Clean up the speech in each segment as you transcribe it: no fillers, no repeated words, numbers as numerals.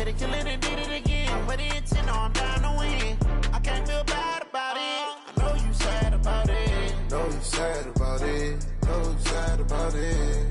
said it, kill it and did it again. I put it in, I'm down to win. I can't feel bad about it. I know you sad about it. Know you sad about it. Know you sad about it.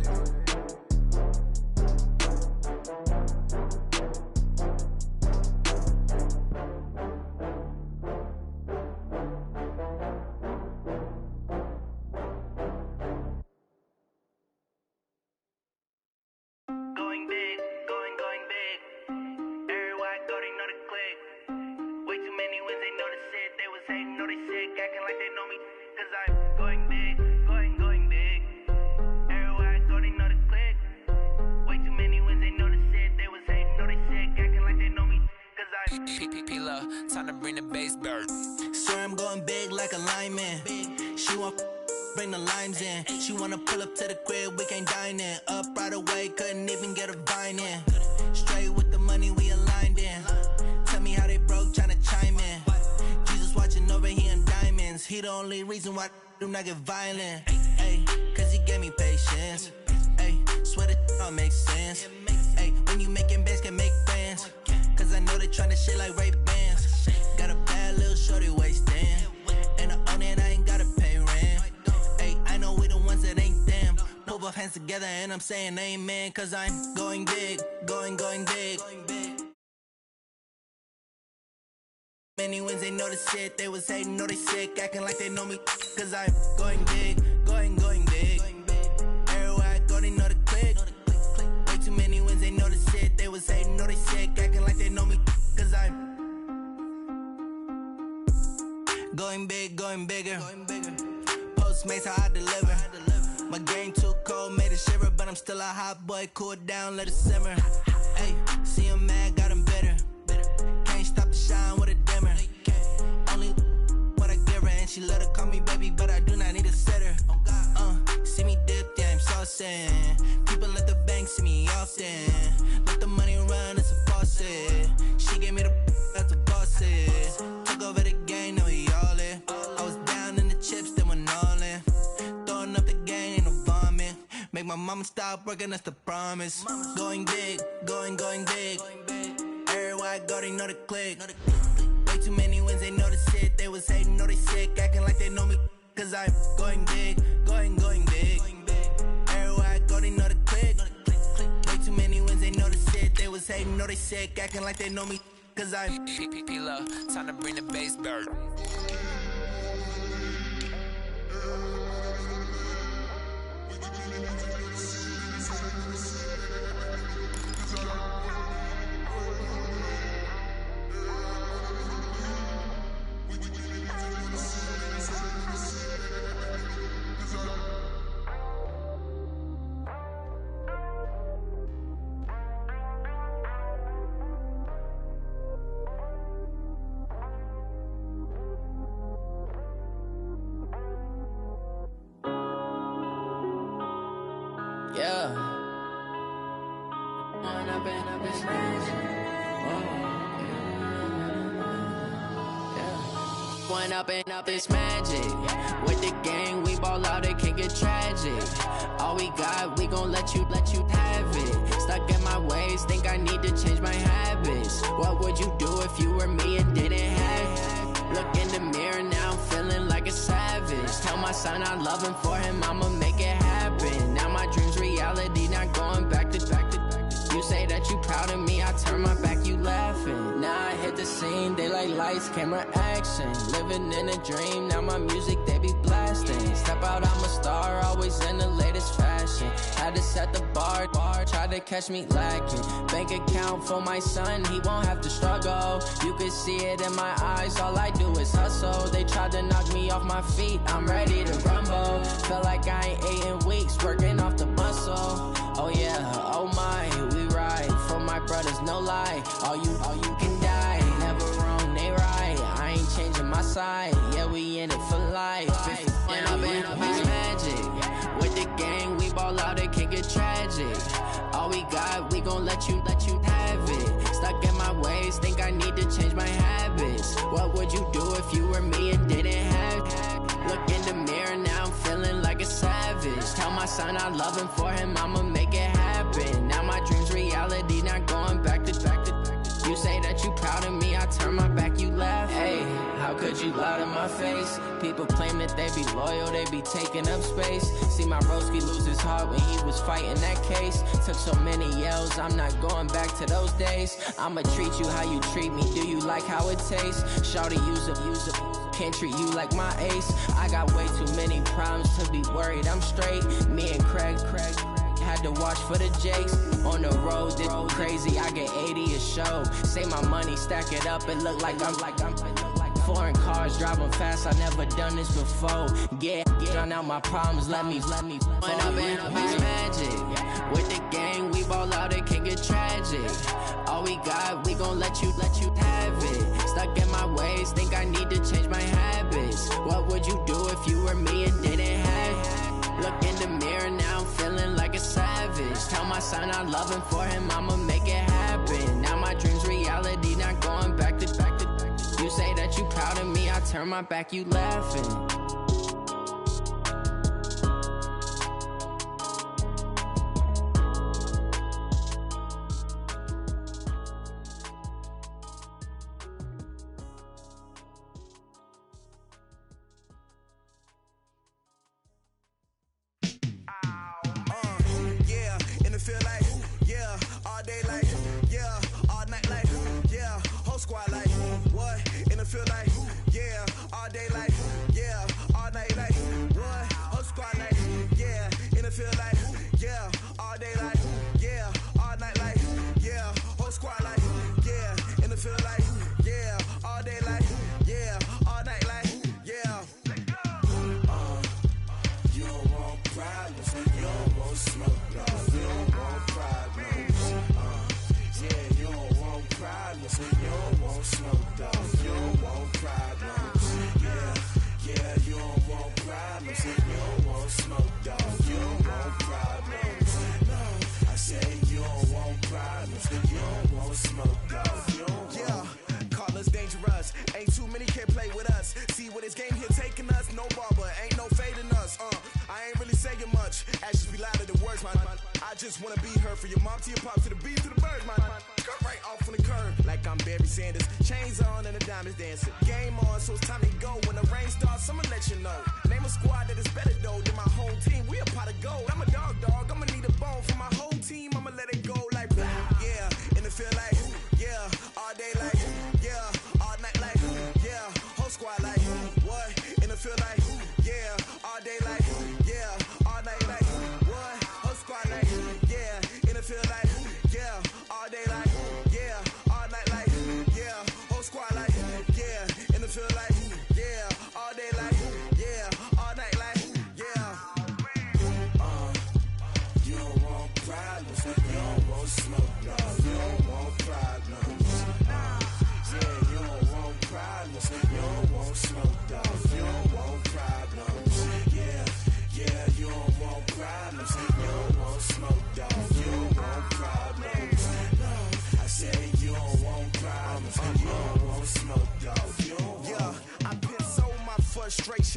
Time to bring the bass bird. Swear I'm going big like a lineman. She want bring the limes in. She wanna pull up to the crib, we can't dine in. Up right away, couldn't even get a vine in. Straight with the money we aligned in. Tell me how they broke, tryna chime in. Jesus watching over here in diamonds. He the only reason why I do not get violent. Ay, cause he gave me patience. Ay, swear that all makes sense. Ay, when you making bands, can make friends. Cause I know they tryna shit like Ray-Bans. Got a bad little shorty wasting. And I own it, I ain't gotta pay rent. Ay, I know we the ones that ain't them. Pull both hands together and I'm saying amen. Cause I'm going big, going big. Many wins, they know the shit. They was hating, know they sick, acting like they know me. Cause I'm going big, going big. Everywhere I go, they know the click. Way too many wins, they know the shit. They was hating, know they sick, acting like they know me. Cause I'm going big, going bigger. Postmates, how I deliver. My game too cold, made it shiver. But I'm still a hot boy, cool it down, let it simmer. Hey, see him mad, got him bitter. Can't stop the shine with a dimmer. Only what I give her, and she let her call me baby, but I do not need a sitter. See me dip, yeah, I'm saucing. People at the bank see me often. Let the money run, it's a faucet. She gave me the that's a bosses. Took over the game, now we all in. I was down in the chips, then went all in. Throwing up the game, ain't no vomit. Make my mama stop working, that's the promise. Going big, going big. Everywhere I go, they know the click. Way too many wins, they know the shit. They was hating, know they sick, acting like they know me. Cause I'm going big, going big. Everywhere I go, they know the click. Way too many wins, they know the shit. They was hating, know they sick, acting like they know me. Cause I'm P-P-P-Lo, time to bring the bass bird. Yeah. One up and up is magic. With the gang, we ball out, it can get tragic. All we got, we gon' let you have it. Stuck in my ways, think I need to change my habits. What would you do if you were me and didn't have it? Look in the mirror, now I'm feeling like a savage. Tell my son I love him, for him I'ma make it happen. Now my dream's reality, not going back to. You say that you proud of me, I turn my back, you laughing. Now I hit the scene, they like lights, camera, action. Living in a dream, now my music, they be blasting. Step out, I'm a star, always in the latest fashion. Had to set the bar, try to catch me lacking. Bank account for my son, he won't have to struggle. You can see it in my eyes, all I do is hustle. They tried to knock me off my feet, I'm ready to rumble. Feel like I ain't ate in weeks, working off the muscle. Oh yeah, oh my, we ride for my brothers, no lie. All you can die, never wrong, they right. I ain't changing my side, yeah, we in it for life. When I've been up, it's magic. With the gang, we ball out, it can get tragic. All we got, we gon' let you have it. Stuck in my ways, think I need to change my habits. What would you do if you were me and didn't have it? Look in the mirror, now I'm feeling like a savage. Tell my son I love him, for him I'ma make it happen. Now my dream's reality, not going back to. proud of me, I turn my back, you laugh. Hey, how could you lie to my face? People claim that they be loyal, they be taking up space. See my broski lose his heart when he was fighting that case. Took so many yells, I'm not going back to those days. I'ma treat you how you treat me, do you like how it tastes? Shawty, use up, can't treat you like my ace. I got way too many problems to be worried, I'm straight. Me and Craig had to watch for the Jakes. On the road, this crazy, I get 80 a show. Say my money, stack it up, it look like I'm foreign cars, driving fast, I never done this before. Yeah, drown out my problems, let me Went up in a bitch magic. With the gang, we ball out, it can get tragic. All we got, we gon' let you have it. Stuck in my ways, think I need to change my habits. What would you do if you were me and didn't have it? Look in the mirror, now I'm feeling like a savage. Tell my son I love him, for him I'ma make it happen. Now my dream's reality, not going back to You say that you proud of me, I turn my back, you laughing.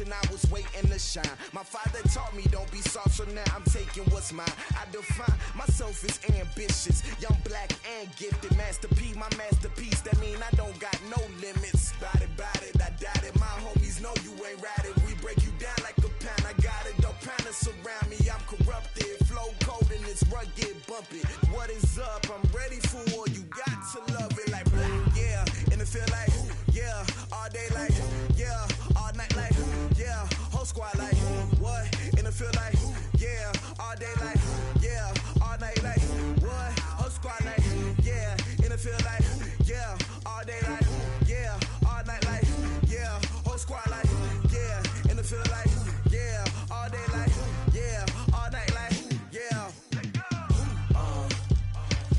I was waiting to shine. My father taught me don't be soft, so now I'm taking what's mine. I define myself as ambitious, young, black, and gifted. Master P, my masterpiece. That mean I don't got no limits. Bout it, I doubt it. My homies know you ain't ratted. We break you down like a pound. I got it, don't panic surround me. I'm corrupted, flow cold and it's rugged, bumpy. What is up? I'm ready for war. You got to love it like black, yeah. And it feel like, yeah, all day like, yeah, all night like, yeah, whole squad like, what? And it feel like, yeah, all day like, yeah, all night like, what? Whole squad like, yeah, and it feel like, yeah, all day like, yeah, all night like, yeah, whole squad like, yeah, and it feel like, yeah, all day like, yeah, all night like, yeah.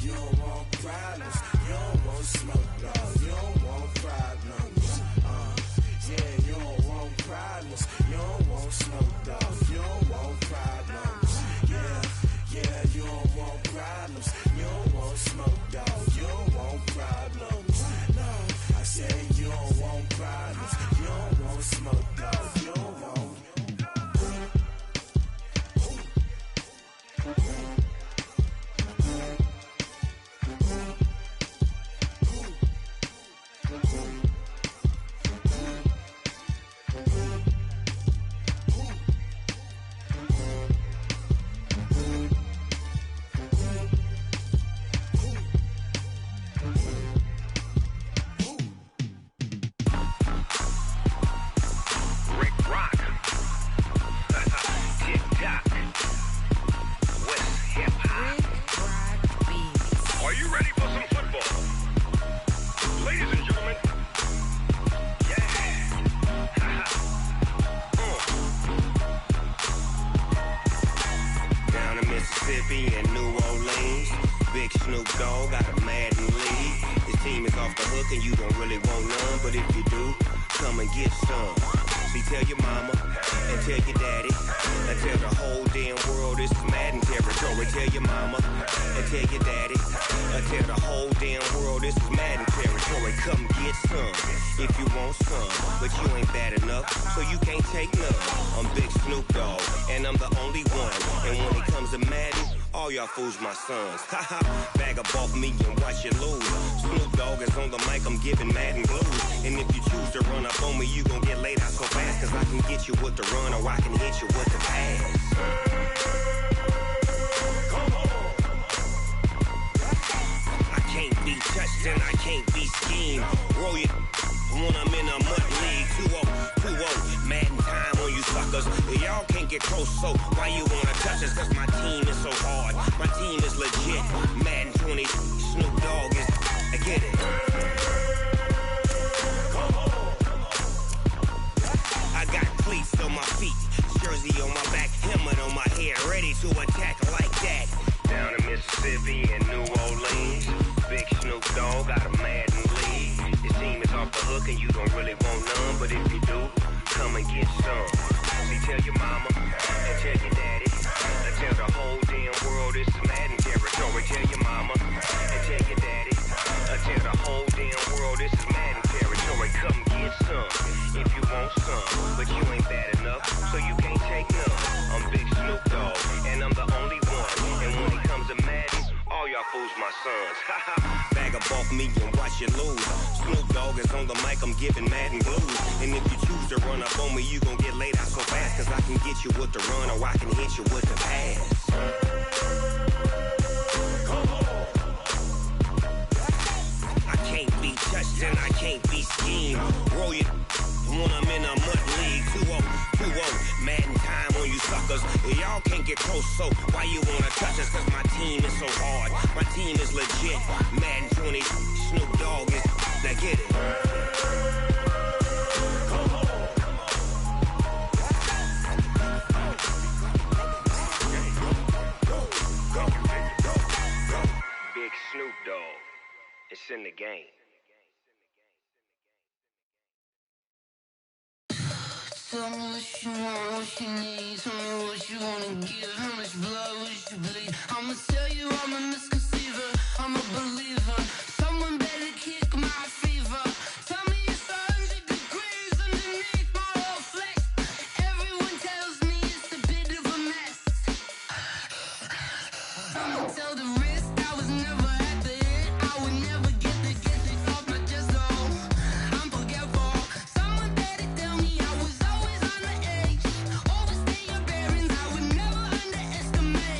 You don't want problems, you don't want smoke, dog. You don't want problems. Yeah, you don't want problems, you don't want smoke, dog. You don't want problems. Yeah, you don't want problems, you don't want smoke, dog. You don't want problems. No, I say you don't want problems, you don't want smoke, dog. You don't want. off the hook and you don't really want none. But if you do, come and get some. See, tell your mama and tell your daddy and tell the whole damn world this is Madden territory. Tell your mama and tell your daddy and tell the whole damn world this is Madden territory. Come get some if you want some, but you ain't bad enough, so you can't take none. I'm Big Snoop Dogg, and I'm the only one. And when it comes to Madden, all y'all fools my sons. Haha, bag up off me and watch you lose. Snoop Dogg is on the mic, I'm giving Madden blues. And if you choose to run up on me, you gon' get laid out so fast. Cause I can get you with the run or I can hit you with the pass. Come on. I can't be touched and I can't be schemed. Roll you when I'm in a mud league. 2-0, 2-0, Madden time on you suckers. Y'all can't get close, so why you wanna touch us? Cause my team is so hard, my team is legit. Madden 20, Snoop Dogg is, I get it. Come on. I got cleats on my feet, jersey on my back, helmet on my head, ready to attack like that. Down in Mississippi and New Orleans, Big Snoop Dogg got a Madden league. Your team is off the hook and you don't really want none, but if you do, come and get some. See, tell your mama and tell your daddy and tell the whole damn world this is Madden territory. Tell your mama and tell your daddy and tell the whole damn world this is Madden territory. Come get some if you want some, but you ain't bad enough, so you can't take none. I'm Big Snoop Dogg, and I'm the only one. And when it comes to Madden, all y'all fools my sons. Bag up off me and watch you lose. Snoop Dogg is on the mic, I'm giving Madden blues. And if you choose to run up on me, you gon' get laid out so fast. Cause I can get you with the run or I can hit you with the pass. Come on. I can't be touched and I can't be schemed. Roll you when I'm in a mud league. 2-0, 2-0, Madden time on you suckers. Y'all can't get close, so why you wanna touch us? Cause my team is so hard, my team is legit. Madden 20, Snoop Dogg is, now get it. Come on. Big Snoop Dogg, it's in the game. Tell me what you want, what you need. Tell me what you wanna give. How much blood would you bleed? I'ma tell you I'm a misconceiver. I'm a believer. Someone better kick my fever. Tell me it's 100 degrees underneath my whole flesh. Everyone tells me it's a bit of a mess. I'ma tell the risk I was never at the end. I would never get this off my chest though. I'm forgetful. Someone better tell me I was always on the edge. Overstay your bearings, I would never underestimate.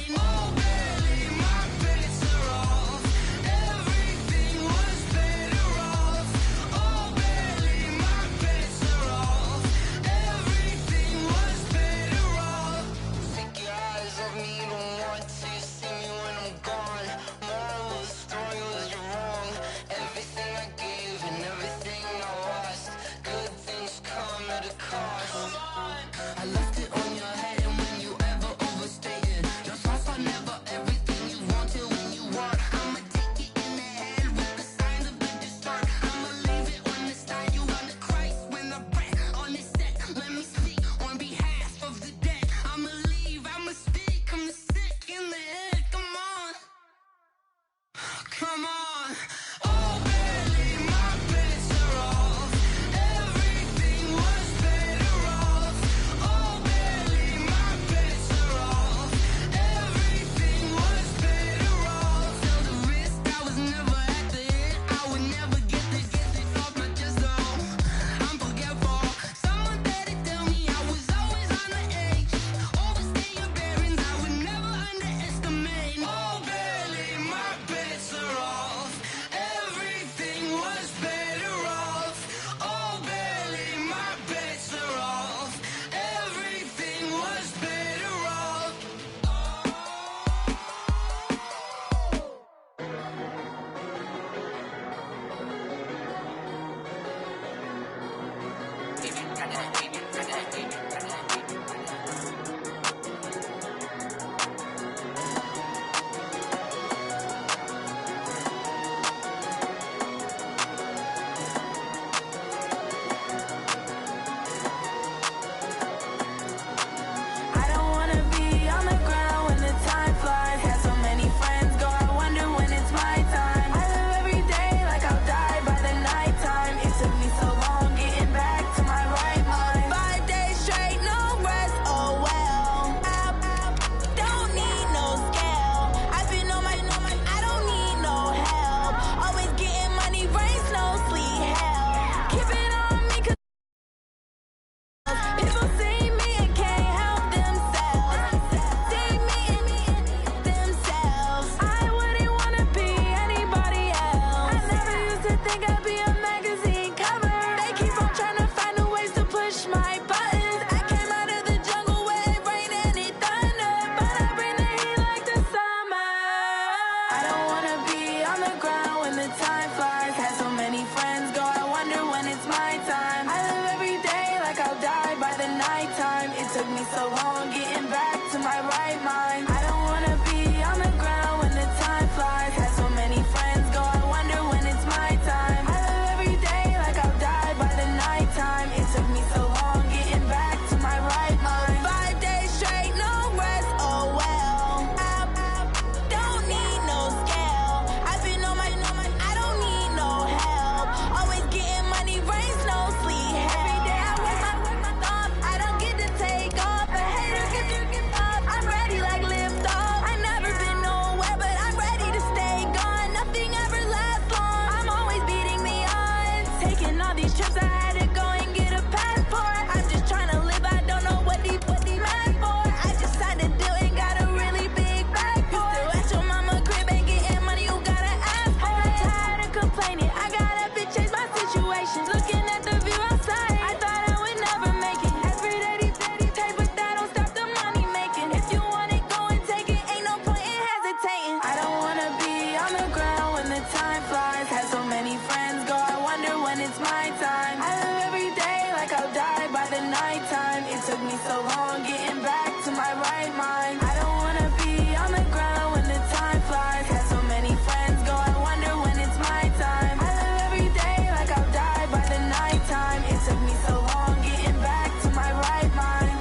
my time. I live every day like I'll die by the nighttime. It took me so long getting back to my right mind. I don't wanna be on the ground when the time flies. Had so many friends go, I wonder when it's my time. I live every day like I'll die by the nighttime. It took me so long getting back to my right mind.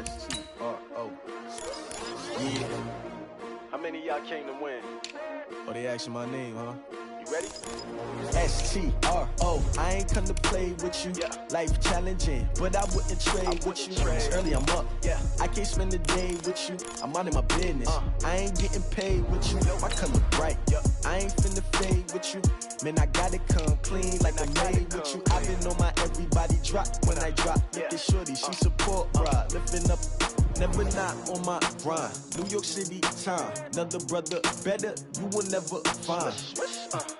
S-T-R-O. Yeah. How many of y'all came to win? Oh, they asking my name, huh? You ready? S-T-R-O. I ain't come to play with you. Yeah. Life challenging, but I wouldn't trade with you. It's early, I'm up. Yeah. I can't spend the day with you. I'm out of my business. I ain't getting paid with you. My color bright. Yeah. I ain't finna fade with you. Man, I gotta come clean like I made with you. I've been on my everybody drop when I drop. Look at shorty, she support ride. Lifting up, never not on my grind. New York City time, another brother better, you will never find.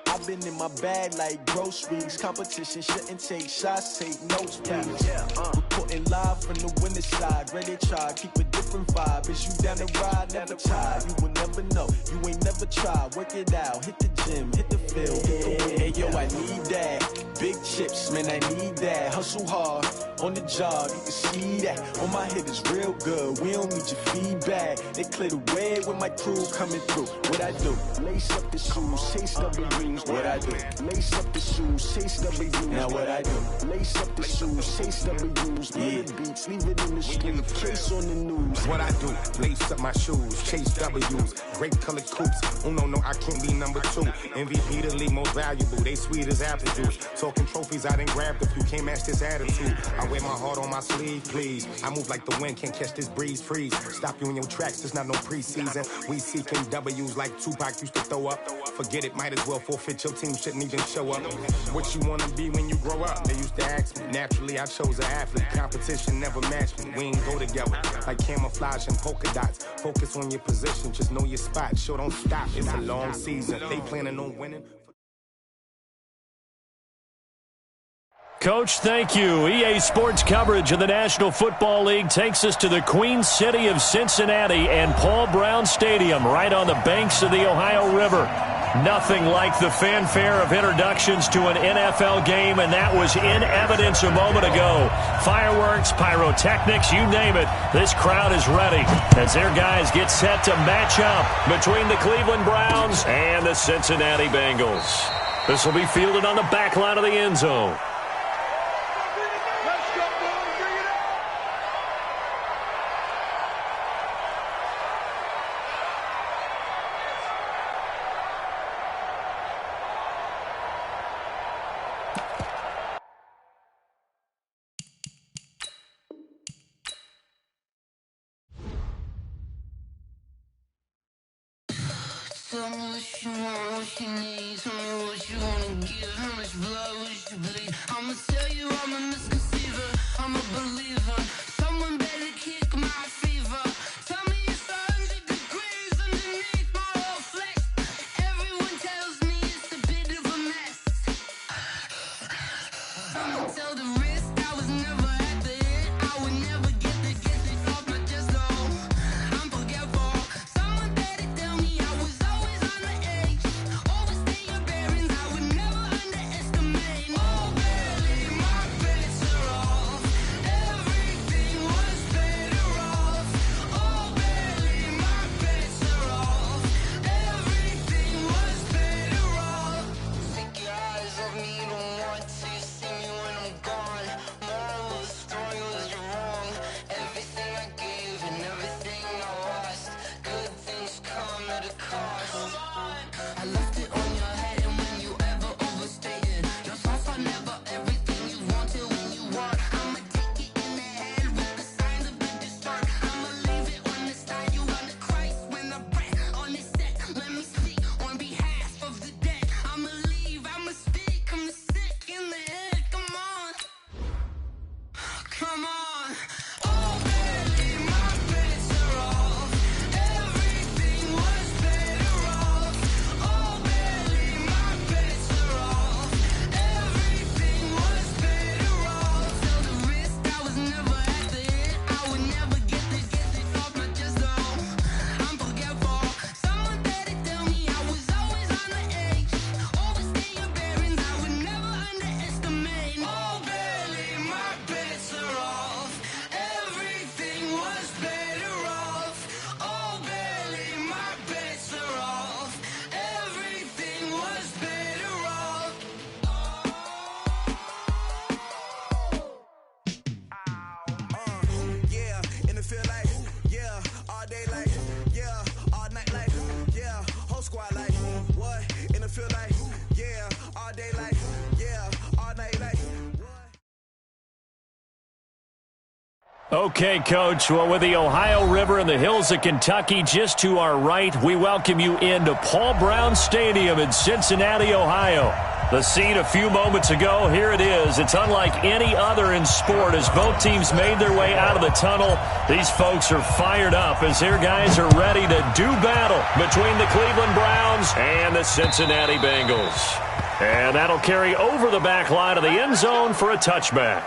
I've been in my bag like groceries. Competition shouldn't take shots, take notes, please. Reporting live from the winter side. Ready to try, keep a different vibe. Is you down the ride, never tired. You will never know, you ain't never tried. Work it out, hit the gym, hit the field. Hey yo, I need that. Big chips, man, I need that. Hustle hard, on the job, you can see that. On my head is real good, we don't need your feedback. They clear the way with my crew coming through. What I do? Lace up the shoes, chase W's. What I do? Lace up the shoes, chase W's. Now what I do? Lace up the shoes, chase W's. Yeah. The beats, leave it in the street, case on the news. What I do? Lace up my shoes, chase W's. Grape colored coops. Oh no, I can't be number 2. MVP the league most valuable. They sweet as apple juice. Talking trophies, I didn't grab the few. Can't match this attitude. I wear my heart on my sleeve, please. I move like the wind, can't catch this breeze, freeze. Stop you in your tracks, there's not no preseason. We seeking W's like Tupac used to throw up. Forget it, might as well forfeit. Your team shouldn't even show up. What you wanna be when you grow up? They used to ask me. Naturally, I chose an athlete. Competition never matched me. We ain't go together like camouflage and polka dots. Focus on your position, just know your spot. Sure, don't stop. It's a long season. They planning on winning. Coach, thank you. EA Sports coverage of the National Football League takes us to the Queen City of Cincinnati and Paul Brown Stadium right on the banks of the Ohio River. Nothing like the fanfare of introductions to an NFL game, and that was in evidence a moment ago. Fireworks, pyrotechnics, you name it. This crowd is ready as their guys get set to match up between the Cleveland Browns and the Cincinnati Bengals. This will be fielded on the back line of the end zone. Tell me what you want, what you need. Tell me what you wanna give. How much blood would you bleed? I'ma tell you I'm a misconceiver. I'm a believer. Someone better kick my fever. Tell me it's 100 degrees underneath my whole flesh. Everyone tells me it's a bit of a mess. I'ma tell the risk I was never at the end. I would never get this off my chest, though. I'm forgetful. Someone better tell me I was always on the edge. Overstay your bearings, I would never underestimate. Oh, barely, my bets are off. Everything was better off. Oh, barely, my bets are off. Everything was better off. Take your eyes off me, don't want to see me when I'm gone. Moral of the story was you're wrong. Everything I gave and everything I lost. Good things come at a cost. I left it on your head, and when you ever overstated your thoughts are never everything you wanted when you want. I'ma take it in the head with the signs of the distort. I'ma leave it on the side. You on the Christ when I breath on this set. Let me speak on behalf of the dead. I'ma leave, I'ma speak. I'm sick in the head. Come on, come on. Oh, barely, my bets are off. Everything was better off. Oh, barely, my bets are off. Everything was better off. Tell Okay, Coach. Well, with the Ohio River and the hills of Kentucky just to our right, we welcome you into Paul Brown Stadium in Cincinnati, Ohio. The scene a few moments ago, here it is. It's unlike any other in sport as both teams made their way out of the tunnel. These folks are fired up as their guys are ready to do battle between the Cleveland Browns and the Cincinnati Bengals. And that'll carry over the back line of the end zone for a touchback.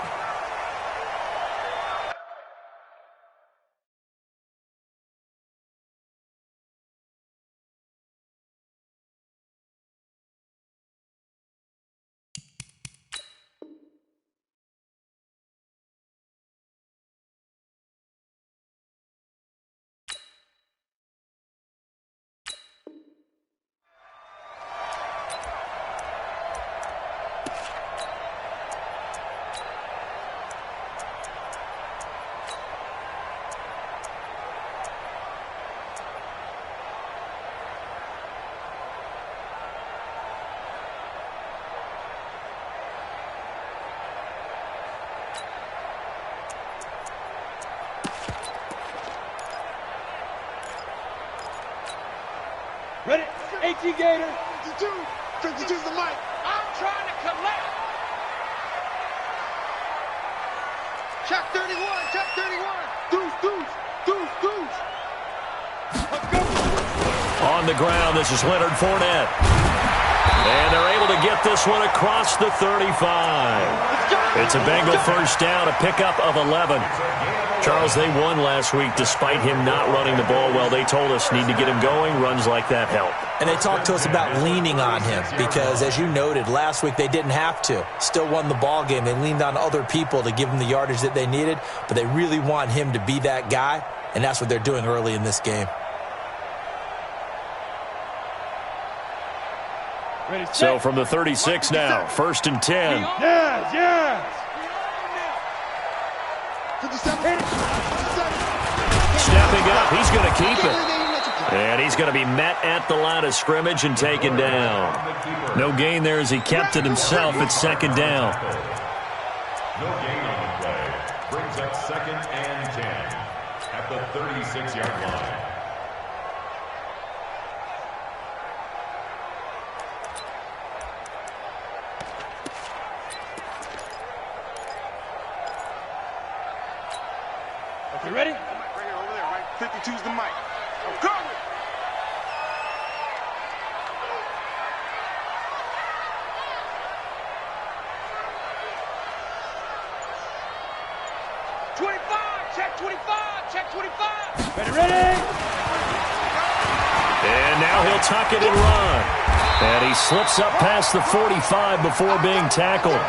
Ready? AT Gator. 52. 52's the mic. I'm trying to collect. Check 31. Check 31. Deuce, deuce, deuce, deuce. On the ground, this is Leonard Fournette. And they're able to get this one across the 35. It's a Bengal first down, a pickup of 11. Charles, they won last week despite him not running the ball well. They told us need to get him going. Runs like that help. And they talked to us about leaning on him because, as you noted, last week they didn't have to. Still won the ball game. They leaned on other people to give them the yardage that they needed, but they really want him to be that guy, and that's what they're doing early in this game. So from the 36 now, 1st and 10. Yes, yes. Stepping up, he's going to keep it. And he's going to be met at the line of scrimmage and taken down. No gain there as he kept it himself at 2nd down. No gain on the play. Brings up 2nd and 10 at the 36-yard line. You ready? Right here, over there, right? 52's the mic. I'm coming. Check 25. Check 25. Ready, ready. And now he'll tuck it and run. And he slips up past the 45 before being tackled.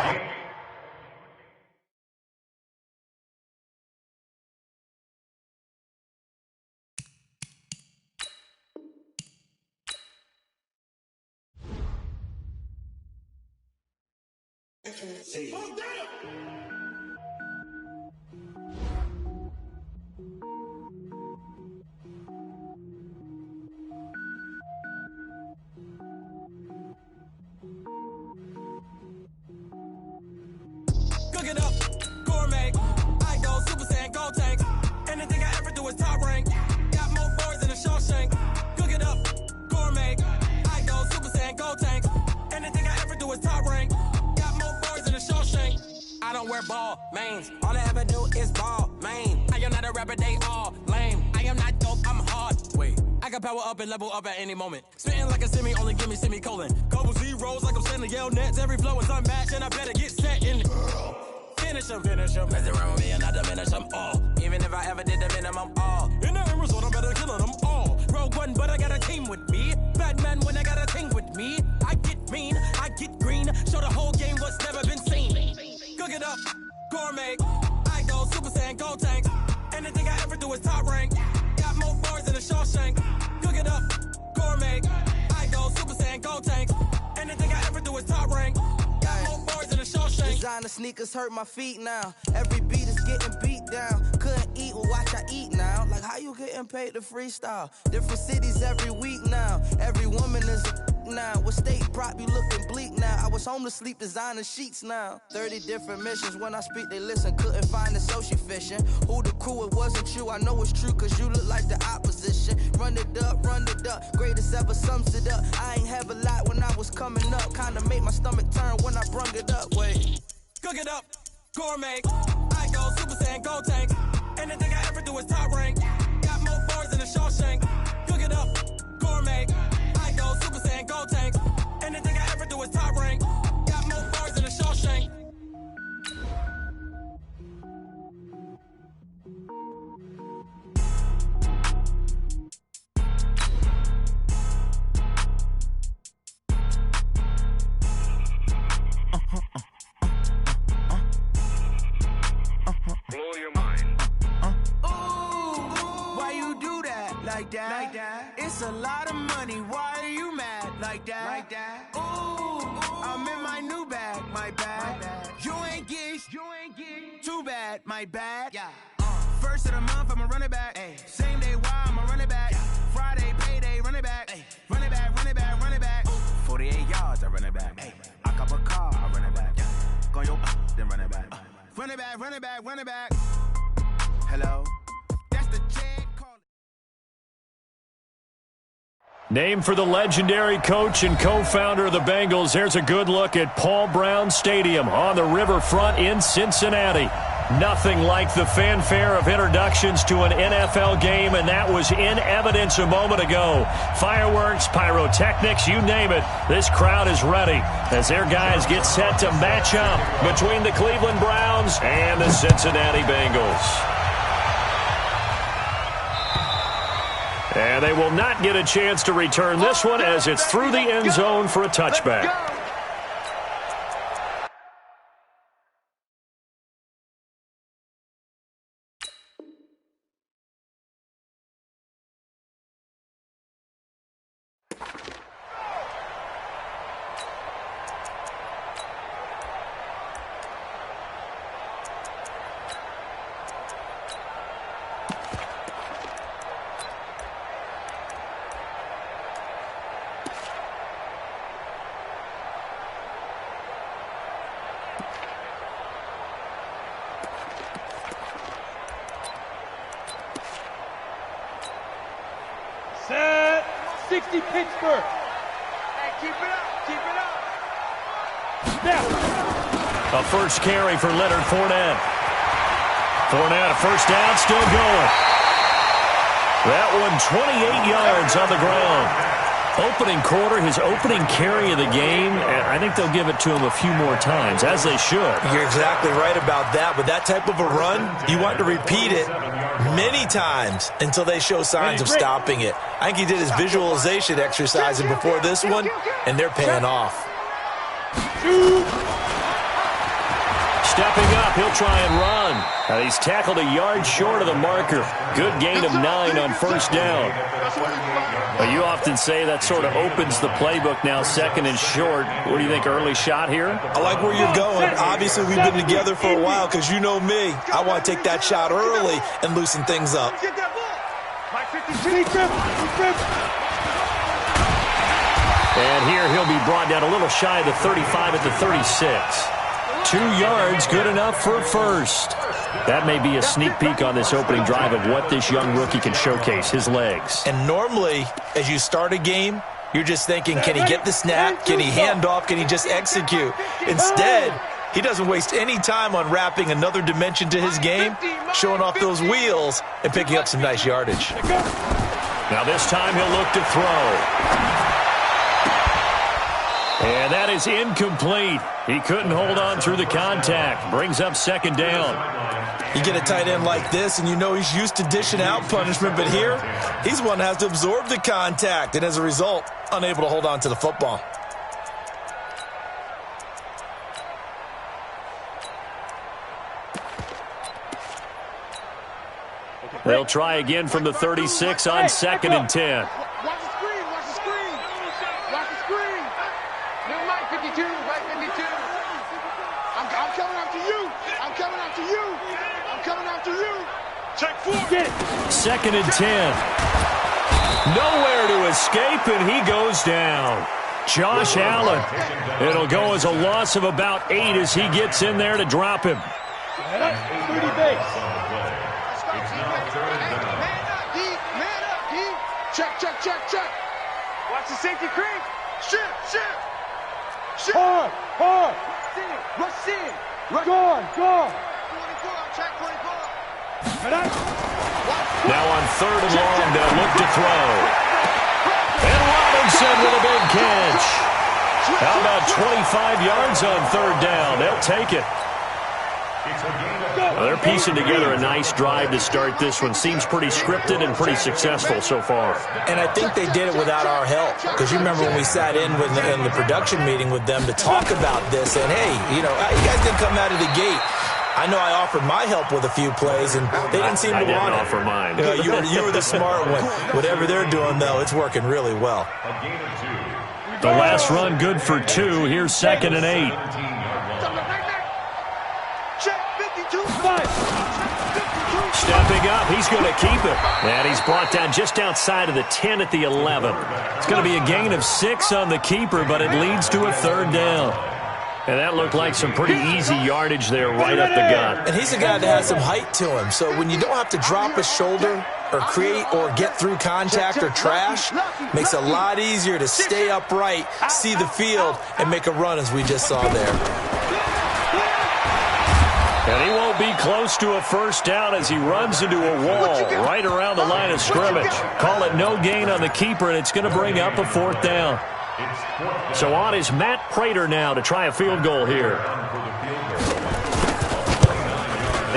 Cook it up, gourmet. I go Super Saiyan, go tank. Anything I ever do is top rank. Got more boys than a Shawshank. Cook it up, gourmet. I go Super Saiyan, go tank. Anything I ever do is top rank. Got more boys than a Shawshank. I don't wear ball mains. All I ever do is ball main. I am not a rapper, they all lame. I am not dope, I'm hard. Wait, I can power up and level up at any moment. Spitting like a semi, only give me semicolon. Couple zeros like I'm sending yell nets. Every flow is unmatched and I better get set in. Finish him, mess around with me and I diminish them all. Even if I ever did the minimum all. In the end result, I'm better killing them all. Rogue One, but I got a team with me. Batman when I got a team with me. I get mean, I get green. Show the whole game what's never been seen. Cook it up, gourmet. I go Super Saiyan, go tank. Anything I ever do is top rank. Got more boys than a Shawshank. Cook it up, gourmet. I go Super Saiyan, go tank. Anything I ever do is top rank. Got more boys than a Shawshank. Designer sneakers hurt my feet now. Every beat is getting beat down. Couldn't eat, well watch I eat now. Like how you getting paid to freestyle? Different cities every week now. Every woman is a now. With state prop, you looking bleak now. I was home to sleep, designing sheets now. 30 different missions. When I speak, they listen. Couldn't find the social fishing. Who the crew, it wasn't you. I know it's true, cause you look like the opposition. Run it up, greatest ever sums it up. I ain't have a lot when I was coming up. Kinda made my stomach turn when I brung it up. Wait. Cook it up, gourmet. I go Super Saiyan, go tank. Anything I ever do is top rank. Got more bars than a Shawshank. Cook it up, gourmet. I go Super Saiyan, go tank. Anything I ever do is top rank. Got more bars than a Shawshank. Blow your mind. Why you do that? Like that? It's a lot of money. Why are you mad? Like that? I'm in my new bag. My bad. You ain't geek. Too bad. My bad. Yeah. First of the month, I'ma run it back. Ay. Same day, why I'ma run it back. Friday, payday, run it back. Ay. Run it back. 48 yards, I run it back. Ay. I cop a car, I run it back. Go yo, then run it back. Run it back. Hello? That's the check. Named for the legendary coach and co-founder of the Bengals, there's a good look at Paul Brown Stadium on the riverfront in Cincinnati. Nothing like the fanfare of introductions to an NFL game, and that was in evidence a moment ago. Fireworks, pyrotechnics, you name it. This crowd is ready as their guys get set to match up between the Cleveland Browns and the Cincinnati Bengals. And they will not get a chance to return this one as it's through the end zone for a touchback. Set. 60 Pittsburgh. Hey, keep it up. Snap. A first carry for Leonard Fournette. Fournette, a first down, still going. That one 28 yards on the ground. Opening quarter, his opening carry of the game, and I think they'll give it to him a few more times, as they should. You're exactly right about that. With that type of a run, you want to repeat it many times until they show signs of stopping it. I think he did his visualization exercising before this one, and they're paying off. Stepping up, he'll try and run. Now he's tackled a yard short of the marker. Good gain of 9 on first down. Well, you often say that sort of opens the playbook now, second and short. What do you think, early shot here? I like where you're going. Obviously, we've been together for a while because you know me. I want to take that shot early and loosen things up. And here he'll be brought down a little shy of the 35 at the 36. 2 yards, good enough for a first. That may be a sneak peek on this opening drive of what this young rookie can showcase, his legs. And normally, as you start a game, you're just thinking, can he get the snap? Can he hand off? Can he just execute? Instead, he doesn't waste any time on wrapping another dimension to his game, showing off those wheels, and picking up some nice yardage. Now this time he'll look to throw. And that is incomplete. He couldn't hold on through the contact. Brings up second down. You get a tight end like this, and you know he's used to dishing out punishment, but here, he's one that has to absorb the contact, and as a result, unable to hold on to the football. They'll try again from the 36 on second and 10. Watch the screen. Watch the screen. Never mind, 52, right 52. I'm coming after you. I'm coming after you. Check 4. Second and 10. Nowhere to escape, and he goes down. Josh Allen. It'll go as a loss of about 8 as he gets in there to drop him. Check. Watch the safety creep. Shift. Hard. Rush in. Gone. 24. Check 24. Now on 3rd and long, they'll look to throw. And Robinson with a big catch. How about 25 yards on 3rd down? They'll take it. Well, they're piecing together a nice drive to start this one. Seems pretty scripted and pretty successful so far. And I think they did it without our help. Because you remember when we sat in the production meeting with them to talk about this. And, hey, you guys didn't come out of the gate. I know I offered my help with a few plays, and they didn't seem to want it. I didn't offer mine. You were the smart one. Whatever they're doing, though, it's working really well. The last run good for 2. Here's 2nd and 8. Stepping up, he's going to keep it. And he's brought down just outside of the 10 at the 11. It's going to be a gain of 6 on the keeper, but it leads to a 3rd down. And that looked like some pretty easy yardage there right up the gut. And he's a guy that has some height to him. So when you don't have to drop his shoulder or create or get through contact or trash, makes it a lot easier to stay upright, see the field, and make a run as we just saw there. And he won't be close to a 1st down as he runs into a wall right around the line of scrimmage. Call it no gain on the keeper, and it's going to bring up a 4th down. So on is Matt Prater now to try a field goal here.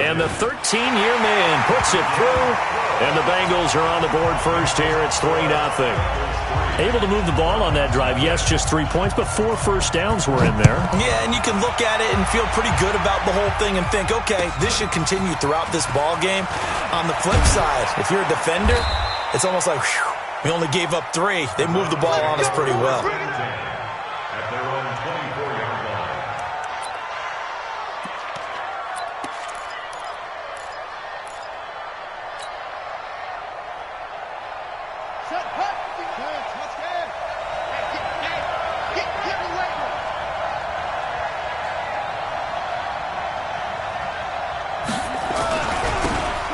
And the 13-year man puts it through, and the Bengals are on the board first here. It's 3-0. Able to move the ball on that drive. Yes, just 3 points, but 4 first downs were in there. Yeah, and you can look at it and feel pretty good about the whole thing and think, okay, this should continue throughout this ball game. On the flip side, if you're a defender, it's almost like, whew, we only gave up 3. They moved the ball on us pretty well. At their own 24-yard line.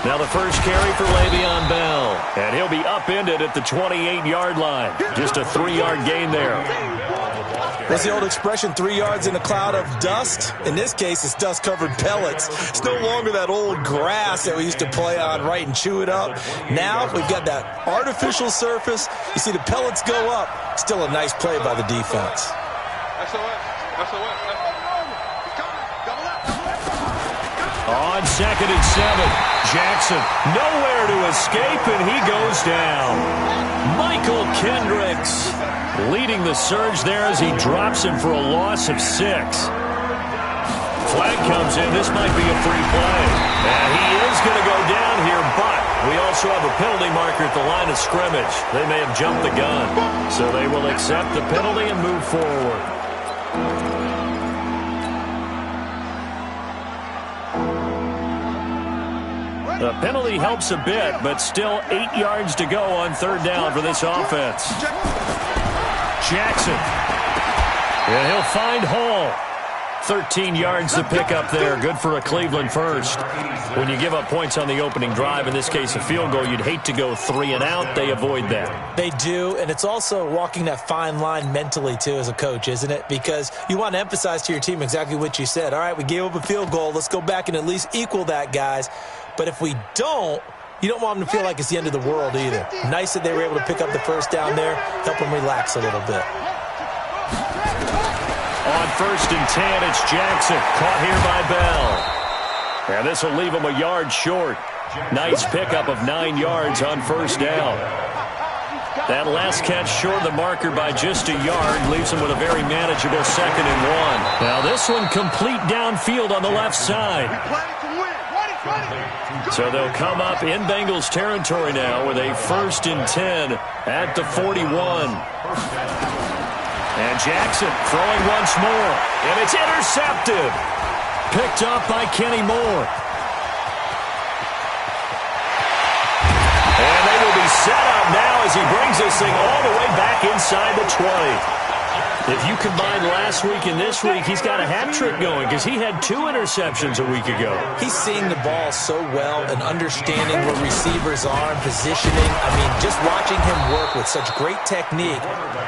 Now the first carry for Le'Veon Bell. And he'll be upended at the 28-yard line. Just a 3-yard gain there. What's the old expression, 3 yards in a cloud of dust? In this case, it's dust-covered pellets. It's no longer that old grass that we used to play on, right, and chew it up. Now we've got that artificial surface. You see the pellets go up. Still a nice play by the defense. On 2nd and 7, Jackson nowhere to escape, and he goes down. Michael Kendricks leading the surge there as he drops him for a loss of 6. Flag comes in. This might be a free play. And he is going to go down here, but we also have a penalty marker at the line of scrimmage. They may have jumped the gun, so they will accept the penalty and move forward. The penalty helps a bit, but still 8 yards to go on 3rd down for this offense. Jackson. And he'll find Hall. 13 yards to pick up there. Good for a Cleveland first. When you give up points on the opening drive, in this case a field goal, you'd hate to go 3 and out. They avoid that. They do, and it's also walking that fine line mentally, too, as a coach, isn't it? Because you want to emphasize to your team exactly what you said. All right, we gave up a field goal. Let's go back and at least equal that, guys. But if we don't, you don't want them to feel like it's the end of the world either. Nice that they were able to pick up the 1st down there, help them relax a little bit. On 1st and 10, it's Jackson, caught here by Bell. And this will leave him a yard short. Nice pickup of 9 yards on 1st down. That last catch short of the marker by just a yard leaves him with a very manageable 2nd and 1. Now this one complete downfield on the left side. So they'll come up in Bengals territory now with a 1st and 10 at the 41. And Jackson throwing once more. And it's intercepted. Picked up by Kenny Moore. And they will be set up now as he brings this thing all the way back inside the 20. If you combine last week and this week, he's got a hat trick going because he had 2 interceptions a week ago. He's seeing the ball so well and understanding where receivers are and positioning. I mean, just watching him work with such great technique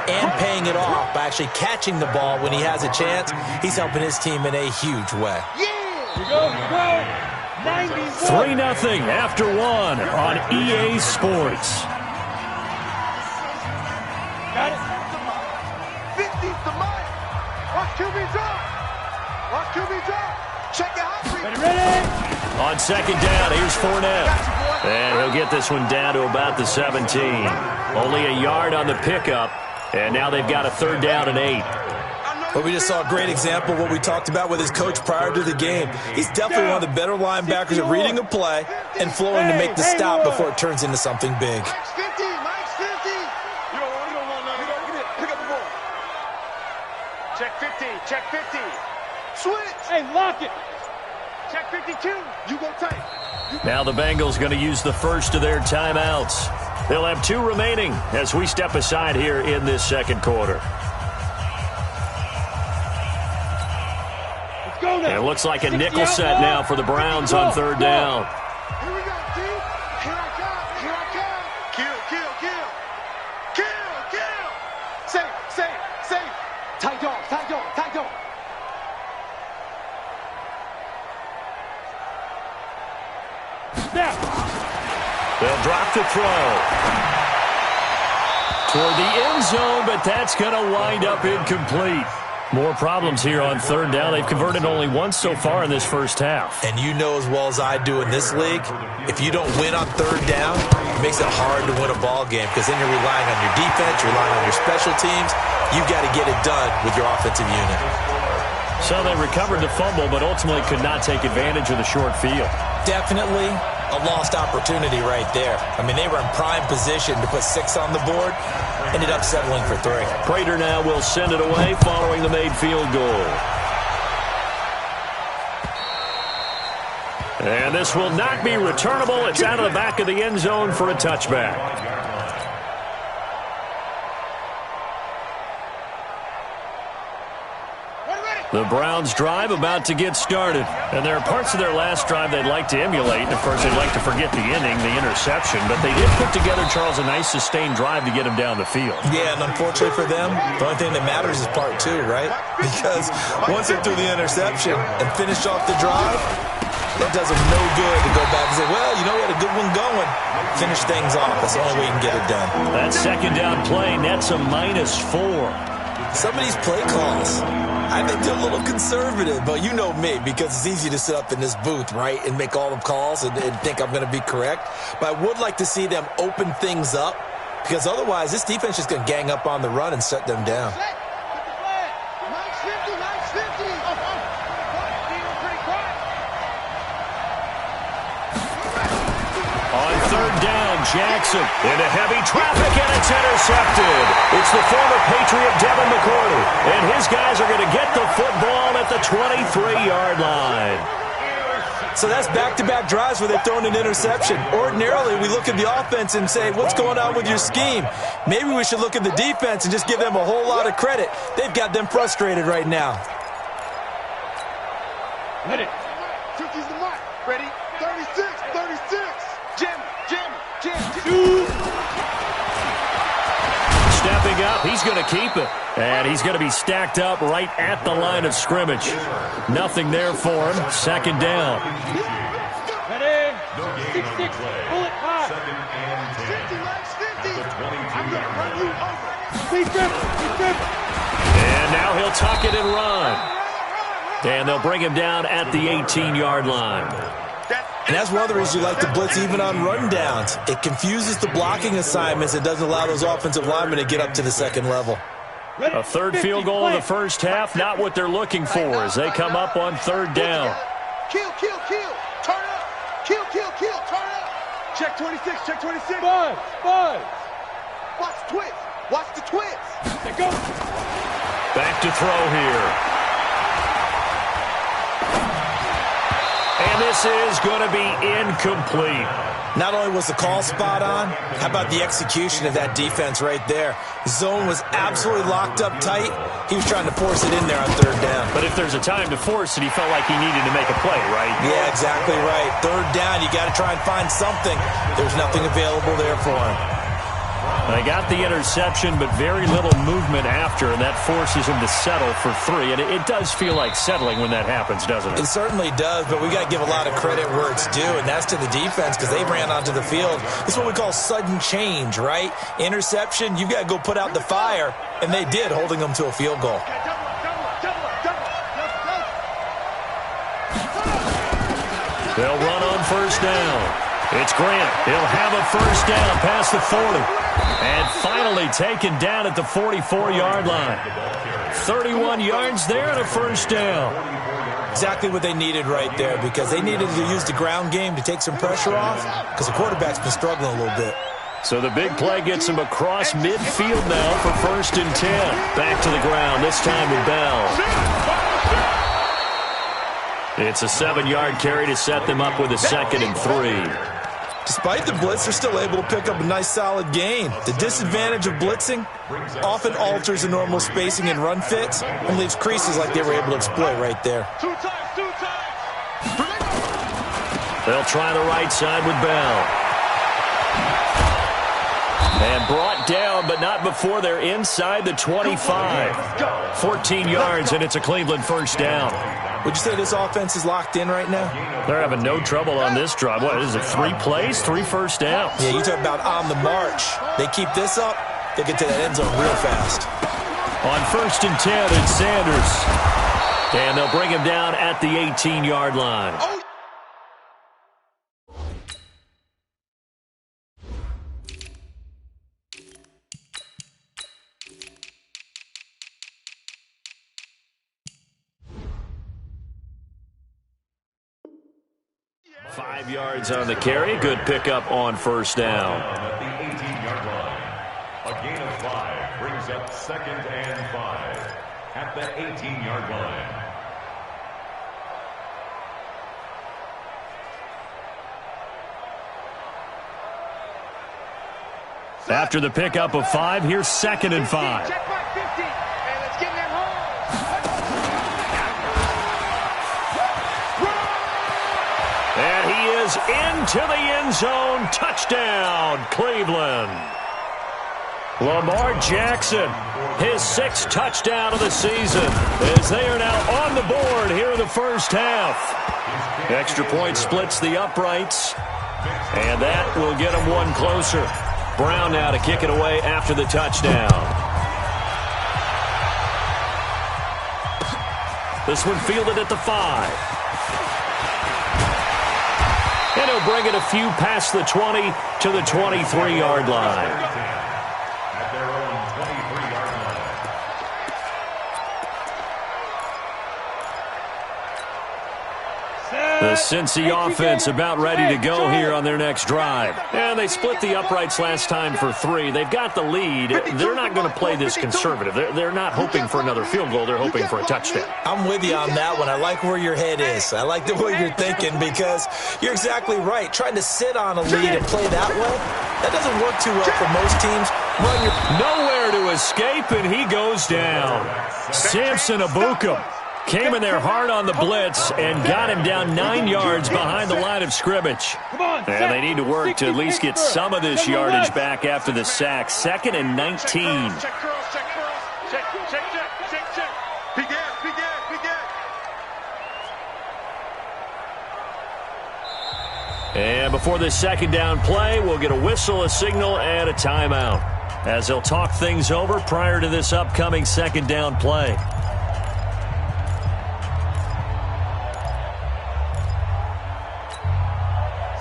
and paying it off by actually catching the ball when he has a chance, he's helping his team in a huge way. Here we go. 3-0 after 1 on EA Sports. Got it. 50's the mark. Watch QB drop. Watch QB drop. Check it out. Ready. On second down, here's Fournette. And he'll get this one down to about the 17. Only a yard on the pickup. And now they've got a 3rd down and 8. But we just saw a great example of what we talked about with his coach prior to the game. He's definitely one of the better linebackers at reading a play and flowing to make the stop before it turns into something big. Mike's 50. Mike's 50. You don't want nothing. Pick up the ball. Check 50. Check 50. Switch. Hey, lock it. Check 52. You go tight. Now the Bengals going to use the first of their timeouts. They'll have 2 remaining as we step aside here in this second quarter. And it looks like a nickel set now for the Browns on 3rd down. Here we go, D. Here I come. Here I come. Kill. Safe. Tight dog. Snap. They'll drop the throw. Toward the end zone, but that's going to wind up incomplete. More problems here on 3rd down. They've converted only once so far in this first half. And you know as well as I do in this league, if you don't win on 3rd down, it makes it hard to win a ball game because then you're relying on your defense, you're relying on your special teams. You've got to get it done with your offensive unit. So they recovered the fumble, but ultimately could not take advantage of the short field. Definitely a lost opportunity right there. I mean, they were in prime position to put 6 on the board. Ended up settling for 3. Prater now will send it away following the made field goal. And this will not be returnable. It's out of the back of the end zone for a touchback. The Browns drive about to get started. And there are parts of their last drive they'd like to emulate. And, of course, they'd like to forget the inning, the interception. But they did put together, Charles, a nice sustained drive to get him down the field. Yeah, and unfortunately for them, the only thing that matters is part 2, right? Because once they threw the interception and finished off the drive, that does them no good to go back and say, well, you know, we had a good one going. Finish things off. That's the only way you can get it done. That second down play nets a -4. Some of these play calls, I think they're a little conservative, but you know me, because it's easy to sit up in this booth, right, and make all the calls and think I'm going to be correct. But I would like to see them open things up, because otherwise this defense is going to gang up on the run and shut them down. Mike's 50. On 3rd down, Jackson into heavy traffic, and it's intercepted. It's the former Patriot Devin McCourty, and his guys are going to get the football at the 23-yard line. So that's back-to-back drives where they've thrown an interception. Ordinarily, we look at the offense and say, what's going on with your scheme? Maybe we should look at the defense and just give them a whole lot of credit. They've got them frustrated right now. Ready. 50's the mark. Ready. 36. Jim. Stepping up, he's going to keep it. And he's going to be stacked up right at the line of scrimmage. Nothing there for him. Second down. Ready. 6-6. Bullet high. 50. I'm going to run you over. Please grip. And now he'll tuck it and run. And they'll bring him down at the 18-yard line. And that's one of the reasons you like to blitz even on run downs. It confuses the blocking assignments. It doesn't allow those offensive linemen to get up to the second level. A 3rd field goal in the first half, not what they're looking for as they come up on 3rd down. Kill. Turn up. Kill. Turn up. Check 26. Buzz. Watch the twist. They go. Back to throw here. And And this is going to be incomplete. Not only was the call spot on, how about the execution of that defense right there? The zone was absolutely locked up tight. He was trying to force it in there on third down. But if there's a time to force it, he felt like he needed to make a play, right? Yeah, exactly right. Third down, you got to try and find something. There's nothing available there for him. They got the interception, but very little movement after, and that forces him to settle for 3. And it does feel like settling when that happens, doesn't it? It certainly does, but we got to give a lot of credit where it's due, and that's to the defense because they ran onto the field. This is what we call sudden change, right? Interception, you got to go put out the fire, and they did, holding them to a field goal. They'll run on first down. It's Grant. He'll have a first down past the 40. And finally taken down at the 44-yard line. 31 yards there and a first down. Exactly what they needed right there because they needed to use the ground game to take some pressure off because the quarterback's been struggling a little bit. So the big play gets him across midfield now for 1st and 10. Back to the ground, this time with Bell. It's a 7-yard carry to set them up with a 2nd and 3. Despite the blitz, they're still able to pick up a nice, solid gain. The disadvantage of blitzing often alters the normal spacing and run fits and leaves creases like they were able to exploit right there. They'll try the right side with Bell. And brought down, but not before they're inside the 25. 14 yards, and it's a Cleveland first down. Would you say this offense is locked in right now? They're having no trouble on this drive. What is it, 3 plays, 3 first downs? Yeah, you talk about on the march. They keep this up, they get to that end zone real fast. On 1st and 10, it's Sanders. And they'll bring him down at the 18-yard line. 5 yards on the carry. Good pickup on first down. At the 18-yard line. A gain of 5 brings up 2nd and 5 at the 18-yard line. After the pickup of 5, here's 2nd and 5. Check back 50. And let's get them home. And he is into the end zone. Touchdown, Cleveland. Lamar Jackson, his 6th touchdown of the season, as they are now on the board here in the first half. Extra point splits the uprights, and that will get them one closer. Brown now to kick it away after the touchdown. This one fielded at the 5. And he'll bring it a few past the 20 to the 23-yard line. At their own 23-yard line. The Cincy offense about ready to go here on their next drive. And they split the uprights last time for 3. They've got the lead. They're not going to play this conservative. They're not hoping for another field goal. They're hoping for a touchdown. I'm with you on that one. I like where your head is. I like the way you're thinking because you're exactly right. Trying to sit on a lead and play that way, that doesn't work too well for most teams. Nowhere to escape, and he goes down. Samson Abukum came in there hard on the blitz and got him down 9 yards behind the line of scrimmage. And they need to work to at least get some of this yardage back after the sack. 2nd and 19. Check curls, check curls. Check. Begin. And before this 2nd down play, we'll get a whistle, a signal, and a timeout, as they'll talk things over prior to this upcoming 2nd down play.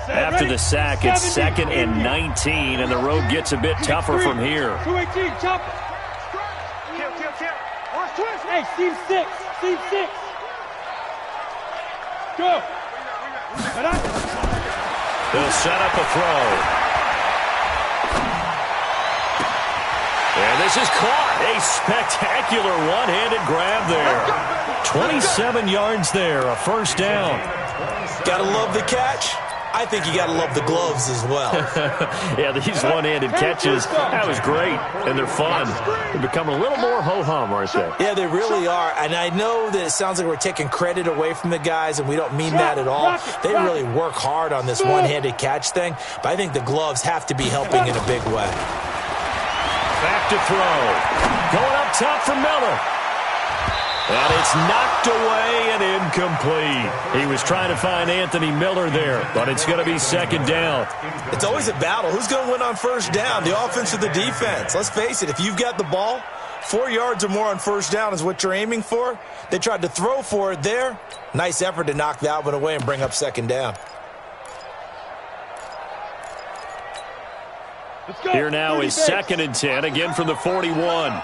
After the sack, it's 2nd and 19, and the road gets a bit tougher from here. 218, chop it. Kill. Twist. Hey, seam 6. Go. They'll set up a throw. And this is caught. A spectacular one-handed grab there. 27 yards there, a first down. Gotta love the catch. I think you got to love the gloves as well. Yeah, these one-handed catches, that was great, and they're fun. They're becoming a little more ho-hum, aren't they? Yeah, they really are, and I know that it sounds like we're taking credit away from the guys, and we don't mean that at all. They really work hard on this one-handed catch thing, but I think the gloves have to be helping in a big way. Back to throw. Going up top for Miller. And it's knocked away and incomplete. He was trying to find Anthony Miller there, but it's going to be second down. It's always a battle. Who's going to win on first down, the offense or the defense? Let's face it, if you've got the ball, 4 yards or more on first down is what you're aiming for. They tried to throw for it there. Nice effort to knock that one away and bring up second down. Here now is 2nd and 10, again from the 41.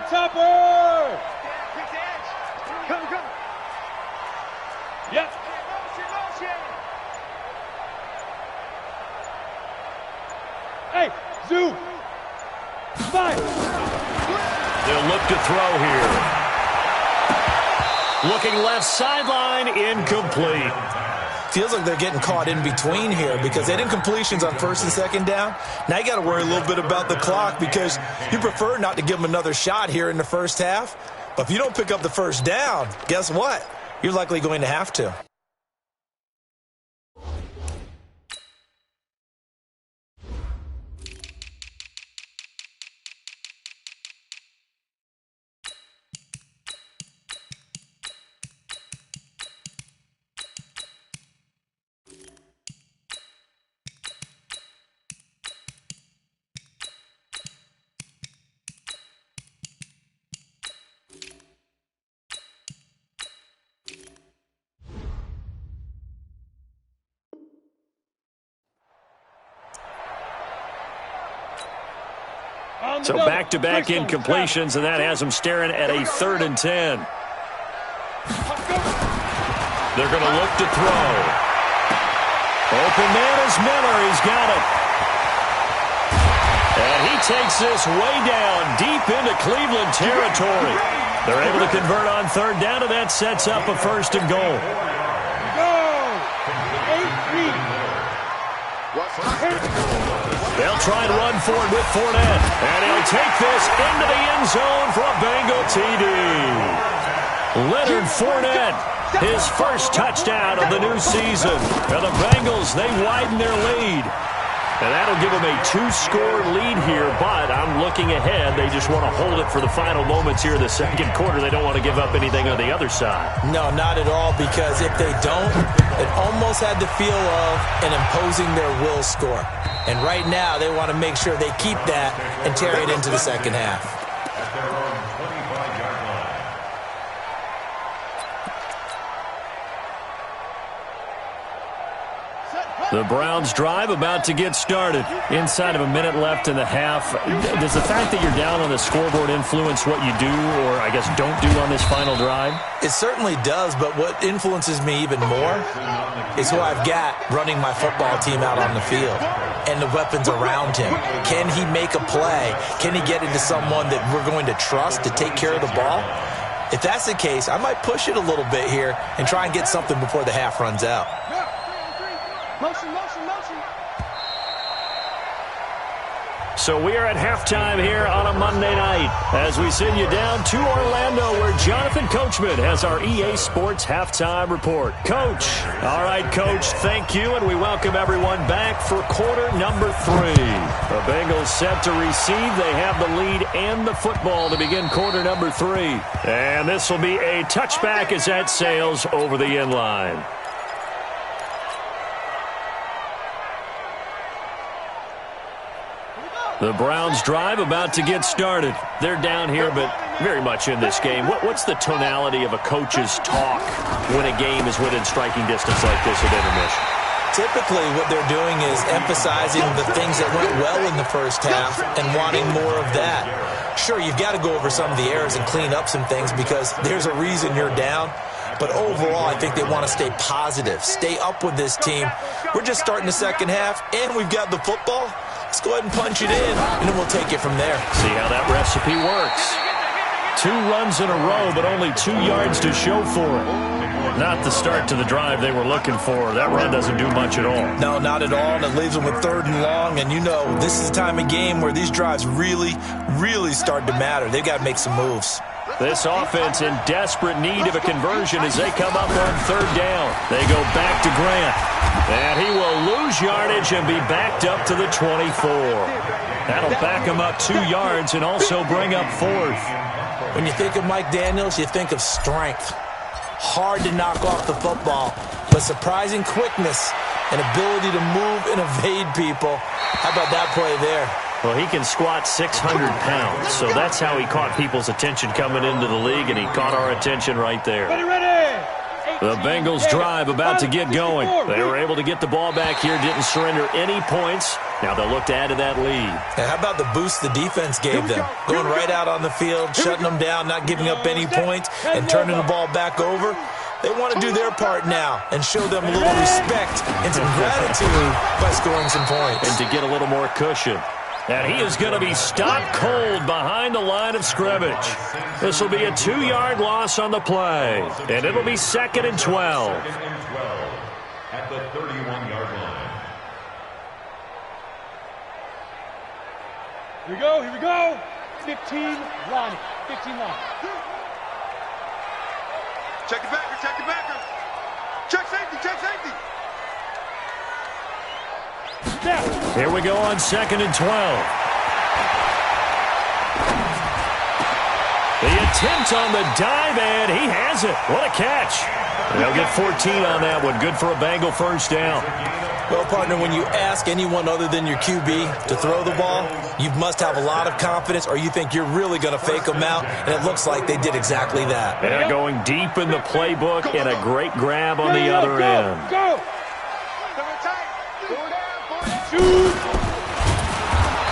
Topper! Come. Yep. Hey, Zoo! Five! They'll look to throw here. Looking left sideline, incomplete. Feels like they're getting caught in between here because they didn't completions on first and second down. Now you got to worry a little bit about the clock because you prefer not to give them another shot here in the first half. But if you don't pick up the first down, guess what? You're likely going to have to. So back-to-back incompletions, and that has them staring at a 3rd and 10. They're going to look to throw. Open man is Miller. He's got it. And he takes this way down, deep into Cleveland territory. They're able to convert on 3rd down, and that sets up a 1st and goal. They'll try and run for it with Fournette. And he'll take this into the end zone for a Bengal TD. Leonard Fournette, his first touchdown of the new season. And the Bengals, they widen their lead. And that'll give them a 2-score lead here, but I'm looking ahead. They just want to hold it for the final moments here in the second quarter. They don't want to give up anything on the other side. No, not at all, because if they don't, it almost had the feel of an imposing their will score. And right now, they want to make sure they keep that and carry it into the second half. At their own 25-yard line. The Browns drive about to get started. Inside of a minute left in the half. Does the fact that you're down on the scoreboard influence what you do, or I guess don't do on this final drive? It certainly does, but what influences me even more is who I've got running my football team out on the field and the weapons around him. Can he make a play? Can he get into someone that we're going to trust to take care of the ball? If that's the case, I might push it a little bit here and try and get something before the half runs out. Motion. So we are at halftime here on a Monday night as we send you down to Orlando where Jonathan Coachman has our EA Sports Halftime Report. Coach. All right, Coach, thank you, and we welcome everyone back for quarter number 3. The Bengals set to receive. They have the lead and the football to begin quarter number 3. And this will be a touchback as that sails over the end line. The Browns drive about to get started. They're down here, but very much in this game. What's the tonality of a coach's talk when a game is within striking distance like this at intermission? Typically, what they're doing is emphasizing the things that went well in the first half and wanting more of that. Sure, you've got to go over some of the errors and clean up some things because there's a reason you're down. But overall, I think they want to stay positive, stay up with this team. We're just starting the second half, and we've got the football. Let's go ahead and punch it in, and then we'll take it from there. See how that recipe works. 2 runs in a row, but only 2 yards to show for it. Not the start to the drive they were looking for. That run doesn't do much at all. No, not at all, and it leaves them with 3rd and long. And you know, this is the time of game where these drives really, really start to matter. They've got to make some moves. This offense in desperate need of a conversion as they come up on 3rd down. They go back to Grant. And he will lose yardage and be backed up to the 24. That'll back him up 2 yards and also bring up 4th. When you think of Mike Daniels, you think of strength. Hard to knock off the football, but surprising quickness and ability to move and evade people. How about that play there? Well, he can squat 600 pounds, so that's how he caught people's attention coming into the league, and he caught our attention right there. The Bengals drive about to get going. They were able to get the ball back here, didn't surrender any points. Now they'll look to add to that lead. And how about the boost the defense gave them? Going right out on the field, shutting them down, not giving up any points, and turning the ball back over. They want to do their part now and show them a little respect and some gratitude by scoring some points. And to get a little more cushion. And he is going to be stopped cold behind the line of scrimmage. This will be a 2-yard loss on the play. And it'll be 2nd and 12. At the 31-yard line. Here we go, here we go. 15 line, 15 line. Check the backer, check the backer. Check safety, check safety. Here we go on 2nd and 12. The attempt on the dive, and he has it. What a catch. They'll get 14 on that one. Good for a Bengal 1st down. Well, partner, when you ask anyone other than your QB to throw the ball, you must have a lot of confidence, or you think you're really going to fake them out, and it looks like they did exactly that. They're going deep in the playbook, and a great grab on the other end. Go!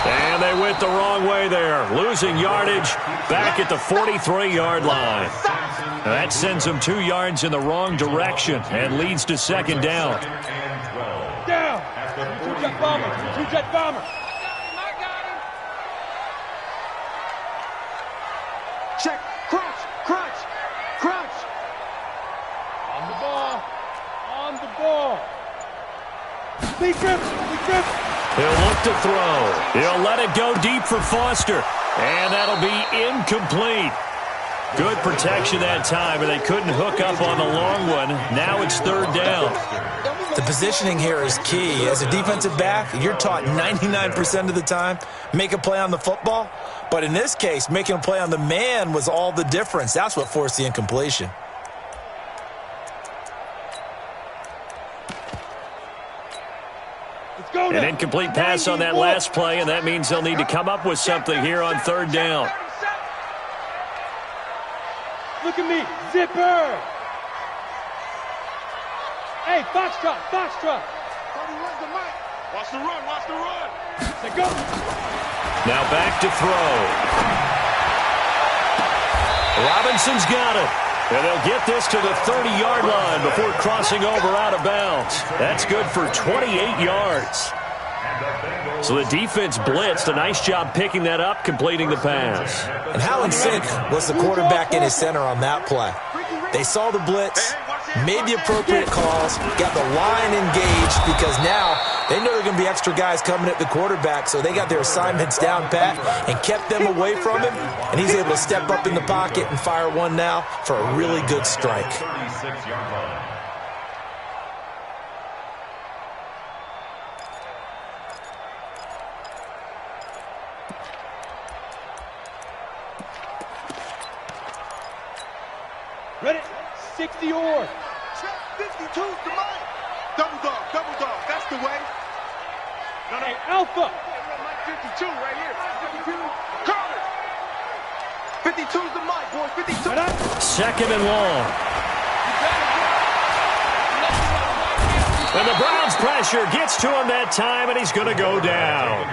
And they went the wrong way there, losing yardage back at the 43-yard line. That sends them 2 yards in the wrong direction and leads to 2nd down. Down! 2-jet bomber, 2-jet bomber. Check, crunch, crunch, crunch. On the ball, on the ball. Lead grip, lead grip. He'll look to throw. He'll let it go deep for Foster. And that'll be incomplete. Good protection that time, and they couldn't hook up on the long one. Now it's 3rd down. The positioning here is key. As a defensive back, you're taught 99% of the time, make a play on the football. But in this case, making a play on the man was all the difference. That's what forced the incompletion. An incomplete pass on that last play, and that means they'll need to come up with something here on 3rd down. Look at me, zipper. Hey, Foxtrot, Foxtrot. Watch the run, watch the run. Say go. Now back to throw. Robinson's got it. And they'll get this to the 30-yard line before crossing over out of bounds. That's good for 28 yards. So the defense blitzed. A nice job picking that up, completing the pass. And how in sync was the quarterback in his center on that play? They saw the blitz, made the appropriate calls, got the line engaged, because now they know there are going to be extra guys coming at the quarterback, so they got their assignments down pat and kept them away from him, and he's able to step up in the pocket and fire one now for a really good strike. 36-yard line. Ready? 60 or. 52's the money. Double dog, that's the way. No, hey, Alpha. 52 right here. 52. Call it. 52's the mic, boys. 52. 2nd and long. And the Browns pressure gets to him that time, and he's going to go down.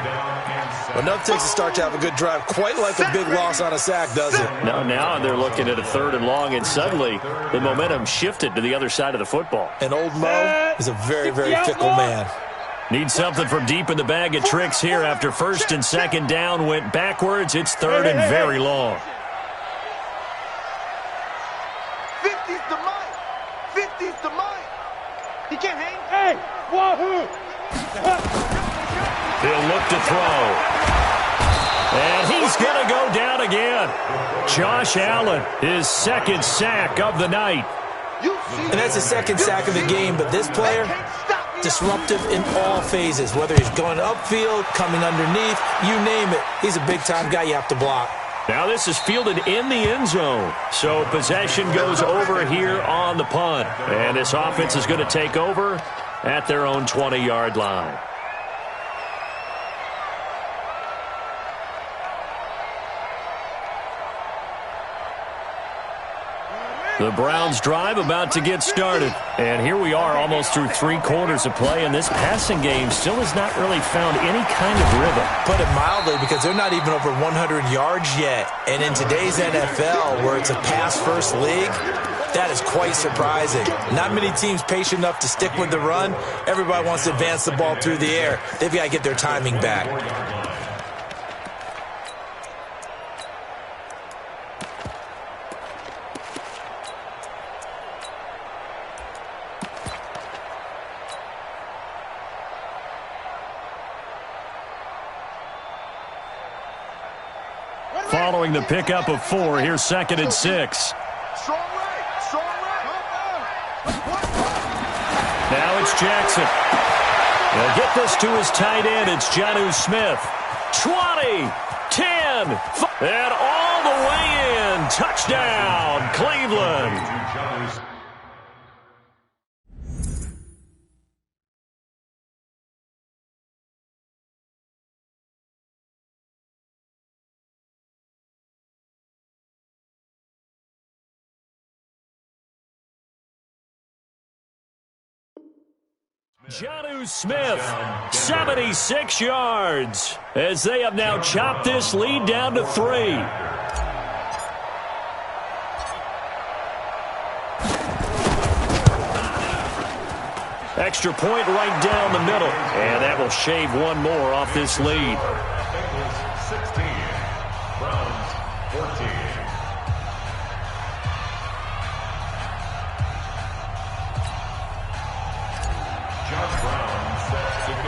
Well, nothing takes a start to have a good drive quite like a big loss on a sack, does it? No, now they're looking at a 3rd and long, and suddenly the momentum shifted to the other side of the football. And old Mo is a very, very fickle man. Need something from deep in the bag of tricks here after first and second down went backwards. It's third and very long. 50's the mic. 50's the mic. He can't hang. Hey, wahoo. He'll look to throw. And he's going to go down again. Josh Allen, his second sack of the night. And that's the second sack of the game, but this player, disruptive in all phases, whether he's going upfield, coming underneath, you name it. He's a big-time guy you have to block. Now this is fielded in the end zone, so possession goes over here on the punt. And this offense is going to take over at their own 20-yard line. The Browns drive about to get started. And here we are almost through 3 quarters of play, and this passing game still has not really found any kind of rhythm. Put it mildly, because they're not even over 100 yards yet. And in today's NFL, where it's a pass-first league, that is quite surprising. Not many teams patient enough to stick with the run. Everybody wants to advance the ball through the air. They've got to get their timing back. Following the pickup of 4, here's 2nd and 6. Now it's Jackson. They'll get this to his tight end. It's Jonnu Smith. 20, 10, and all the way in. Touchdown, Cleveland. Jonnu Smith, 76 yards, as they have now chopped this lead down to 3. Extra point right down the middle, and that will shave one more off this lead. 16, Browns 14.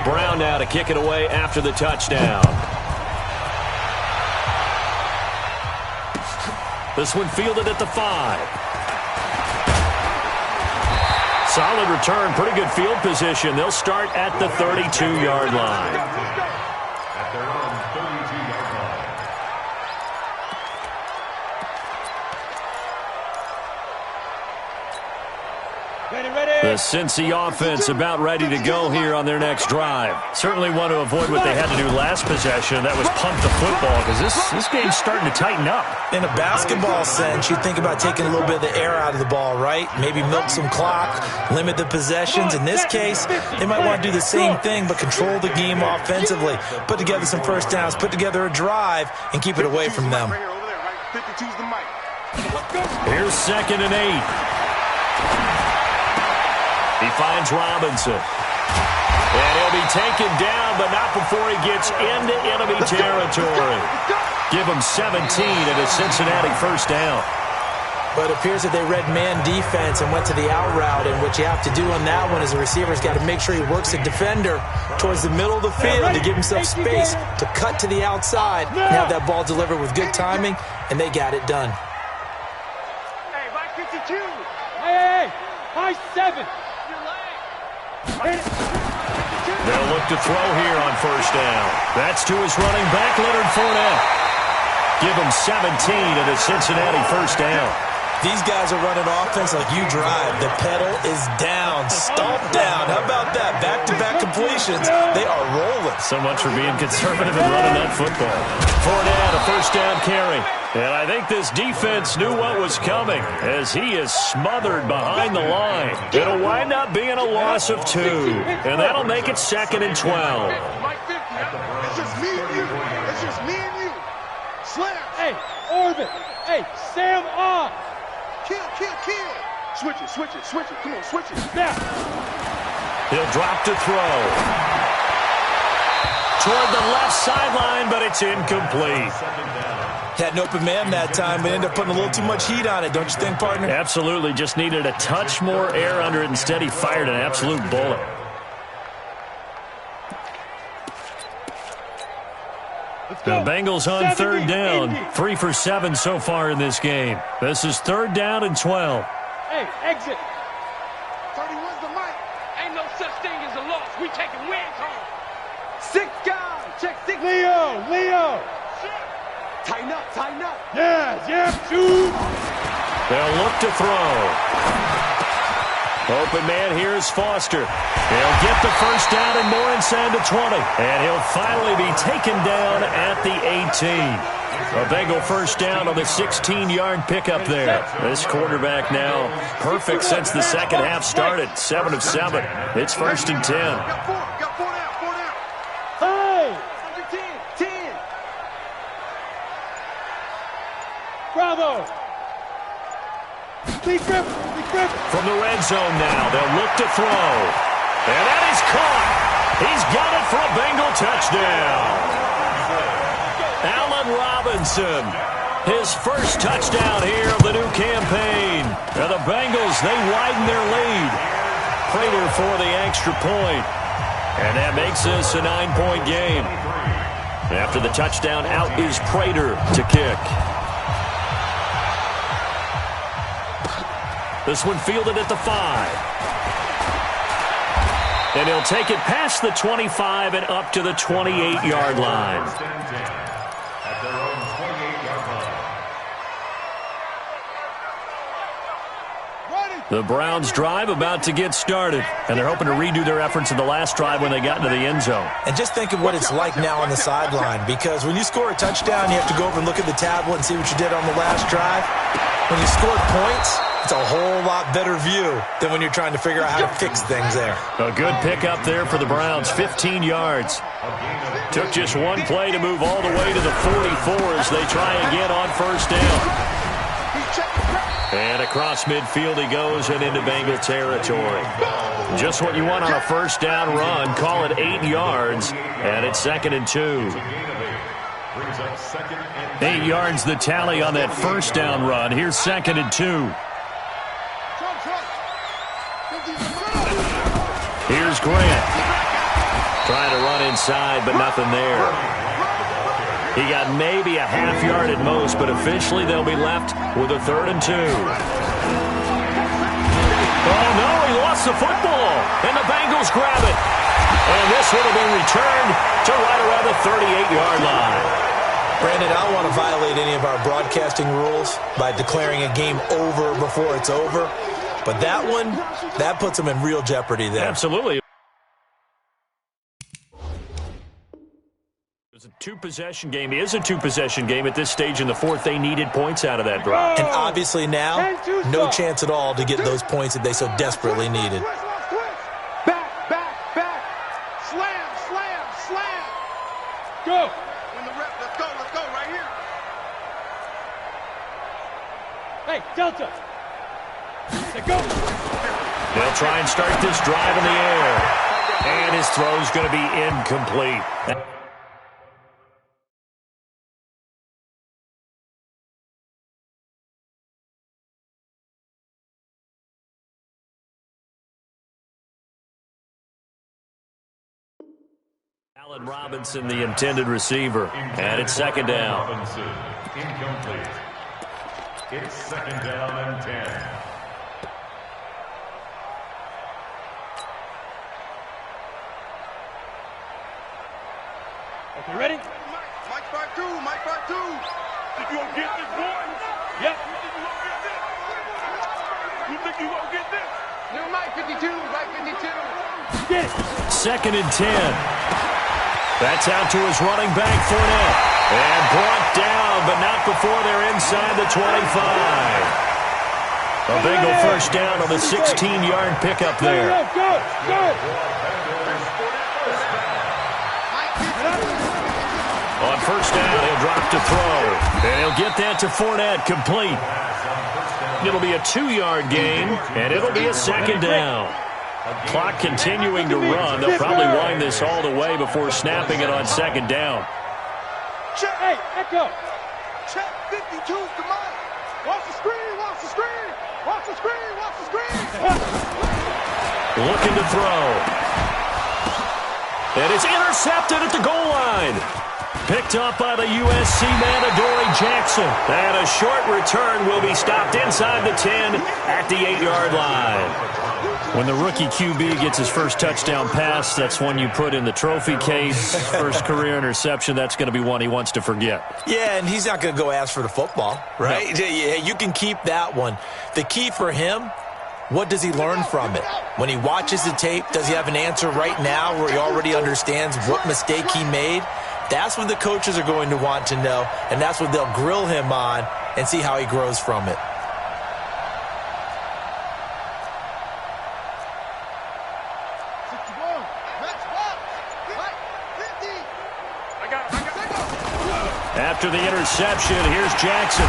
Brown now to kick it away after the touchdown. This one fielded at the 5. Solid return, pretty good field position. They'll start at the 32-yard line. At their own 32-yard line. The Cincy offense about ready to go here on their next drive. Certainly want to avoid what they had to do last possession. That was punt the football, because this game's starting to tighten up. In a basketball sense, you think about taking a little bit of the air out of the ball, right? Maybe milk some clock, limit the possessions. In this case, they might want to do the same thing, but control the game offensively. Put together some first downs, put together a drive, and keep it away from them. Here's 2nd and 8. He finds Robinson. And he'll be taken down, but not before he gets into enemy territory. Give him 17 and a Cincinnati first down. But it appears that they read man defense and went to the out route, and what you have to do on that one is the receiver's got to make sure he works the defender towards the middle of the field to give himself space to cut to the outside and have that ball delivered with good timing, and they got it done. Hey, by 52. Hey, high 7. They'll look to throw here on first down. That's to his running back, Leonard Fournette. Give him 17 and a Cincinnati first down. These guys are running offense like you drive. The pedal is down, stomp down. How about that? Back-to-back completions. They are rolling. So much for being conservative and running that football. Fournette, a first down carry. And I think this defense knew what was coming as he is smothered behind the line. It'll wind up being a loss of 2. And that'll make it 2nd and 12. It's just me and you. It's just me and you. Slam. Hey, orbit. Hey, Sam off. Kill. Switch it. Come on, switch it. Now. He'll drop to throw. toward the left sideline, but it's incomplete. Had an open man that time, but ended up putting a little too much heat on it, don't you think, partner? Absolutely. Just needed a touch more air under it. Instead, he fired an absolute bullet. The Bengals on third down. 3 for 7 so far in this game. This is third down and 12. Hey, exit. 31's the mic. Ain't no such thing as a loss. We taking wins home. 6 guys. Check 6. Leo. Tighten up. Yeah, shoot. They'll look to throw. Open man, here's Foster. He'll get the first down and more inside the 20. And he'll finally be taken down at the 18. A Bengal first down on the 16-yard pickup there. This quarterback now perfect since the second half started. 7 of 7. It's first and 10. Got 4 down. Hey! 10. Bravo! Big grip. From the red zone now, they'll look to throw. And that is caught. He's got it for a Bengal touchdown. Allen Robinson, his first touchdown here of the new campaign. And the Bengals, they widen their lead. Prater for the extra point. And that makes this a 9-point game. After the touchdown, out is Prater to kick. This one fielded at the 5. And he'll take it past the 25 and up to the 28-yard line. At their own 28-yard line. The Browns drive about to get started, and they're hoping to redo their efforts in the last drive when they got into the end zone. And just think of what it's like now on the sideline, because when you score a touchdown, you have to go over and look at the tablet and see what you did on the last drive. When you scored points, it's a whole lot better view than when you're trying to figure out how to fix things there. A good pickup there for the Browns, 15 yards. Took just one play to move all the way to the 44 as they try again on first down. And across midfield he goes and into Bengal territory. Just what you want on a first down run. Call it 8 yards, and it's 2nd and 2. 8 yards the tally on that first down run. Here's 2nd and 2. Here's Grant. Trying to run inside, but nothing there. He got maybe a half yard at most, but officially they'll be left with a 3rd and 2. Oh, no, he lost the football, and the Bengals grab it. And this one will be returned to right around the 38-yard line. Brandon, I don't want to violate any of our broadcasting rules by declaring a game over before it's over. But that one, that puts them in real jeopardy there. Absolutely. It's a two-possession game. It is a two-possession game at this stage in the fourth. They needed points out of that drive. And obviously now, no chance at all to get those points that they so desperately needed. Back. Slam. Go. When the rep, let's go right here. Hey, Delta. Go. They'll try and start this drive in the air. And his throw's going to be incomplete. Allen Robinson, the intended receiver. And it's 2nd down. Robinson, incomplete. It's 2nd down and 10. Okay, ready? Mike part two. Think you gonna get this, boy? Yep. You think you gonna get this? New Mike 52, Mike 52. Get it. 2nd and 10. That's out to his running back, Fournette. And brought down, but not before they're inside the 25. A Bengal first down on the 16-yard pickup there. Go. On first down, he'll drop to throw. And he'll get that to Fournette, complete. It'll be a 2-yard gain, and it'll be a 2nd down. Clock continuing to run. They'll probably wind this all the way before snapping it on second down. Check, hey, echo. Check 52's the mic. Watch the screen, watch the screen. Watch the screen, watch the screen. Looking to throw. It is intercepted at the goal line. Picked up by the USC man, Adoree Jackson. And a short return will be stopped inside the 10 at the 8-yard line. When the rookie QB gets his first touchdown pass, that's one you put in the trophy case. First career interception, that's going to be one he wants to forget. Yeah, and he's not going to go ask for the football, right? No. You can keep that one. The key for him, what does he learn from it? When he watches the tape, does he have an answer right now where he already understands what mistake he made? That's what the coaches are going to want to know, and that's what they'll grill him on and see how he grows from it. After the interception, here's Jackson.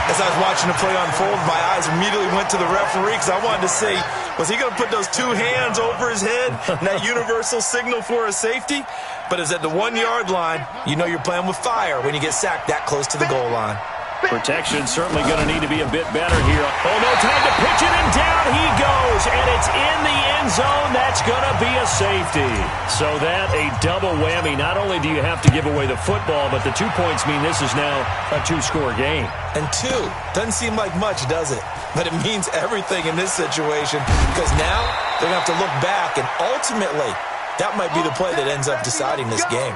As I was watching the play unfold, my eyes immediately went to the referee because I wanted to see, was he going to put those two hands over his head and that universal signal for a safety? But it's at the 1-yard line. You know you're playing with fire when you get sacked that close to the goal line. Protection certainly going to need to be a bit better here. Oh, no time to pitch it, and down he goes, and it's in the end zone. That's going to be a safety. So that a double whammy. Not only do you have to give away the football, but the 2 points mean this is now a 2-score game. And 2 doesn't seem like much, does it? But it means everything in this situation because now they're going to have to look back, and ultimately that might be the play that ends up deciding this game.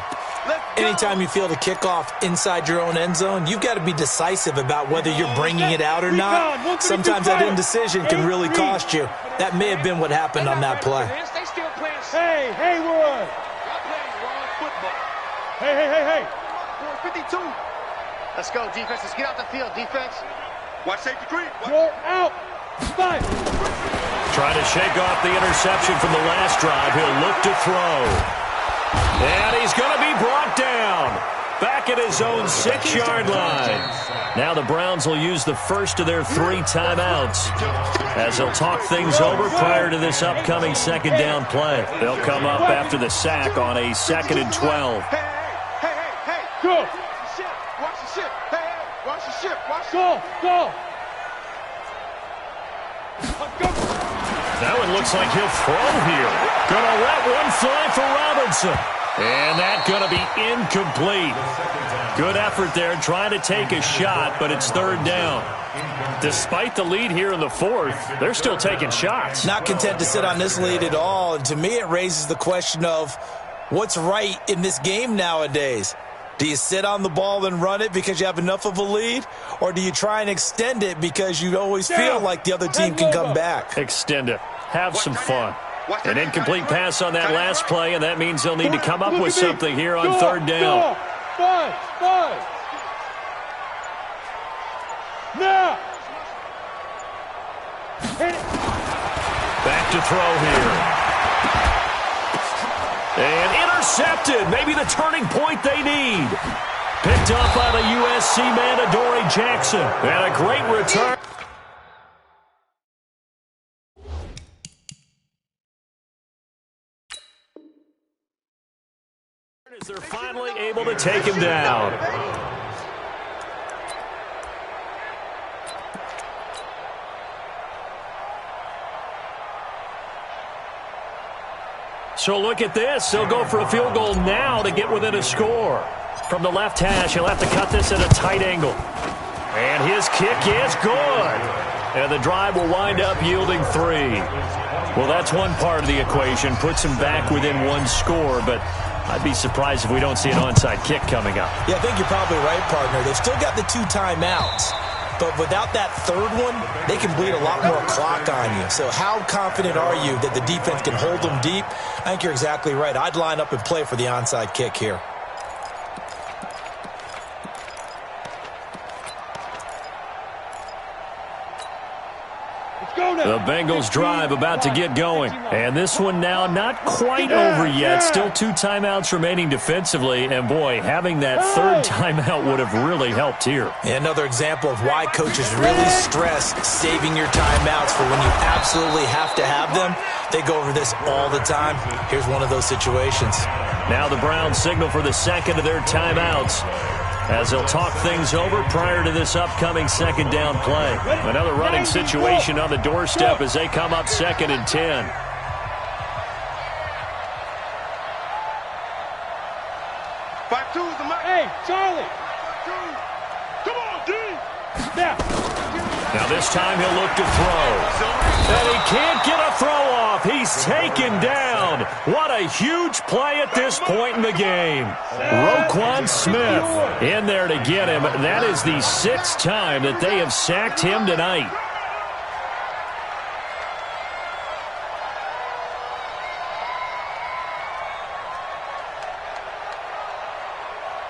Anytime you feel the kickoff inside your own end zone, you've got to be decisive about whether you're bringing it out or not. Sometimes that indecision can really cost you. That may have been what happened on that play. Hey, Haywood! Hey. 52. Let's go, defense. Let's get out the field, defense. Watch safety green. You're out. Five. Try to shake off the interception from the last drive. He'll look to throw. And he's going to be brought down. Back at his own 6-yard line. Now the Browns will use the first of their 3 timeouts as they'll talk things over prior to this upcoming second down play. They'll come up after the sack on a 2nd and 12. Hey, go. Watch the ship. Hey, watch the ship. Go. That one looks like he'll throw here. Gonna let one fly for Robinson. And that's gonna be incomplete. Good effort there trying to take a shot, but it's 3rd down. Despite the lead here in the 4th, they're still taking shots. Not content to sit on this lead at all. And to me, it raises the question of what's right in this game nowadays. Do you sit on the ball and run it because you have enough of a lead? Or do you try and extend it because you always feel like the other team can come back? Extend it. Have some fun. An incomplete pass on that last play, and that means they'll need to come up with something here on 3rd down. Five. Now. Back to throw here. And intercepted. Maybe the turning point they need. Picked up by the USC man, Adoree Jackson. And a great return. As they're finally able to take him down. So look at this. They'll go for a field goal now to get within a score. From the left hash, he'll have to cut this at a tight angle. And his kick is good. And the drive will wind up yielding 3. Well, that's one part of the equation. Puts him back within 1 score, but I'd be surprised if we don't see an onside kick coming up. Yeah, I think you're probably right, partner. They've still got the 2 timeouts. But without that 3rd one, they can bleed a lot more clock on you. So how confident are you that the defense can hold them deep? I think you're exactly right. I'd line up and play for the onside kick here. The Bengals drive about to get going. And this one now not quite over yet. Still 2 timeouts remaining defensively. And, boy, having that third timeout would have really helped here. Another example of why coaches really stress saving your timeouts for when you absolutely have to have them. They go over this all the time. Here's one of those situations. Now the Browns signal for the second of their timeouts, as they'll talk things over prior to this upcoming second down play. Another running situation on the doorstep as they come up 2nd and 10. Hey, Charlie. Come on, D. Now this time he'll look to throw. And he can't get a throw off. He's taken down. What a huge play at this point in the game. Roquan Smith in there to get him. That is the 6th time that they have sacked him tonight.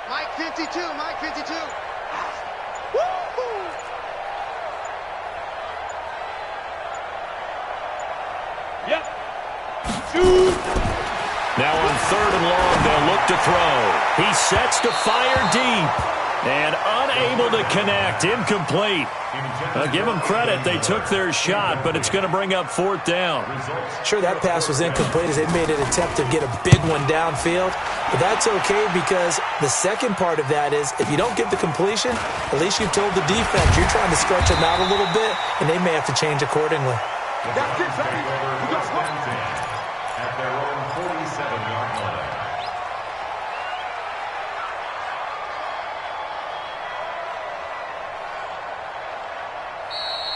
Mike 52, Mike 52. Yep. Now on 3rd and long, they'll look to throw. He sets to fire deep and unable to connect. Incomplete. Give them credit. They took their shot, but it's going to bring up 4th down. Sure, that pass was incomplete as they made an attempt to get a big one downfield. But that's okay because the second part of that is if you don't get the completion, at least you told the defense you're trying to stretch them out a little bit, and they may have to change accordingly. That's it, baby. We got at their own 47-yard line.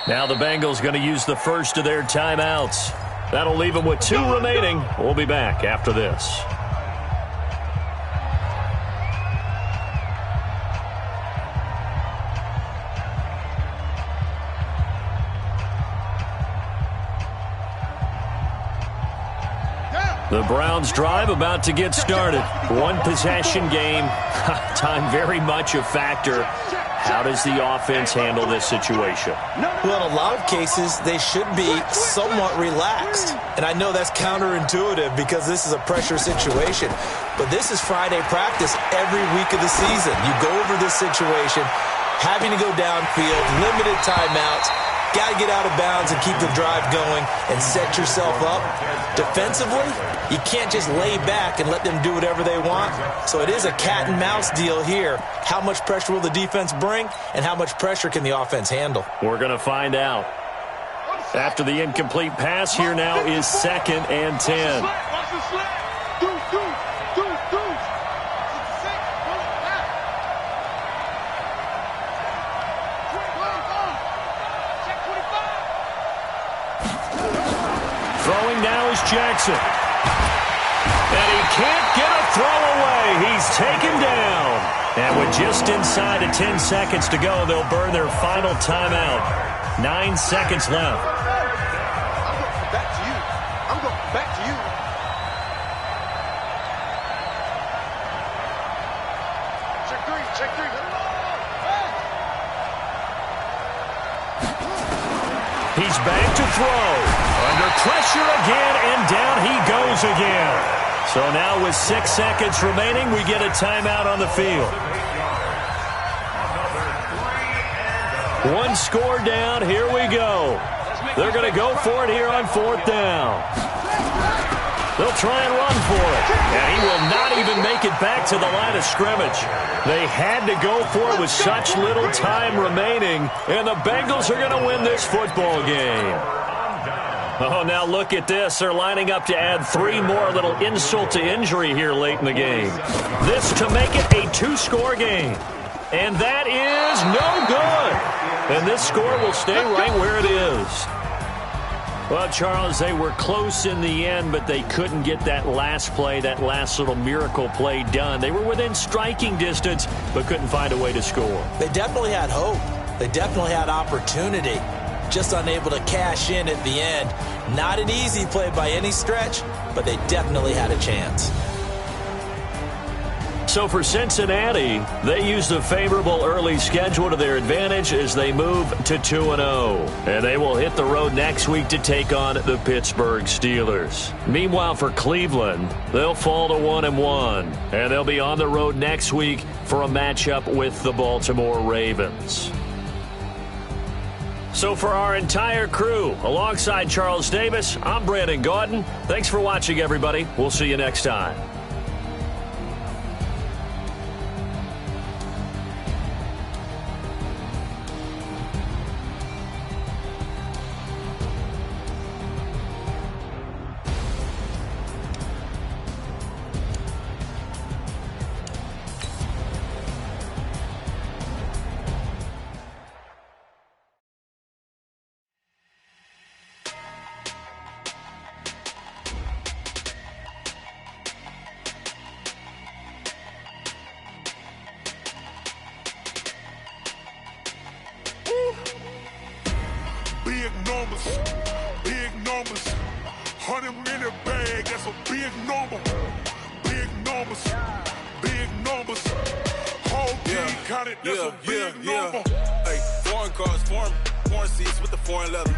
Now the Bengals going to use the first of their timeouts. That'll leave them with 2 remaining. We'll be back after this. The Browns drive about to get started. 1 possession game. Time very much a factor. How does the offense handle this situation? Well, in a lot of cases, they should be somewhat relaxed. And I know that's counterintuitive because this is a pressure situation. But this is Friday practice every week of the season. You go over this situation, having to go downfield, limited timeouts, got to get out of bounds and keep the drive going and set yourself up. Defensively, you can't just lay back and let them do whatever they want. So it is a cat and mouse deal here. How much pressure will the defense bring and how much pressure can the offense handle? We're going to find out. After the incomplete pass, here now is 2nd and 10. Watch the slap. Throwing now is Jackson. And he can't get a throw away. He's taken down. And with just inside of 10 seconds to go, they'll burn their final timeout. 9 seconds left. I'm going back to you. I'm going back to you. Check 3, check 3. He's back to throw. Under pressure again, and down he goes again. So now with 6 seconds remaining, we get a timeout on the field. 1 score down. Here we go. They're going to go for it here on 4th down. They'll try and run for it. And he will not even make it back to the line of scrimmage. They had to go for it with such little time remaining. And the Bengals are going to win this football game. Oh, now look at this. They're lining up to add 3 more, little insult to injury here late in the game. This to make it a 2-score game. And that is no good. And this score will stay right where it is. Well, Charles, they were close in the end, but they couldn't get that last play, that last little miracle play done. They were within striking distance, but couldn't find a way to score. They definitely had hope. They definitely had opportunity. Just unable to cash in at the end. Not an easy play by any stretch, but they definitely had a chance. So for Cincinnati, they use the favorable early schedule to their advantage as they move to 2-0. And they will hit the road next week to take on the Pittsburgh Steelers. Meanwhile, for Cleveland, they'll fall to 1-1. And they'll be on the road next week for a matchup with the Baltimore Ravens. So for our entire crew, alongside Charles Davis, I'm Brandon Gaudin. Thanks for watching, everybody. We'll see you next time. Big numbers, 100-minute bag, that's a big number. Big numbers, whole team counted, that's a big number. Hey, foreign cars, foreign seats with the foreign leather.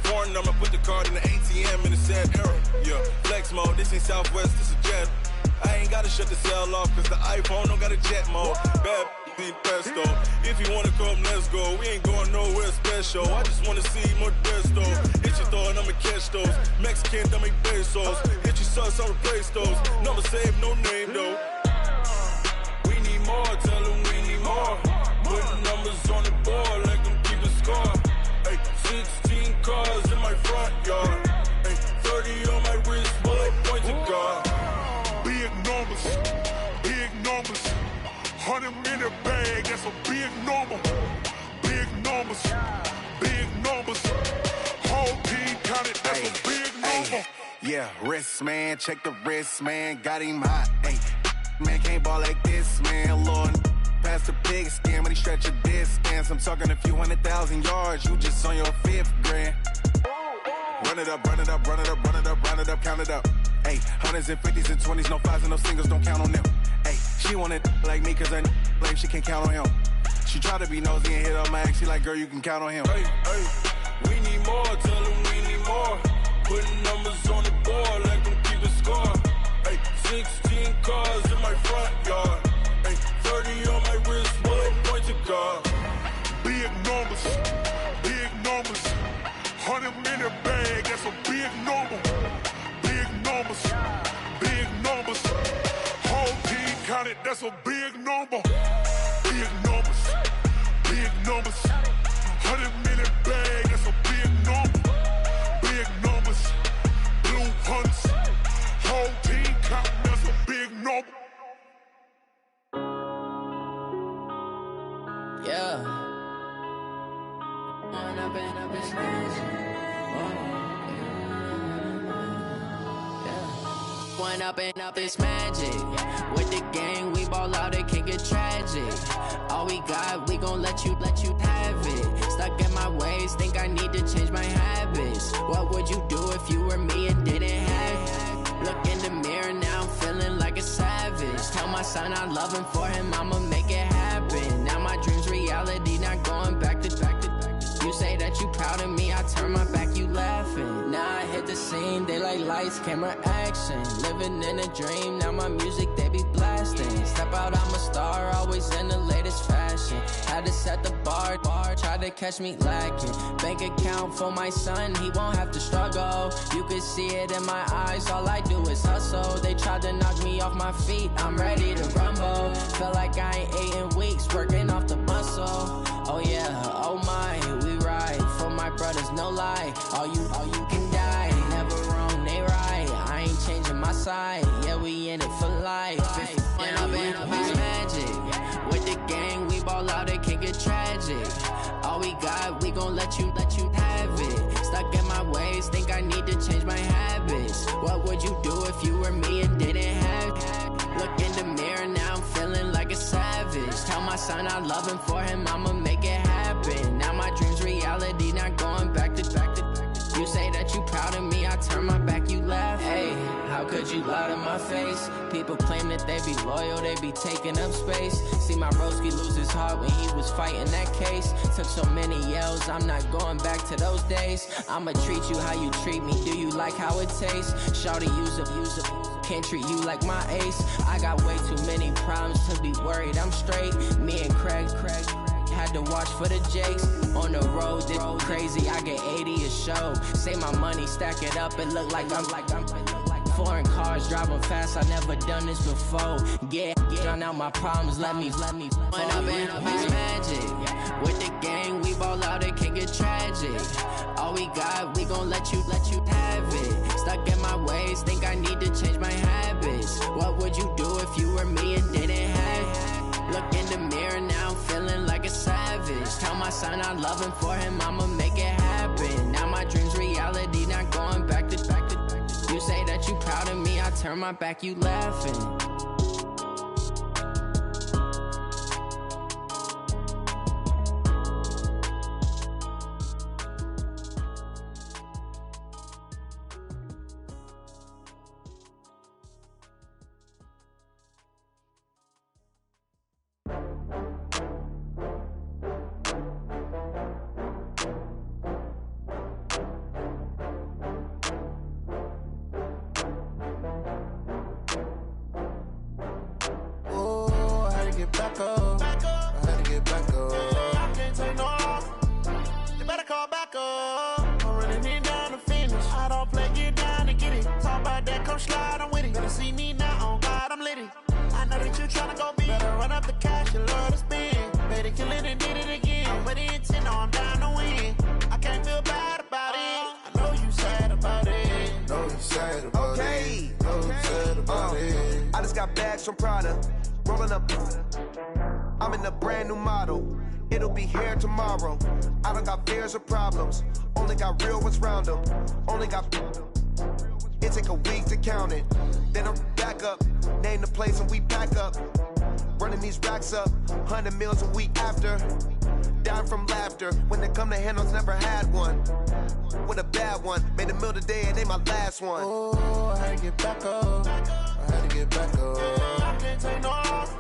Foreign number, put the card in the ATM in the sad era. Yeah, flex mode, this ain't Southwest, this is Jet. I ain't gotta shut the cell off, cause the iPhone don't got a jet mode. Bad need pesto. If you wanna come, let's go. We ain't going nowhere special. I just wanna see more Modesto. Hit your thought, I'ma catch those. Mexican, don't make pesos. Hit your sauce, I'll replace those. Number save, no name though. We need more, tell them we need more. Putting numbers on the board, like them keep the score. Hey, 16 cars in my front yard. Hey, 30 on my wrist, bullet point to God. Big numbers, 100-minute bag, that's a big number. Big numbers, whole team counted, that's a big number. Yeah, wrist man, check the wrist man, got him hot. Ay, man can't ball like this, man. Lord, past the pig skin when he stretch a distance. I'm talking a few 100,000 yards, you just on your 5th grand. Run it up, count it up. Ay, 100s and 50s and 20s, no 5s and no singles, don't count on them. Ay, she want it like me, cause her blame, she can't count on him. She try to be nosy and hit up my ex, she like, girl, you can count on him. Hey, we need more, tell them we need more. Putting numbers on the board, like them keep the score. Hey, 16 cars in my front yard. Hey, 30 on my wrist, bullet point to God. Big numbers, 100-minute bag, that's a big number. Big numbers, whole team counted, that's a big number. Big numbers, 100-minute bag, that's a big number. Big numbers, blue hunts, whole team counting, that's a big number. Yeah. One up and up, it's magic. With the gang, we ball out, it can get tragic. All we got, we gon' let you have it. Stuck in my ways, think I need to change my habits. What would you do if you were me and didn't have it? Look in the mirror, now I'm feeling like a savage. Tell my son I love him, for him I'ma make it happen. Now my dream's reality, not going back to. You say that you proud of me, I turn my back, you laughing. Now I hit the scene, they like lights, camera, action. Living in a dream, now my music, they be blasting. Step out, I'm a star, always in the latest fashion. Had to set the bar, try to catch me lacking. Bank account for my son, he won't have to struggle. You can see it in my eyes, all I do is hustle. They tried to knock me off my feet, I'm ready to rumble. Feel like I ain't ate in weeks, working off the muscle. Oh yeah, oh my, we ride for my brothers, no lie. All you can die, never wrong, they right. I ain't changing my side, yeah, we in it for life. When up and up, it's magic. With the gang, we ball out, it can get tragic. All we got, we gon' let you have it. Stuck in my ways, think I need to change my habits. What would you do if you were me and didn't have it? Look in the mirror, now I'm feeling like a savage. Tell my son I love him, for him I'ma make it happen. Now my dream's reality, not going back to. You say that you proud of me, I turn my back, you laugh. Hey, how could you lie to my my face. People claim that they be loyal, they be taking up space. See my broski lose his heart when he was fighting that case. Took so many yells, I'm not going back to those days. I'ma treat you how you treat me, do you like how it tastes? Shawty use up, can't treat you like my ace. I got way too many problems to be worried, I'm straight. Me and Craig had to watch for the Jakes. On the road, it's crazy, I get 80 a show. Say my money, stack it up, it look like I'm foreign cars, driving fast, I never done this before. Drown out my problems, let me When up in it's magic. With the gang, we ball out, it can get tragic. All we got, we gon' let you have it. Stuck in my ways, think I need to change my habits. What would you do if you were me and didn't have it? Look in the mirror now, I'm feeling like a savage. Tell my son I love him, for him I'ma make it happen. Now my dream's reality, not going back to. You say that you proud of me, I turn my back, you laughing. From Prada, rolling up. I'm in a brand new model. It'll be here tomorrow. I don't got fears or problems. Only got real ones round them. Only got. It take a week to count it. Then I'm back up. Name the place and we pack up. Running these racks up. 100 meals a week after. Dying from laughter. When it come to handles, never had one. With a bad one. Made a meal today and ain't my last one. Oh, I had to get back up. I had to get back up. I can't take no loss.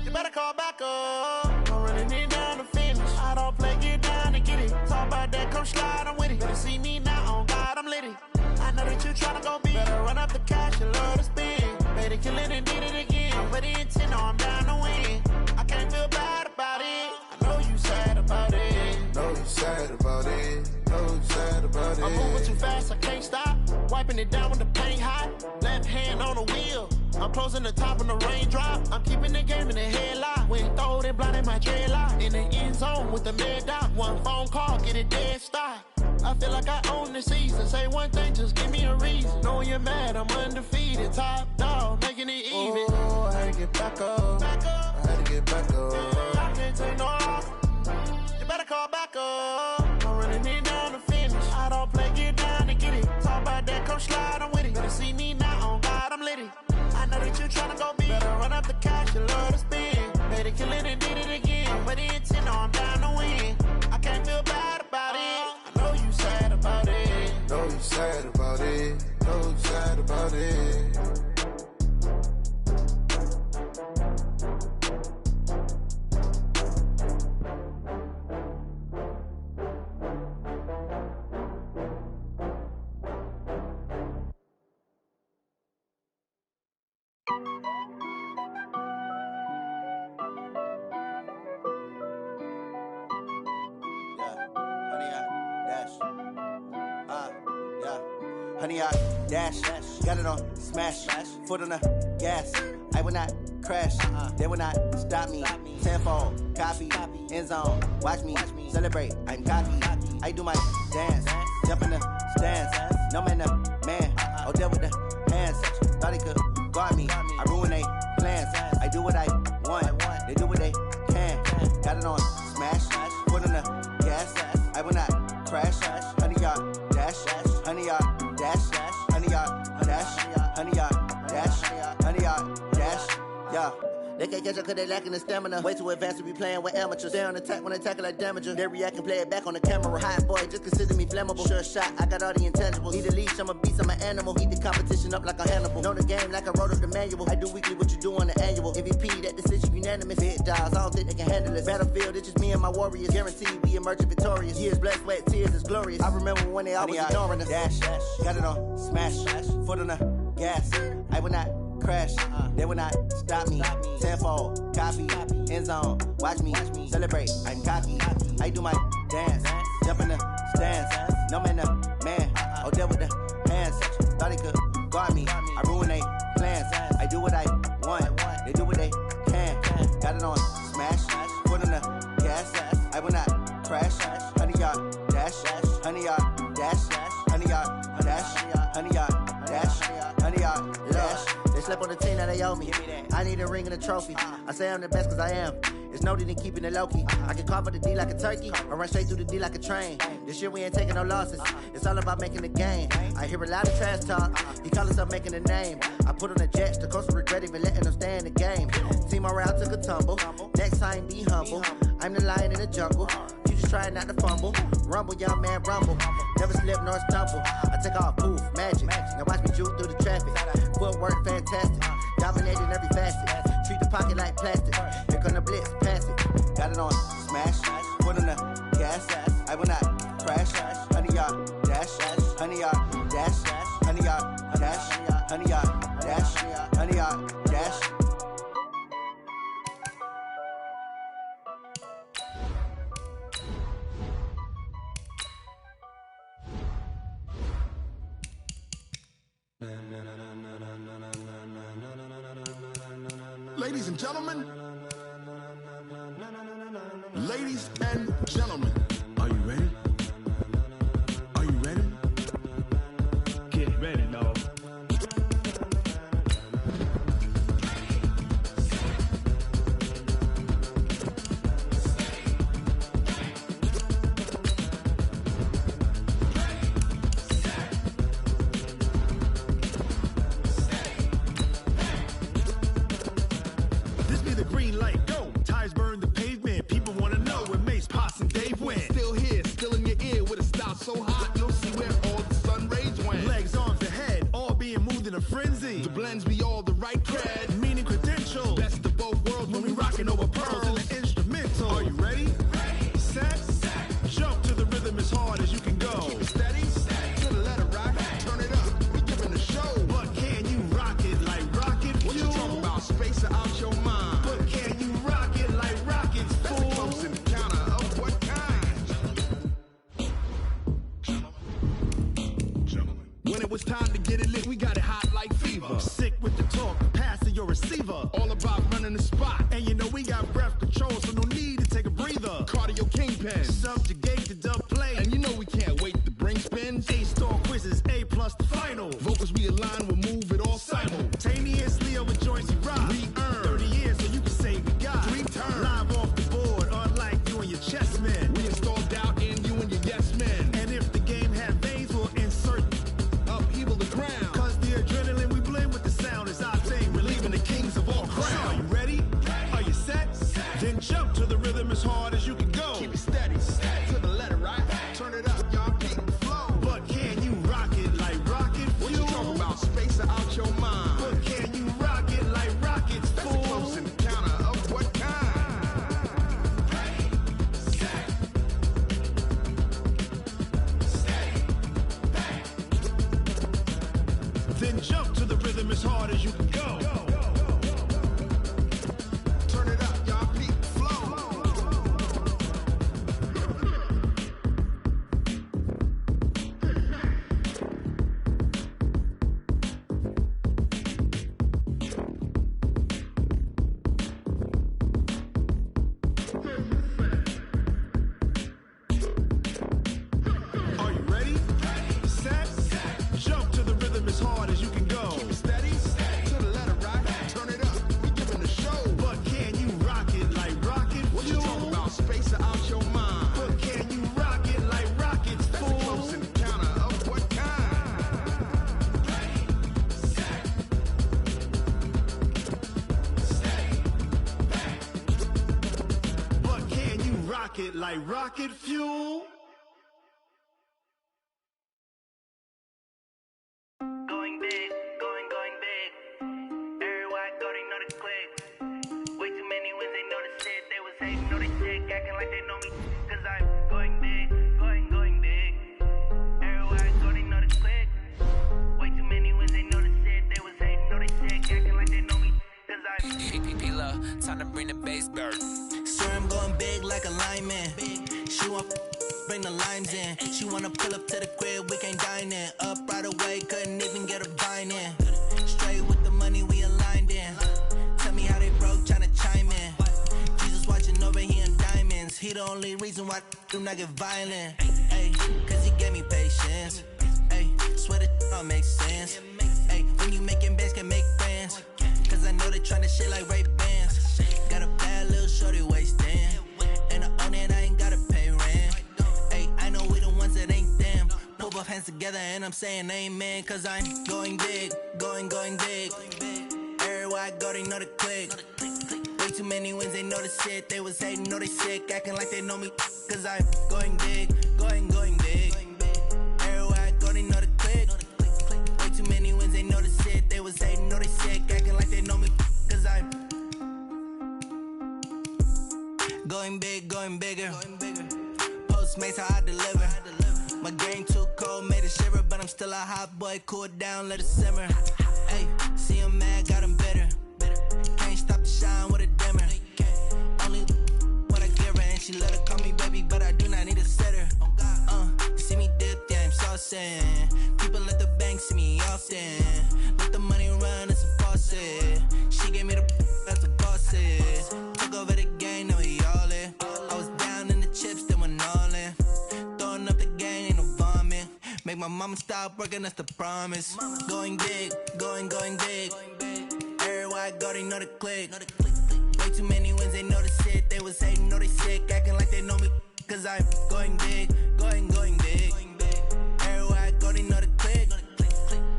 You better call back up. I'm running it down to finish. I don't play, get down and get it. Talk about that, come slide, I'm with it. Better see me now, on God, I'm litty. I know that you tryna go big. Better run up the cash, you love to spend. Better kill it and did it again. I'm with the intent, no, I'm down to win. I can't feel bad about it. I know you sad about it. Know you sad about it. Know you sad about it. I'm moving too fast, I can't stop. Wiping it down with the paint hot. Left hand on the wheel. I'm closing the top on the raindrop. I'm keeping the game in the headlock. When throwed and blinded my dreadlock. In the end zone with the mad dot. One phone call, get it dead stop. I feel like I own the season. Say one thing, just give me a reason. Knowing you're mad, I'm undefeated. Top dog, making it even. Oh, I had to get back up. I had to get back up. I can't take no loss. You better call back up. I'm running it down to finish. I don't play, get down and get it. Talk about that, come slide, I'm with it. Better see me now, on God, I'm litty. I know that you tryna go big. Better run up the cash, you love to spend. Better kill it and did it again. But the intent, no, I'm down to win. I can't feel bad about it. I know you sad about it. Know you sad about it. Know you sad about it. Honey, I dash, got it on smash, foot on the gas. I will not crash, they will not stop me. Tenfold, copy, end zone, watch me celebrate. I'm cocky, I do my dance, jump in the stands. No man, the man, oh, deal with the hands. Thought he could guard me, I ruin they plans. I do what I want, they do what they can. Got it on smash, foot on the gas. I will not crash, honey, y'all dash, honey, y'all dash, honey, y'all dash, honey, y'all dash, honey, y'all dash, yeah. They can't catch up cause they lacking the stamina. Way too advanced to be playing with amateurs. Stay on attack when attack like damager. They react and play it back on the camera. Hot boy, just consider me flammable. Sure shot, I got all the intangibles. Need a leash, I'm a beast, I'm an animal. Heat the competition up like a Hannibal. Know the game like I wrote up the manual. I do weekly what you do on the annual. MVP, that decision unanimous. Big dogs, I don't think they can handle it. Battlefield, it's just me and my warriors. Guaranteed we emerging victorious. Years, blood, sweat, tears, it's glorious. I remember when they always ignoring us. Dash, got it on, smash, foot on the gas. I will not crash, they will not stop me. Tenfold, copy, end zone, watch me celebrate. I'm cocky, I do my dance, jump in the stands. No man, the man, oh, there with the hands. Thought he could guard me, I ruin they plans. I do what I want, they do what they can. Got it on, smash, foot on the gas. I will not crash, 100 yard dash, 100 yard dash, 100 yard dash, 100 yard dash, 100 yard dash. They slept on the team that they owe me. I need a ring and a trophy. I say I'm the best cause I am. It's no need in keeping it low-key. I can carve up the D like a turkey or run straight through the D like a train. This year we ain't taking no losses. It's all about making the game. I hear a lot of trash talk. He call himself making a name. I put on the jets. The coach will regret even letting them stay in the game. Team morale took a tumble. Next time be humble. I'm the lion in the jungle. You just trying not to fumble. Rumble, young man, rumble. Never slip nor stumble. I take off, poof, magic. Now watch me juke through the traffic. Footwork fantastic. Dominating every facet. Treat the pocket like plastic. Here come the blitz, pass it. Got it on, smash. Foot on the gas. I will not crash. 100 yard dash. 100 yard dash. 100 yard dash. 100 yard dash. 100 yard dash. Ladies and gentlemen, ladies and gentlemen, are you ready? Are you ready? Get ready, dog. So hot, you'll see where all the sun rays went. Legs, arms, the head, all being moved in a frenzy. The blends be all the right cred, meaning credentials. Best of both worlds when we rockin' over pearls in the instrumental. Are you ready? Ready. Set. Jump to the rhythm as hard as you can go. Keep it steady. To the letter rock. Turn it up. We giving the show. But can you rock it like rocket fuel? What you talking about? Space out your mind. But can you rock it like rockets, fool? That's a close encounter of what kind? When it was time to get it lit, we got it hot like fever. Sick with the talk, pass to your receiver. All about running the spot. And you know we got breath control, so no need to take a breather. Cardio kingpin, subjugate the dub play. And you know we can't wait to bring spins. A-star quizzes, A+ the final. Vocals we align, we'll move it all simultaneously over joints we rock. We earn 30 years so you can say we got 3 turns. Live off the board, unlike you and your chess men. We install doubt in you and your yes men. And if the game had veins, we'll insert upheaval the ground. Cause the adrenaline we blend with the sound is our thing, relieving the kings of all crowns. So are you ready? Are you set? Then jump to the rhythm as hard as you can go. Keep it steady, to the letter, right? rocket like rocket fuel. Going big, going big. Everywhere I go, they know the click. Way too many wins, they know the shit. They was hating, know they sick, acting like they know me. Cause I'm going big, going big. Everywhere I go, they know the click. Way too many wins, they know the shit. They was hating, know they sick, acting like they know me. Cause I'm P-P-P-Love, time to bring the bass bird. Swear I'm going big like a lineman. She want bring the limes in. She wanna pull up to the crib, we can't dine in. Up right away, couldn't even get a vine in. Straight with the money we aligned in. Tell me how they broke, tryna chime in. Jesus watching over here in diamonds. He the only reason why do not get violent. Ay, cause he gave me patience. Ay, swear that all makes sense. Ay, when you making bands, can make friends. Cause I know they tryna shit like Ray Bans. Got a bad little shorty wasting. And I own it, I ain't gotta pay rent. Ay, I know we the ones that ain't them. Pull both hands together and I'm saying amen. Cause I'm going big, going big. Everywhere I go, they know the click. Way too many wins, they know the shit. They was hating, know they sick, acting like they know me. Cause I'm going big, going big. Everywhere I go, they know the click. Way too many wins, they know the shit. They was hating, know they sick, acting like they know me. Cause I'm going big, going bigger. Postmates how I deliver. My game too cold, made it shiver, but I'm still a hot boy. Cool it down, let it simmer. Hey, see him mad, got him bitter. Can't stop the shine with a dimmer. Only what I give her, and she let her call me baby, but I do not need a sitter. See me dip, yeah, I'm saucing. People at the bank see me often. Let the money run, it's a faucet. She gave me the that's a faucet. Took over the game, now we all in. I was down in the chips, then went all in. Throwing up the game, ain't no vomit. Make my mama stop working, that's the promise. Going big, going big. Everywhere I go, they know the click. Way too many wins, they know the shit. They was hating, know they sick, acting like they know me. Cause I'm going big, going big. Everywhere I go, they know the click.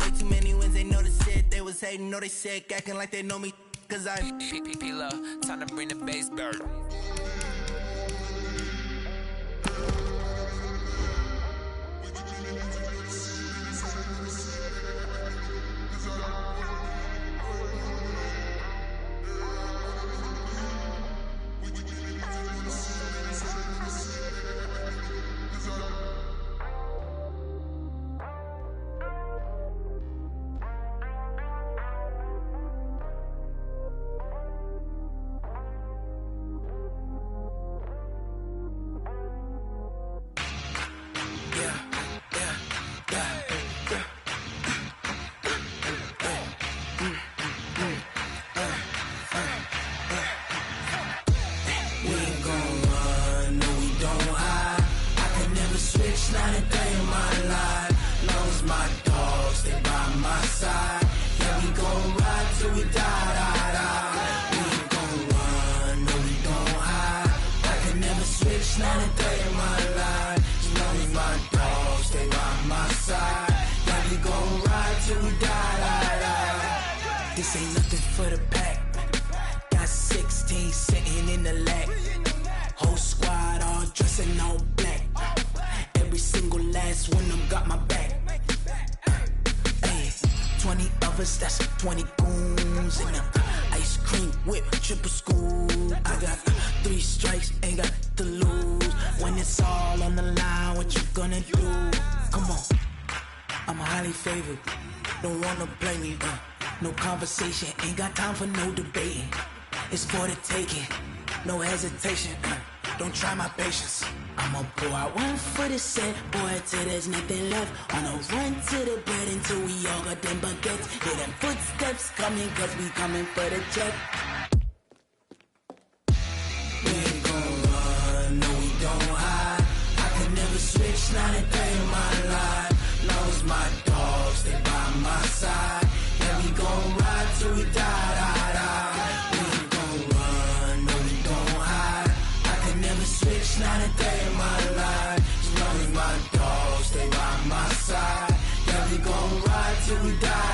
Way too many wins, they know the shit. They was hating, know they sick, acting like they know me. Cause I'm P-P-P-Love, time to bring the bass bird. This ain't nothing for the pack. Got 16 sitting in the lap. Whole squad all dressing all black. Every single last one of them got my back. Hey, 20 of us, that's 20 goons in them. Ice cream whip, triple scoop. I got 3 strikes, ain't got to lose. When it's all on the line, what you gonna do? Come on, I'm highly favored. Don't wanna play me, no conversation, ain't got time for no debating. It's for the taking, no hesitation. Don't try my patience. I'ma pour out one for the set, boy, till there's nothing left. On a run to the bread until we all got them baguettes. Hear them footsteps coming, cause we coming for the check. We ain't gon' run, no we don't hide. I can never switch, not a day in my life. Long as my dogs, they by my side. Yeah, we gon' ride till we die. We ain't gon' run, no we don't hide. I can never switch, not a day in my life. As long as my dogs, they by my side. Yeah, we gon' ride till we die.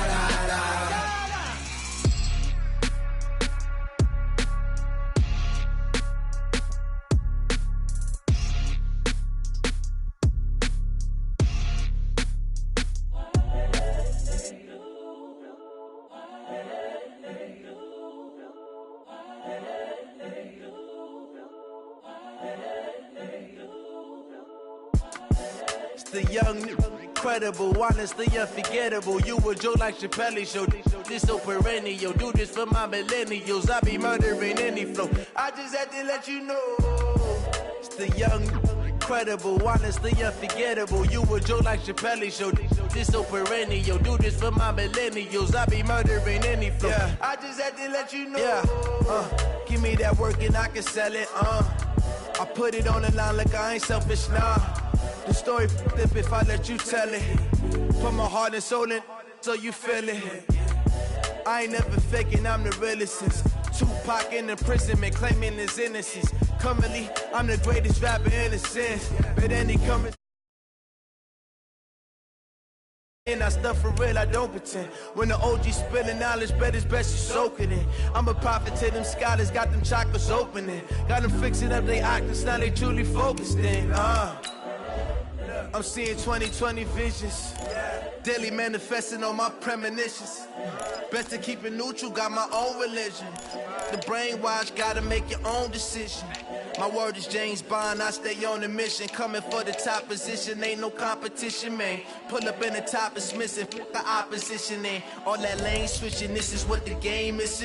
The young, incredible, honestly unforgettable. You a joke like Chappelle Show. This so perennial. Do this for my millennials. I be murdering any flow. I just had to let you know. It's the young, incredible, honestly unforgettable. You a joke like Chappelle Show. This so perennial. Do this for my millennials. I be murdering any flow. Yeah. I just had to let you know. Yeah. Give me that work and I can sell it. I put it on the line like I ain't selfish, nah. The story flip if I let you tell it. Put my heart and soul in so you feel it. I ain't never faking, I'm the realest since Tupac in imprisonment, claiming his innocence. Currently, I'm the greatest rapper in a sense. But any coming I stuff for real, I don't pretend. When the OG spilling knowledge, bet it's best you soak it in. I'm a prophet to them scholars, got them chakras opening. Got them fixing up they octaves, now they truly focused in. I'm seeing 2020 visions. Daily manifesting on my premonitions. Best to keep it neutral, got my own religion. The brainwash, gotta make your own decision. My word is James Bond, I stay on a mission. Coming for the top position, ain't no competition, man. Pull up in the top, it's missing, the opposition ain't. All that lane switching, this is what the game is.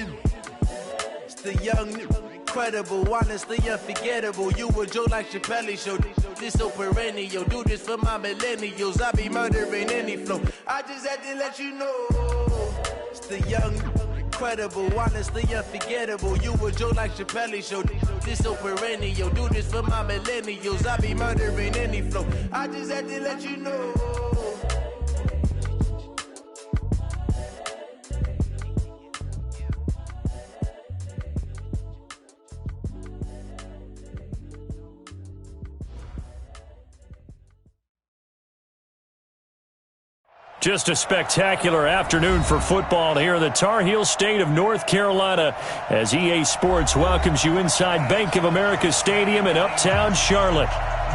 It's the young, incredible, honestly unforgettable. You a joke like Chappelle Show. This so perennial. Do this for my millennials. I be murdering any flow. I just had to let you know. It's the young, incredible, honestly unforgettable. You a joke like Chappelle Show. This so perennial. Do this for my millennials. I be murdering any flow. I just had to let you know. Just a spectacular afternoon for football here in the Tar Heel state of North Carolina as EA Sports welcomes you inside Bank of America Stadium in uptown Charlotte.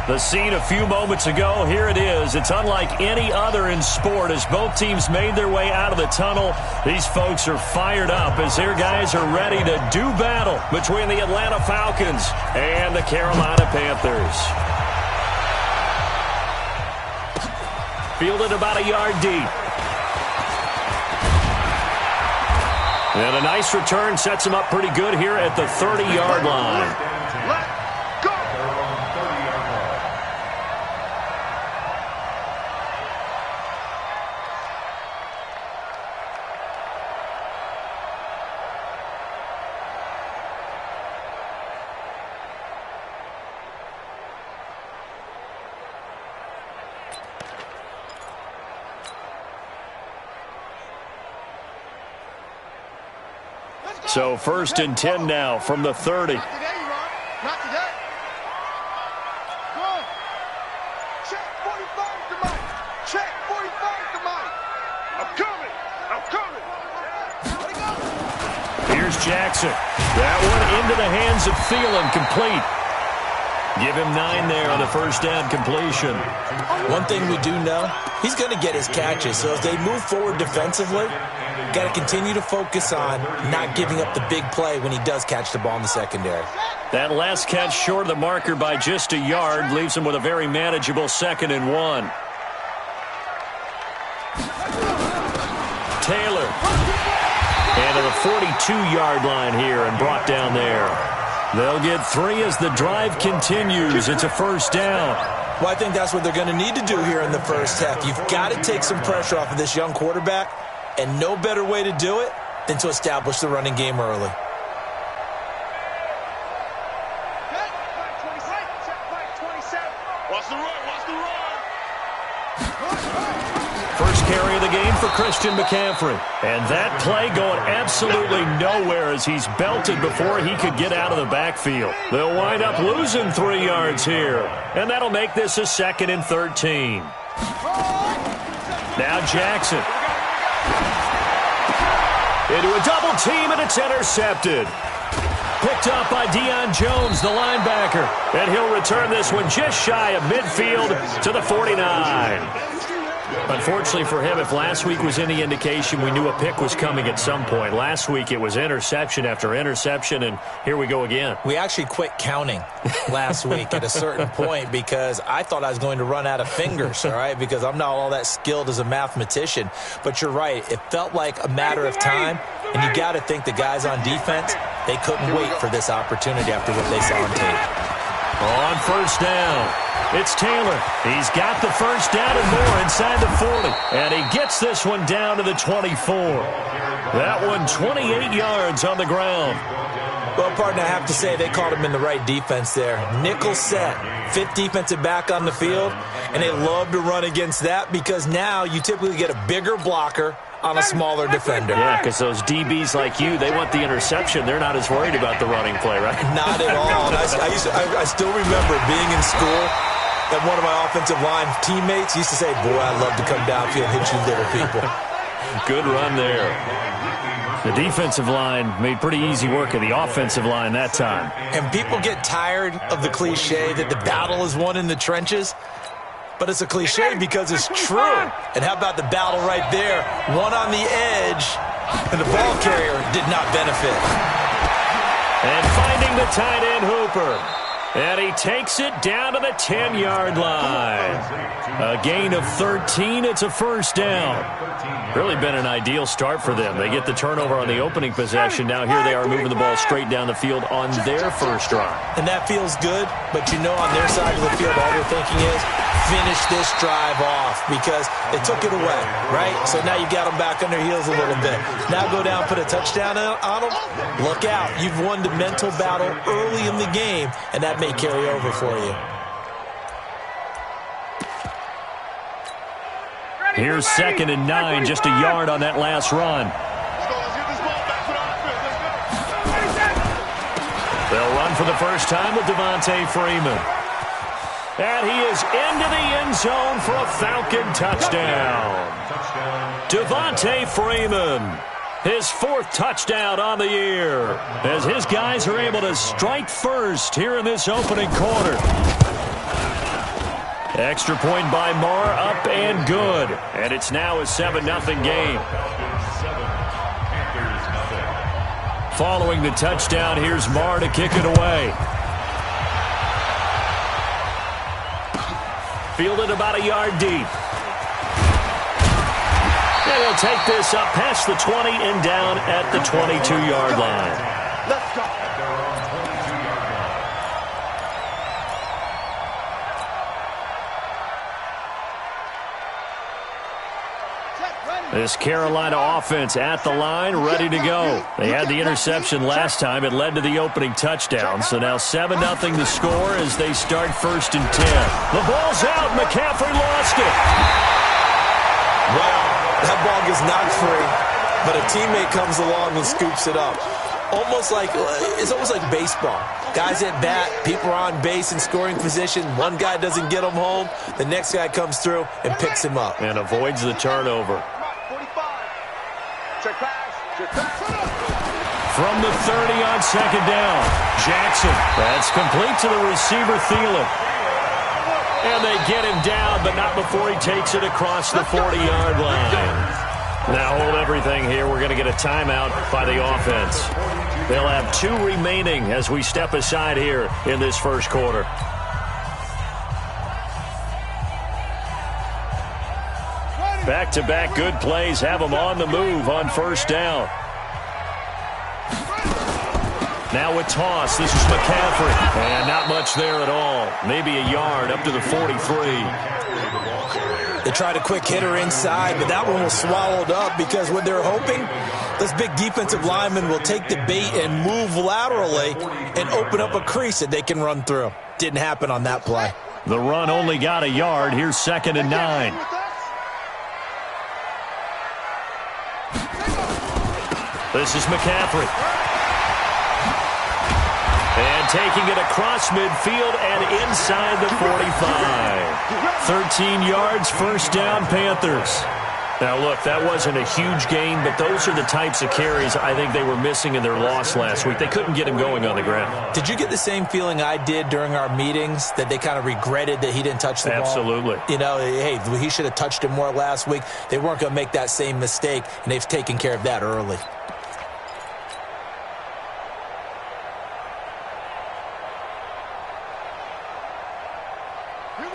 The scene a few moments ago, here it is. It's unlike any other in sport as both teams made their way out of the tunnel. These folks are fired up as their guys are ready to do battle between the Atlanta Falcons and the Carolina Panthers. Fielded about a yard deep. And a nice return sets him up pretty good here at the 30-yard line. So 1st and 10 now from the 30. Not today, Ron. Not today. Go on. Check 45 to Mike. Check 45 to Mike. I'm coming. I'm coming. Let it go. Here's Jackson. That one into the hands of Thielen, complete. Give him 9 there on the first down completion. One thing we do know, he's going to get his catches. So as they move forward defensively, got to continue to focus on not giving up the big play when he does catch the ball in the secondary. That last catch short of the marker by just a yard leaves him with a very manageable 2nd and 1. Taylor. And to the 42-yard line here and brought down there. They'll get 3 as the drive continues. It's a first down. Well, I think that's what they're going to need to do here in the first half. You've got to take some pressure off of this young quarterback, and no better way to do it than to establish the running game early. Watch the run. Watch the run. First carry of the game for Christian McCaffrey. And that play going absolutely nowhere as he's belted before he could get out of the backfield. They'll wind up losing 3 yards here. And that'll make this a 2nd and 13. Now Jackson. Into a double team, and it's intercepted. Picked up by Deion Jones, the linebacker. And he'll return this one just shy of midfield to the 49. Unfortunately for him, if last week was any indication, we knew a pick was coming at some point. Last week it was interception after interception, and here we go again. We actually quit counting last week at a certain point because I thought I was going to run out of fingers, all right, because I'm not all that skilled as a mathematician. But you're right. It felt like a matter of time, and you got to think the guys on defense, they couldn't wait for this opportunity after what they saw on tape. On first down, it's Taylor. He's got the first down and more inside the 40. And he gets this one down to the 24. That one 28 yards on the ground. Well, partner, I have to say they called him in the right defense there. Nickel set, 5th defensive back on the field, and they love to run against that because now you typically get a bigger blocker on a smaller defender. Yeah, because those DBs like you, they want the interception. They're not as worried about the running play, right? Not at all. And I still remember being in school, and one of my offensive line teammates used to say, boy, I'd love to come downfield and hit you little people. Good run there. The defensive line made pretty easy work of the offensive line that time. And people get tired of the cliche that the battle is won in the trenches. But it's a cliche because it's true. And how about the battle right there? One on the edge, and the ball carrier did not benefit. And finding the tight end Hooper. And he takes it down to the 10-yard line. A gain of 13. It's a first down. Really been an ideal start for them. They get the turnover on the opening possession. Now here they are moving the ball straight down the field on their first drive. And that feels good, but you know on their side of the field all they're thinking is finish this drive off because they took it away, right? So now you got them back on their heels a little bit. Now go down, put a touchdown on them. Look out. You've won the mental battle early in the game, and that may carry over for you. Here's 2nd and 9, just a yard on that last run. They'll run for the first time with Devontae Freeman. And he is into the end zone for a Falcon touchdown. Devontae Freeman, his 4th touchdown on the year, as his guys are able to strike first here in this opening quarter. Extra point by Marr, up and good. And it's now a 7-0 game. Following the touchdown, here's Marr to kick it away. Fielded about a yard deep. And he'll take this up past the 20 and down at the 22-yard line. Let's go. This Carolina offense at the line, ready to go. They had the interception last time. It led to the opening touchdown. So now 7-0 the score as they start 1st and 10. The ball's out. McCaffrey lost it. Wow, that ball gets knocked free, but a teammate comes along and scoops it up. It's almost like baseball. Guys at bat, people are on base in scoring position. One guy doesn't get him home. The next guy comes through and picks him up. And avoids the turnover. From the 30 on 2nd down, Jackson. That's complete to the receiver, Thielen. And they get him down, but not before he takes it across the 40-yard line. Now hold everything here. We're going to get a timeout by the offense. They'll have 2 remaining as we step aside here in this first quarter. Back-to-back good plays have them on the move on first down. Now a toss. This is McCaffrey. And not much there at all. Maybe a yard up to the 43. They tried a quick hitter inside, but that one was swallowed up because what they're hoping, this big defensive lineman will take the bait and move laterally and open up a crease that they can run through. Didn't happen on that play. The run only got a yard. Here's 2nd and 9. This is McCaffrey. And taking it across midfield and inside the 45. 13 yards, first down, Panthers. Now, look, that wasn't a huge gain, but those are the types of carries I think they were missing in their loss last week. They couldn't get him going on the ground. Did you get the same feeling I did during our meetings, that they kind of regretted that he didn't touch the ball? Absolutely. You know, hey, he should have touched it more last week. They weren't going to make that same mistake, and they've taken care of that early.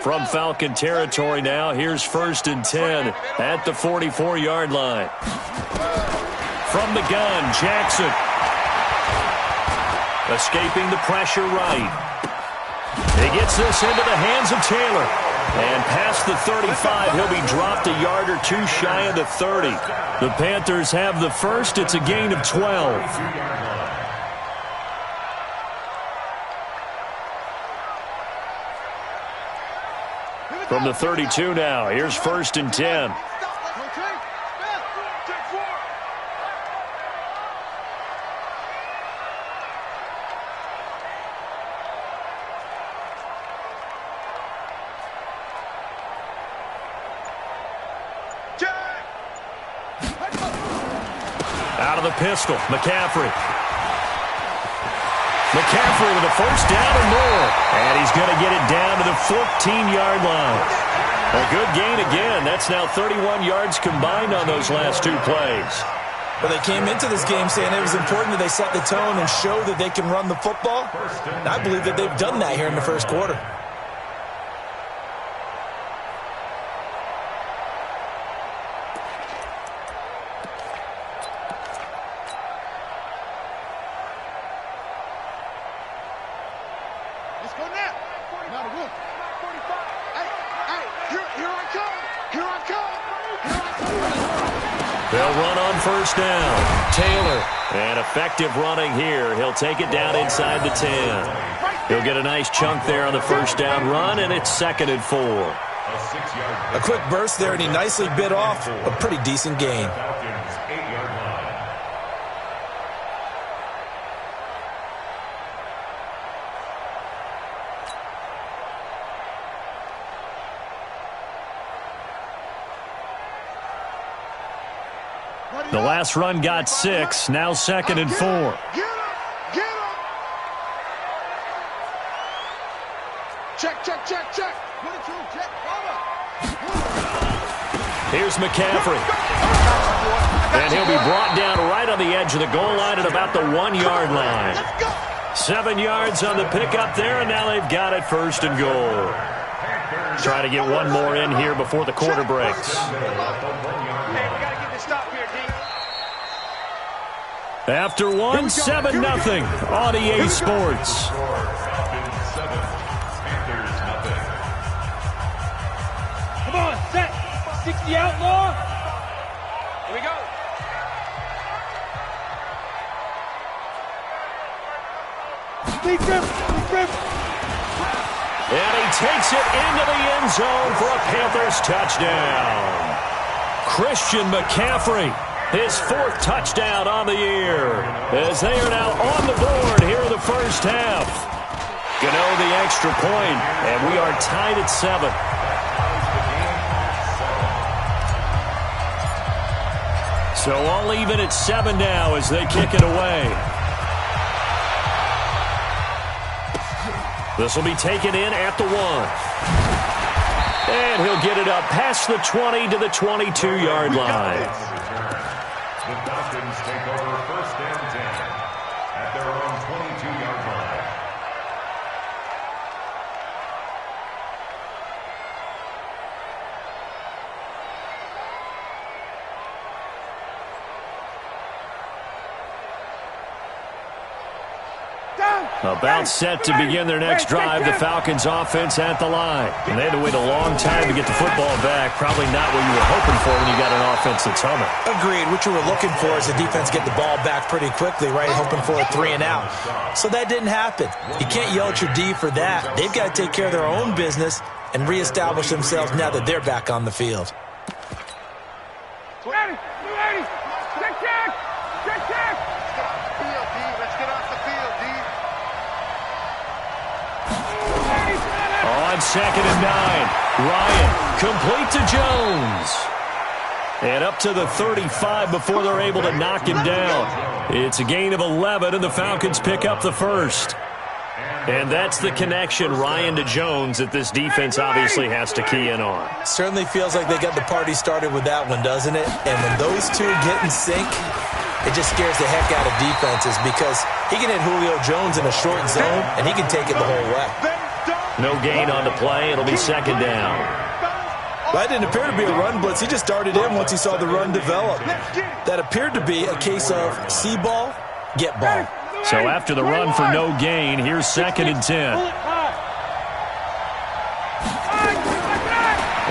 From Falcon territory now, here's 1st and 10 at the 44-yard line. From the gun, Jackson. Escaping the pressure right. He gets this into the hands of Taylor. And past the 35, he'll be dropped a yard or two shy of the 30. The Panthers have the first. It's a gain of 12. From the 32 now, here's 1st and 10. Out of the pistol, McCaffrey. McCaffrey with a first down and more. And he's going to get it down to the 14-yard line. A good gain again. That's now 31 yards combined on those last two plays. Well, they came into this game saying it was important that they set the tone and show that they can run the football. And I believe that they've done that here in the first quarter. They'll run on first down. Taylor. And effective running here. He'll take it down inside the 10. He'll get a nice chunk there on the first down run, and it's 2nd and 4. A quick burst there, and he nicely bit off a pretty decent gain. The last run got 6. Now 2nd and 4. Check. Here's McCaffrey. And he'll be brought down right on the edge of the goal line at about the 1-yard line. 7 yards on the pickup there, and now they've got it 1st and goal. Try to get one more in here before the quarter breaks. After one, 7-0 on EA Sports. Come on, set. 60 outlaw. Here we go. And he takes it into the end zone for a Panthers touchdown. Christian McCaffrey, his 4th touchdown on the year, as they are now on the board here in the first half. Gano the extra point, and we are tied at 7. So all even at 7 now as they kick it away. This will be taken in at the 1. And he'll get it up past the 20 to the 22-yard line. The Falcons take over 1st and 10 at their own 22-yard line. About set to begin their next drive, the Falcons offense at the line. And they had to wait a long time to get the football back. Probably not what you were hoping for when you got an offense that's humming. Agreed. What you were looking for is the defense get the ball back pretty quickly, right? Hoping for a 3 and out. So that didn't happen. You can't yell at your D for that. They've got to take care of their own business and reestablish themselves now that they're back on the field. Ready. Check. Let's get off the field, D. On 2nd and 9, Ryan complete to Jones. And up to the 35 before they're able to knock him down. It's a gain of 11, and the Falcons pick up the first. And that's the connection, Ryan, to Jones, that this defense obviously has to key in on. Certainly feels like they got the party started with that one, doesn't it? And when those two get in sync, it just scares the heck out of defenses because he can hit Julio Jones in a short zone, and he can take it the whole way. No gain on the play. It'll be second down. That didn't appear to be a run blitz. He just darted in once he saw the run develop. That appeared to be a case of see ball, get ball. So after the run for no gain, here's second and 10.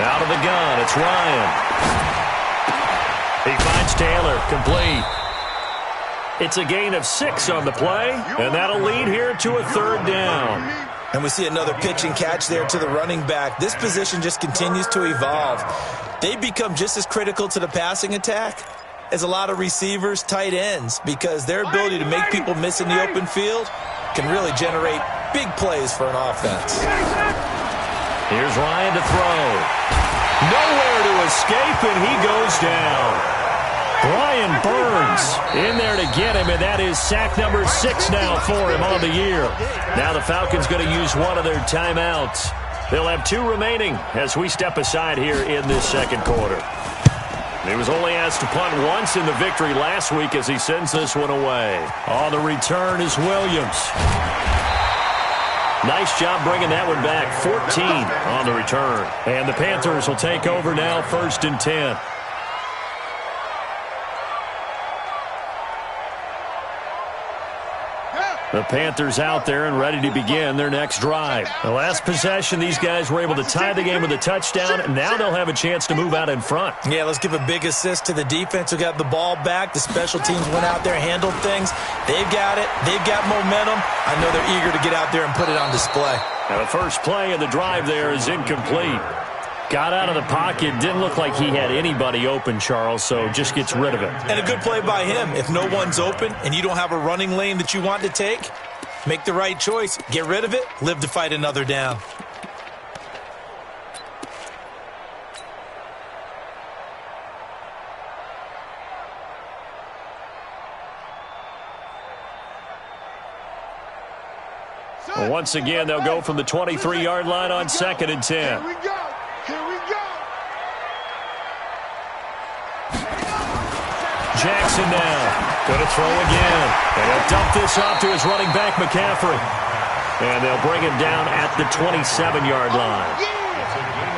Out of the gun, it's Ryan. He finds Taylor, complete. It's a gain of 6 on the play, and that'll lead here to a third down. And we see another pitch and catch there to the running back. This position just continues to evolve. They become just as critical to the passing attack as a lot of receivers, tight ends, because their ability to make people miss in the open field can really generate big plays for an offense. Here's Ryan to throw. Nowhere to escape, and he goes down. Brian Burns in there to get him, and that is sack number 6 now for him on the year. Now the Falcons going to use one of their timeouts. They'll have 2 remaining as we step aside here in this second quarter. He was only asked to punt once in the victory last week as he sends this one away. On the return is Williams. Nice job bringing that one back. 14 on the return. And the Panthers will take over now, 1st and 10. The Panthers out there and ready to begin their next drive. The last possession, these guys were able to tie the game with a touchdown, and now they'll have a chance to move out in front. Yeah, let's give a big assist to the defense who got the ball back. The special teams went out there, handled things. They've got it. They've got momentum. I know they're eager to get out there and put it on display. Now the first play of the drive there is incomplete. Got out of the pocket. Didn't look like he had anybody open, Charles, so just gets rid of it. And a good play by him. If no one's open and you don't have a running lane that you want to take, make the right choice. Get rid of it. Live to fight another down. Well, once again, they'll go from the 23-yard line on 2nd and 10. Here we go. Here we go. Jackson now. Going to throw again. And he'll dump this off to his running back, McCaffrey. And they'll bring him down at the 27-yard line.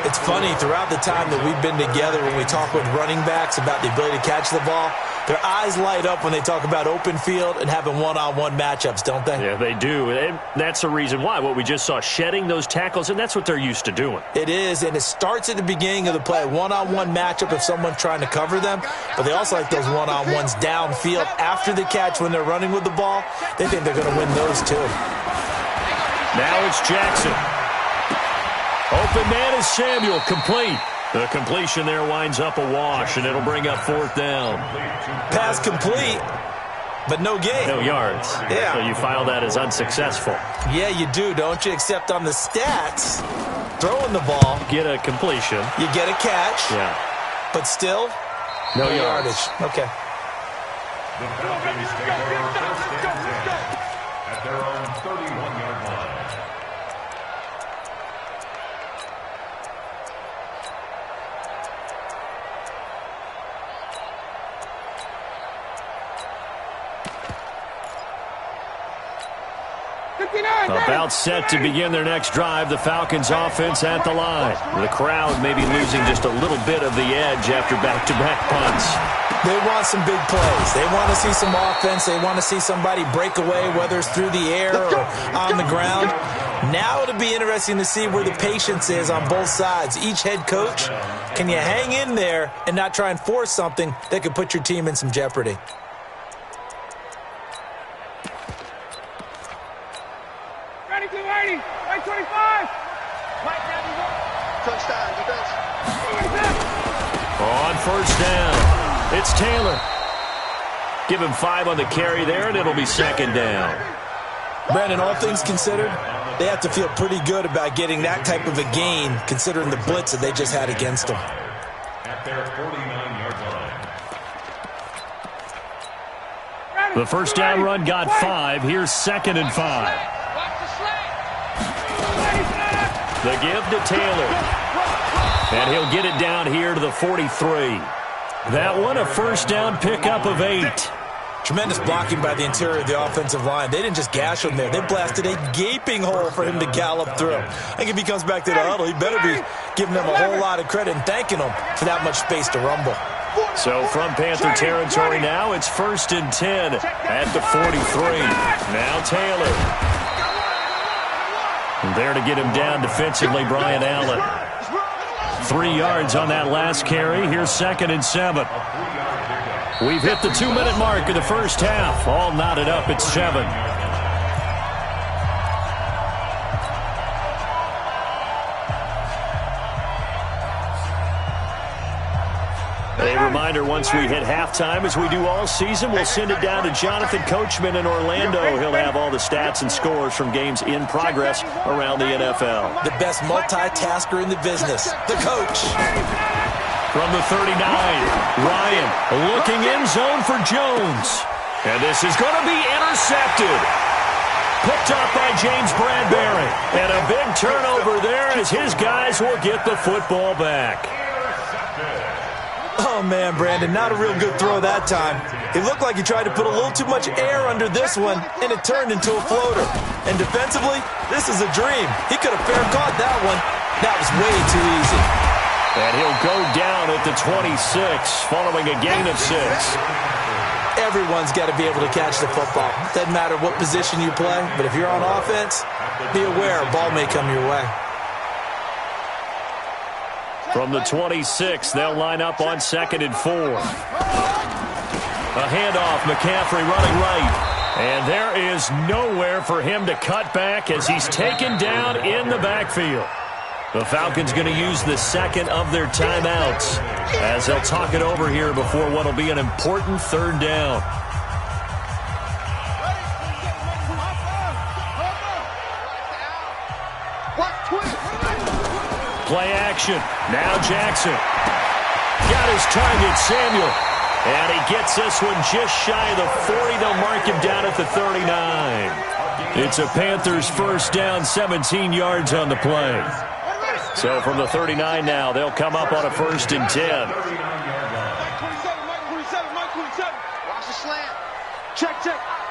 It's funny, throughout the time that we've been together, when we talk with running backs about the ability to catch the ball, their eyes light up when they talk about open field and having one-on-one matchups, don't they? Yeah, they do. And that's the reason why. What we just saw, shedding those tackles, and that's what they're used to doing. It is, and it starts at the beginning of the play. One-on-one matchup if someone's trying to cover them, but they also like those one-on-ones downfield after the catch when they're running with the ball. They think they're going to win those too. Now it's Jackson. Open man is Samuel, complete. The completion there winds up a wash, and it'll bring up 4th down. Pass complete, but no gain. No yards. Yeah. So you file that as unsuccessful. Yeah, you do, don't you? Except on the stats, throwing the ball. Get a completion. You get a catch. Yeah. But still, no yardage. Okay. The Falcons take over 1st and 10 at their own 31-yard line. About set to begin their next drive, the Falcons offense at the line. The crowd may be losing just a little bit of the edge after back-to-back punts. They want some big plays. They want to see some offense. They want to see somebody break away, whether it's through the air or on the ground. Now it'll be interesting to see where the patience is on both sides. Each head coach, can you hang in there and not try and force something that could put your team in some jeopardy? Touchdown, defense. On 1st down, it's Taylor. Give him 5 on the carry there, and it'll be 2nd down. Brandon, all things considered, they have to feel pretty good about getting that type of a gain, considering the blitz that they just had against them. At their 49-yard line. The first down run got 5. Here's 2nd and 5. The give to Taylor. And he'll get it down here to the 43. That one a first down pickup of 8. Tremendous blocking by the interior of the offensive line. They didn't just gash him there. They blasted a gaping hole for him to gallop through. I think if he comes back to the huddle, he better be giving them a whole lot of credit and thanking them for that much space to rumble. So from Panther territory now, it's 1st and 10 at the 43. Now Taylor. And there to get him down defensively, Brian Allen. 3 yards on that last carry. Here's 2nd and 7. We've hit the 2-minute mark of the first half. All knotted up at 7. A reminder, once we hit halftime, as we do all season, we'll send it down to Jonathan Coachman in Orlando. He'll have all the stats and scores from games in progress around the NFL. The best multitasker in the business, the coach. From the 39, Ryan looking in zone for Jones. And this is going to be intercepted. Picked up by James Bradbury. And a big turnover there as his guys will get the football back. Oh, man, Brandon, not a real good throw that time. It looked like he tried to put a little too much air under this one, and it turned into a floater. And defensively, this is a dream. He could have fair caught that one. That was way too easy. And he'll go down at the 26, following a gain of 6. Everyone's got to be able to catch the football. Doesn't matter what position you play, but if you're on offense, be aware a ball may come your way. From the 26, they'll line up on 2nd and 4. A handoff, McCaffrey running right. And there is nowhere for him to cut back as he's taken down in the backfield. The Falcons going to use the 2nd of their timeouts as they'll talk it over here before what will be an important 3rd down. Play action. Now Jackson. Got his target, Samuel. And he gets this one just shy of the 40. They'll mark him down at the 39. It's a Panthers first down, 17 yards on the play. So from the 39 now, they'll come up on a 1st and 10. Watch the slant. Check.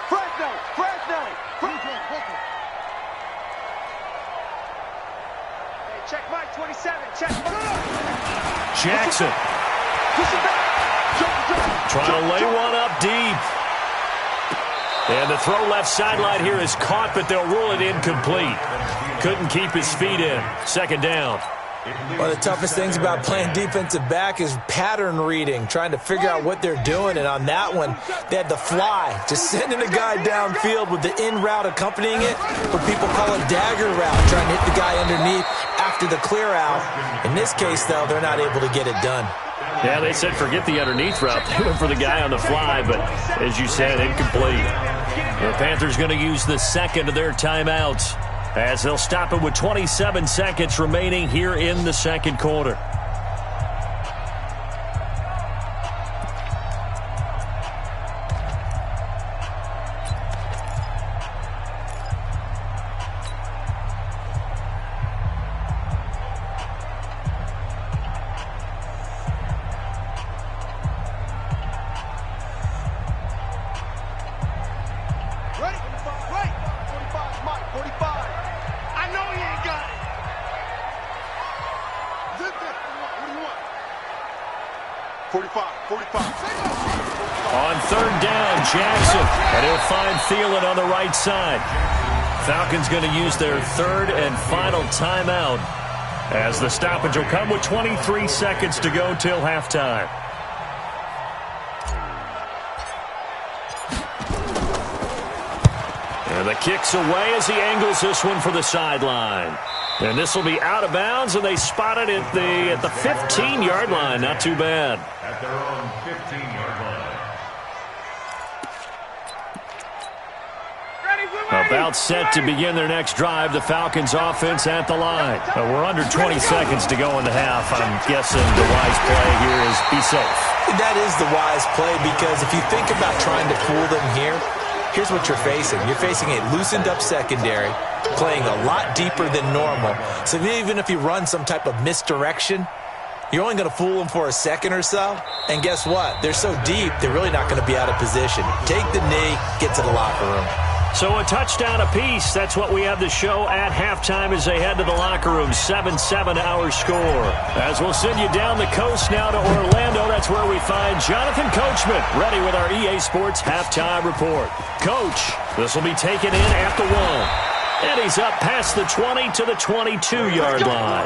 Fresno. Hey, check Mike, 27. Check. Jackson. Trying to lay one up deep. And the throw left sideline here is caught, but they'll rule it incomplete. Couldn't keep his feet in. 2nd down. One of the toughest things about playing defensive back is pattern reading, trying to figure out what they're doing. And on that one, they had the fly, just sending a guy downfield with the in route accompanying it. What people call a dagger route, trying to hit the guy underneath after the clear out. In this case, though, they're not able to get it done. Yeah, they said forget the underneath route. They went for the guy on the fly, but as you said, incomplete. The Panthers going to use the 2nd of their timeouts as they'll stop it with 27 seconds remaining here in the 2nd quarter. On 3rd down, Jackson, and he'll find Thielen on the right side. Falcons going to use their 3rd and final timeout as the stoppage will come with 23 seconds to go till halftime. And the kick's away as he angles this one for the sideline. And this will be out of bounds, and they spot it at the 15-yard line. Not too bad. At their own 15-yard line. A About set to begin their next drive. The Falcons offense at the line. We're under 20 seconds to go in the half. I'm guessing the wise play here is be safe. That is the wise play, because if you think about trying to fool them here, here's what you're facing. You're facing a loosened up secondary, playing a lot deeper than normal. So even if you run some type of misdirection, you're only going to fool them for a second or so. And guess what? They're so deep, they're really not going to be out of position. Take the knee, get to the locker room. So a touchdown apiece. That's what we have the show at halftime as they head to the locker room. 7-7 our score. As we'll send you down the coast now to Orlando, that's where we find Jonathan Coachman ready with our EA Sports halftime report. Coach, this will be taken in at the 1. And he's up past the 20 to the 22-yard line.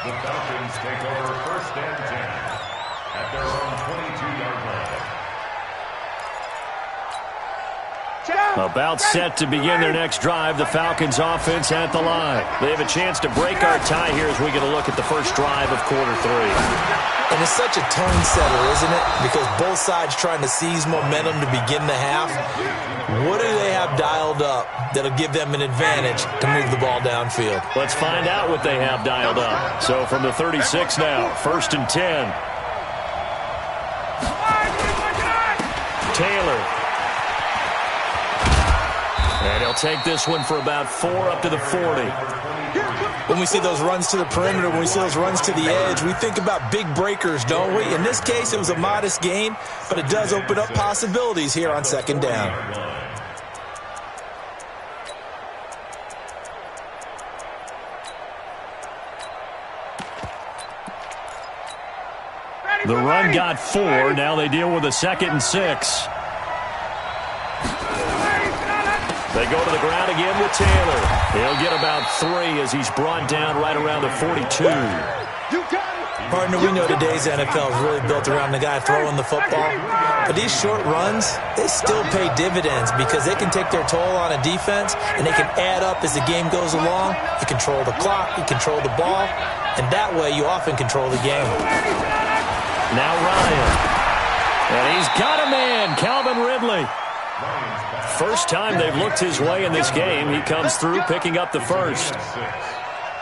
The Falcons take over 1st and 10 at their own 22-yard line. About set to begin their next drive. The Falcons offense at the line. They have a chance to break our tie here as we get a look at the first drive of quarter 3. And it's such a tone setter, isn't it? Because both sides trying to seize momentum to begin the half. What do they have dialed up that'll give them an advantage to move the ball downfield? Let's find out what they have dialed up. So from the 36 now, 1st and 10. Taylor. And he'll take this one for about 4 up to the 40. When we see those runs to the perimeter, when we see those runs to the edge, we think about big breakers, don't we? In this case, it was a modest gain, but it does open up possibilities here on 2nd down. The run got 4. Now they deal with a 2nd and 6. They go to the ground again with Taylor. He'll get about 3 as he's brought down right around the 42. Partner, we know today's NFL is really built around the guy throwing the football. But these short runs, they still pay dividends because they can take their toll on a defense and they can add up as the game goes along. You control the clock, you control the ball, and that way you often control the game. Now Ryan. And he's got a man, Calvin Ridley. First time they've looked his way in this game. He comes through picking up the first.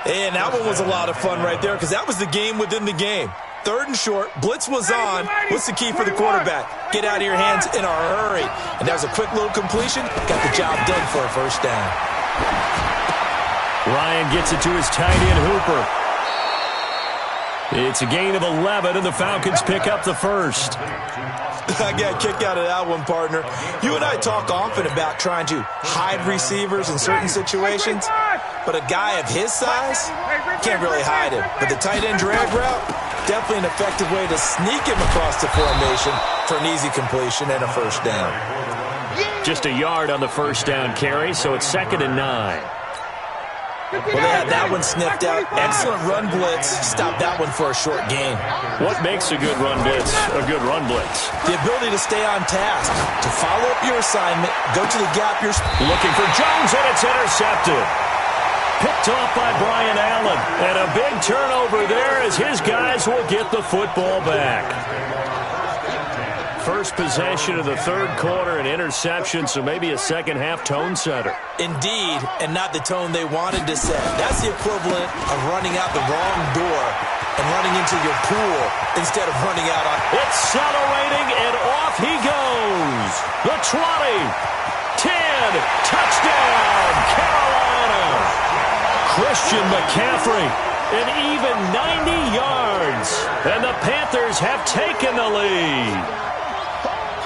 And that one was a lot of fun right there because that was the game within the game. 3rd and short, blitz was on. What's the key for the quarterback? Get out of your hands in a hurry. And that was a quick little completion. Got the job done for a 1st down. Ryan gets it to his tight end Hooper. It's a gain of 11, and the Falcons pick up the first. I got a kick out of that one, partner. You and I talk often about trying to hide receivers in certain situations, but a guy of his size can't really hide him. But the tight end drag route, definitely an effective way to sneak him across the formation for an easy completion and a 1st down. Just a yard on the 1st down carry, so it's 2nd and 9. Well, they had that one sniffed out. Excellent run blitz. Stop that one for a short gain. What makes a good run blitz a good run blitz? The ability to stay on task, to follow up your assignment, go to the gap you're looking for Jones, and it's intercepted. Picked off by Brian Allen. And a big turnover there as his guys will get the football back. First possession of the 3rd quarter, an interception, so maybe a second-half tone setter. Indeed, and not the tone they wanted to set. That's the equivalent of running out the wrong door and running into your pool instead of running out on... Accelerating, and off he goes. The 20, 10, touchdown, Carolina. Christian McCaffrey, an even 90 yards, and the Panthers have taken the lead.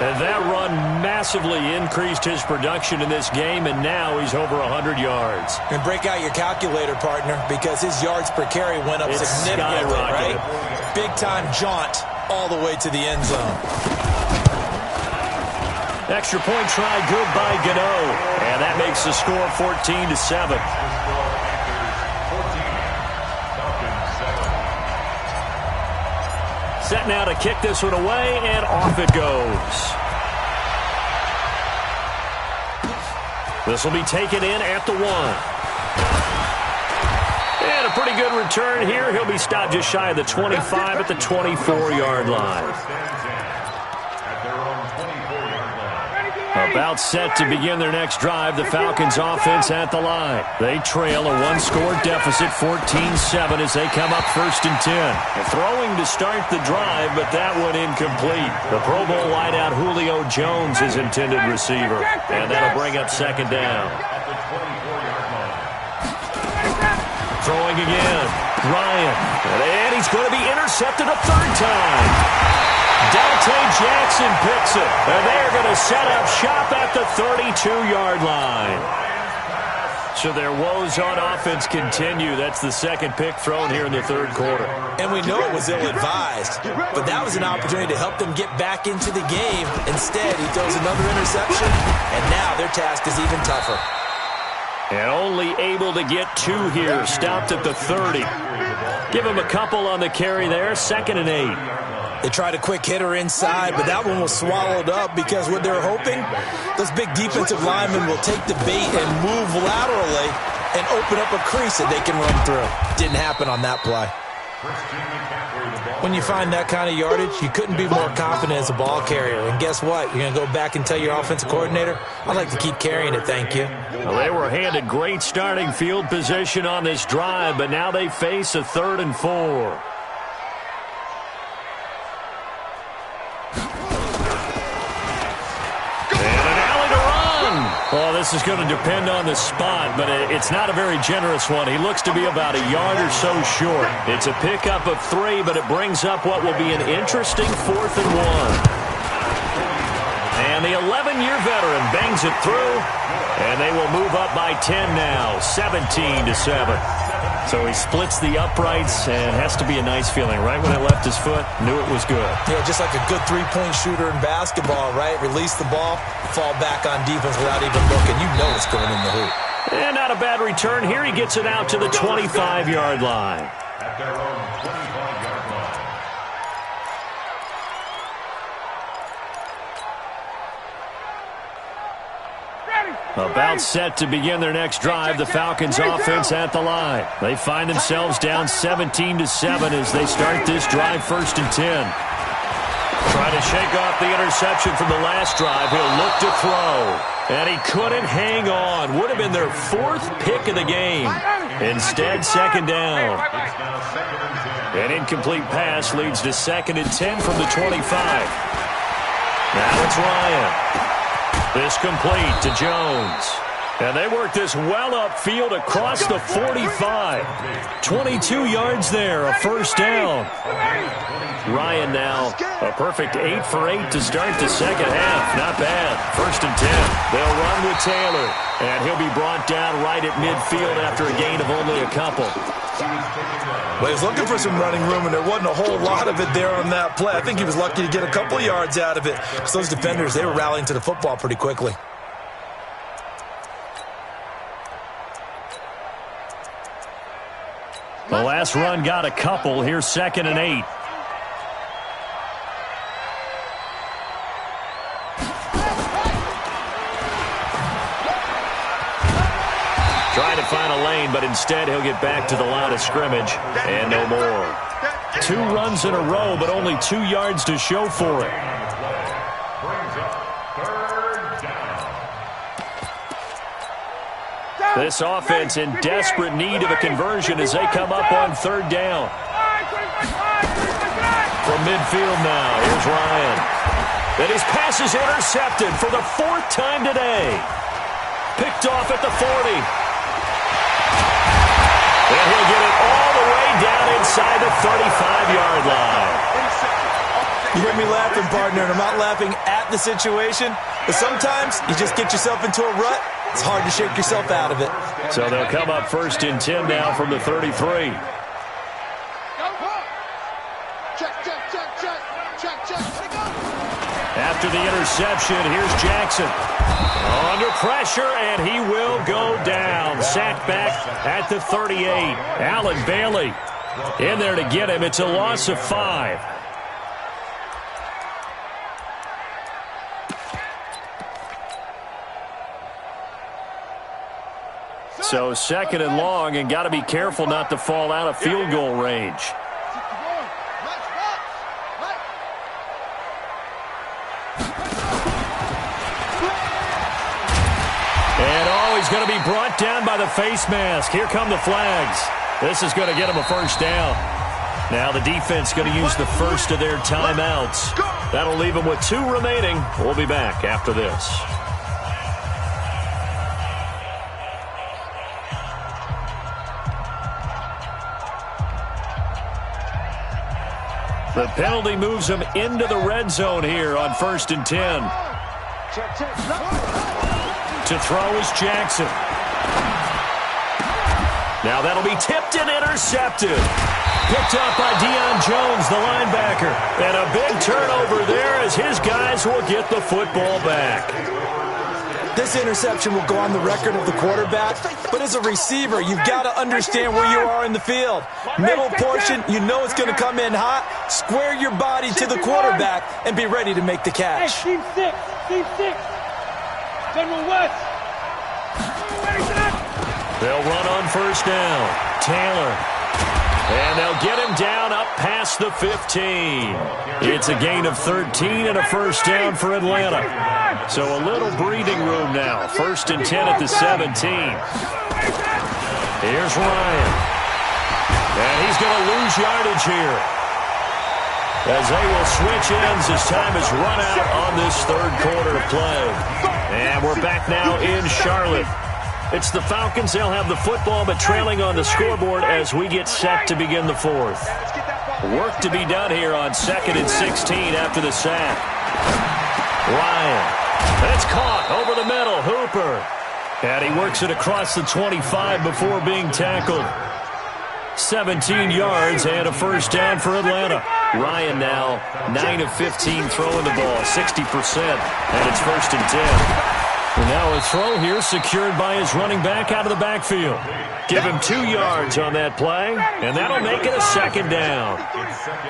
And that run massively increased his production in this game, and now he's over 100 yards. And break out your calculator, partner, because his yards per carry went up significantly, right? Big-time jaunt all the way to the end zone. Extra point try good by Gano, and that makes the score 14-7. Set now to kick this one away, and off it goes. This will be taken in at the 1. And a pretty good return here. He'll be stopped just shy of the 25 at the 24-yard line. About set to begin their next drive, the Falcons offense at the line. They trail a one-score deficit, 14-7, as they come up 1st and 10. Throwing to start the drive, but that one incomplete. The Pro Bowl wideout Julio Jones is intended receiver, and that'll bring up 2nd down. Throwing again, Ryan, and he's going to be intercepted a 3rd time. Dante Jackson picks it, and they're going to set up shop at the 32-yard line. So their woes on offense continue. That's the 2nd pick thrown here in the 3rd quarter. And we know it was ill-advised, but that was an opportunity to help them get back into the game. Instead, he throws another interception, and now their task is even tougher. And only able to get 2 here, stopped at the 30. Give him a couple on the carry there, 2nd and 8. They tried a quick hitter inside, but that one was swallowed up because what they're hoping, those big defensive linemen will take the bait and move laterally and open up a crease that they can run through. Didn't happen on that play. When you find that kind of yardage, you couldn't be more confident as a ball carrier. And guess what? You're going to go back and tell your offensive coordinator, I'd like to keep carrying it, thank you. Well, they were handed great starting field position on this drive, but now they face a 3rd and 4. Well, this is going to depend on the spot, but it's not a very generous one. He looks to be about a yard or so short. It's a pickup of 3, but it brings up what will be an interesting 4th and 1. And the 11-year veteran bangs it through, and they will move up by 10 now, 17-7. So he splits the uprights, and has to be a nice feeling. Right when it left his foot, knew it was good. Yeah, just like a good 3-point shooter in basketball, right? Release the ball, fall back on defense without even looking. You know it's going in the hoop. And not a bad return. Here he gets it out to the 25-yard line. At their own 25-yard line. About set to begin their next drive, the Falcons offense at the line. They find themselves down 17-7 as they start this drive 1st and 10. Trying to shake off the interception from the last drive. He'll look to throw. And he couldn't hang on. Would have been their 4th pick of the game. Instead, 2nd down. An incomplete pass leads to 2nd and 10 from the 25. Now it's Ryan. This complete to Jones. And they work this well upfield across the 45. 22 yards there, a 1st down. Ryan now a perfect 8 for 8 to start the 2nd half. Not bad. 1st and 10. They'll run with Taylor. And he'll be brought down right at midfield after a gain of only a couple. Well, he was looking for some running room, and there wasn't a whole lot of it there on that play. I think he was lucky to get a couple of yards out of it. Because those defenders, they were rallying to the football pretty quickly. The last run got a couple. Here's 2nd and 8. Trying to find a lane, but instead he'll get back to the line of scrimmage and no more. 2 runs in a row, but only 2 yards to show for it. This offense in desperate need of a conversion as they come up on 3rd down. From midfield now, here's Ryan. And his pass is intercepted for the 4th time today. Picked off at the 40. And he'll get it all the way down inside the 35-yard line. You hear me laughing, partner, and I'm not laughing at the situation, but sometimes you just get yourself into a rut. It's hard to shake yourself out of it. So they'll come up 1st and 10 now from the 33. After the interception, here's Jackson. Under pressure, and he will go down. Sacked back at the 38. Allen Bailey in there to get him. It's a loss of 5. So 2nd and long, and got to be careful not to fall out of field goal range. Oh, he's going to be brought down by the face mask. Here come the flags. This is going to get him a first down. Now the defense going to use the first of their timeouts. That'll leave them with 2 remaining. We'll be back after this. The penalty moves him into the red zone here on 1st and 10. To throw is Jackson. Now that'll be tipped and intercepted. Picked up by Deion Jones, the linebacker. And a big turnover there as his guys will get the football back. This interception will go on the record of the quarterback, but as a receiver, you've got to understand where you are in the field. Middle portion, you know it's going to come in hot. Square your body to the quarterback and be ready to make the catch. Hey, team 6. General West. They'll run on 1st down. Taylor. And they'll get him down up past the 15. It's a gain of 13 and a first down for Atlanta. So a little breathing room now. 1st and 10 at the 17. Here's Ryan. And he's going to lose yardage here, as they will switch ends as time is run out on this 3rd quarter of play. And we're back now in Charlotte. It's the Falcons. They'll have the football, but trailing on the scoreboard as we get set to begin the 4th. Work to be done here on 2nd and 16 after the sack. Ryan. That's caught over the middle. Hooper. And he works it across the 25 before being tackled. 17 yards and a first down for Atlanta. Ryan now 9 of 15 throwing the ball, 60%, and it's 1st and 10. And now a throw here secured by his running back out of the backfield. Give him 2 yards on that play, and that'll make it a 2nd down.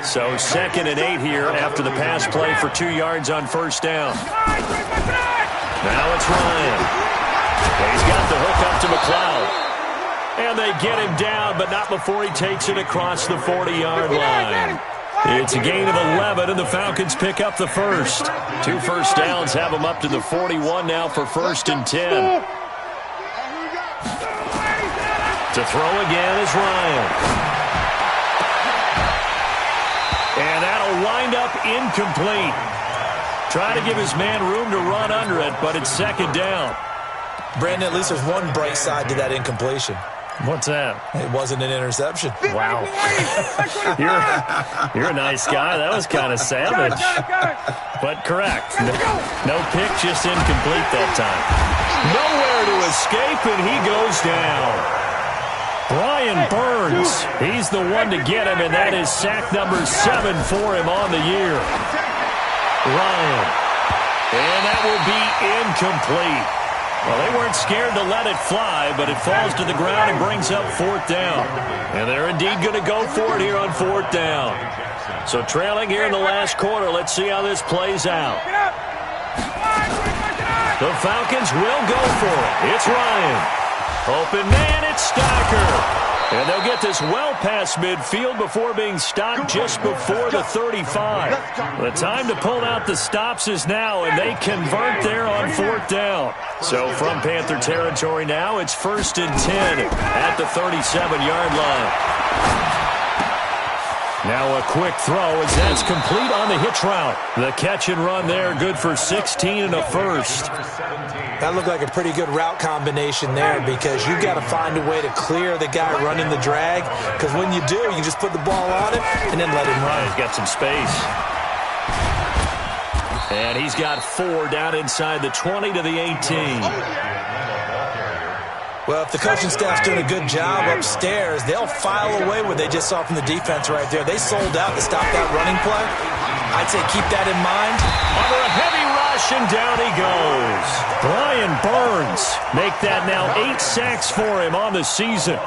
So 2nd and 8 here after the pass play for 2 yards on 1st down. Now it's Ryan. He's got the hook up to McLeod. And they get him down, but not before he takes it across the 40-yard line. It's a gain of 11, and the Falcons pick up the first. 2 first downs have them up to the 41 now for 1st and 10. To throw again is Ryan. And that'll wind up incomplete. Trying to give his man room to run under it, but it's 2nd down. Brandon, at least there's one bright side to that incompletion. What's that? It wasn't an interception. Wow. You're a nice guy. That was kind of savage. But correct. No pick, just incomplete that time. Nowhere to escape, and he goes down. Brian Burns, he's the one to get him, and that is sack number 7 for him on the year. Ryan. And that will be incomplete. Well, they weren't scared to let it fly, but it falls to the ground and brings up 4th down. And they're indeed going to go for it here on 4th down. So trailing here in the last quarter, let's see how this plays out. The Falcons will go for it. It's Ryan. Open man, it's Stacker. And they'll get this well past midfield before being stopped just before the 35. The time to pull out the stops is now, and they convert there on 4th down. So from Panther territory now, it's 1st and 10 at the 37-yard line. Now a quick throw as that's complete on the hitch route. The catch and run there, good for 16 and a first. That looked like a pretty good route combination there, because you've got to find a way to clear the guy running the drag, because when you do, you just put the ball on him and then let him run. He's got some space. And he's got 4 down inside the 20 to the 18. Well, if the coaching staff's doing a good job upstairs, they'll file away what they just saw from the defense right there. They sold out to stop that running play. I'd say keep that in mind. Under a heavy rush, and down he goes. Brian Burns make that now 8 sacks for him on the season.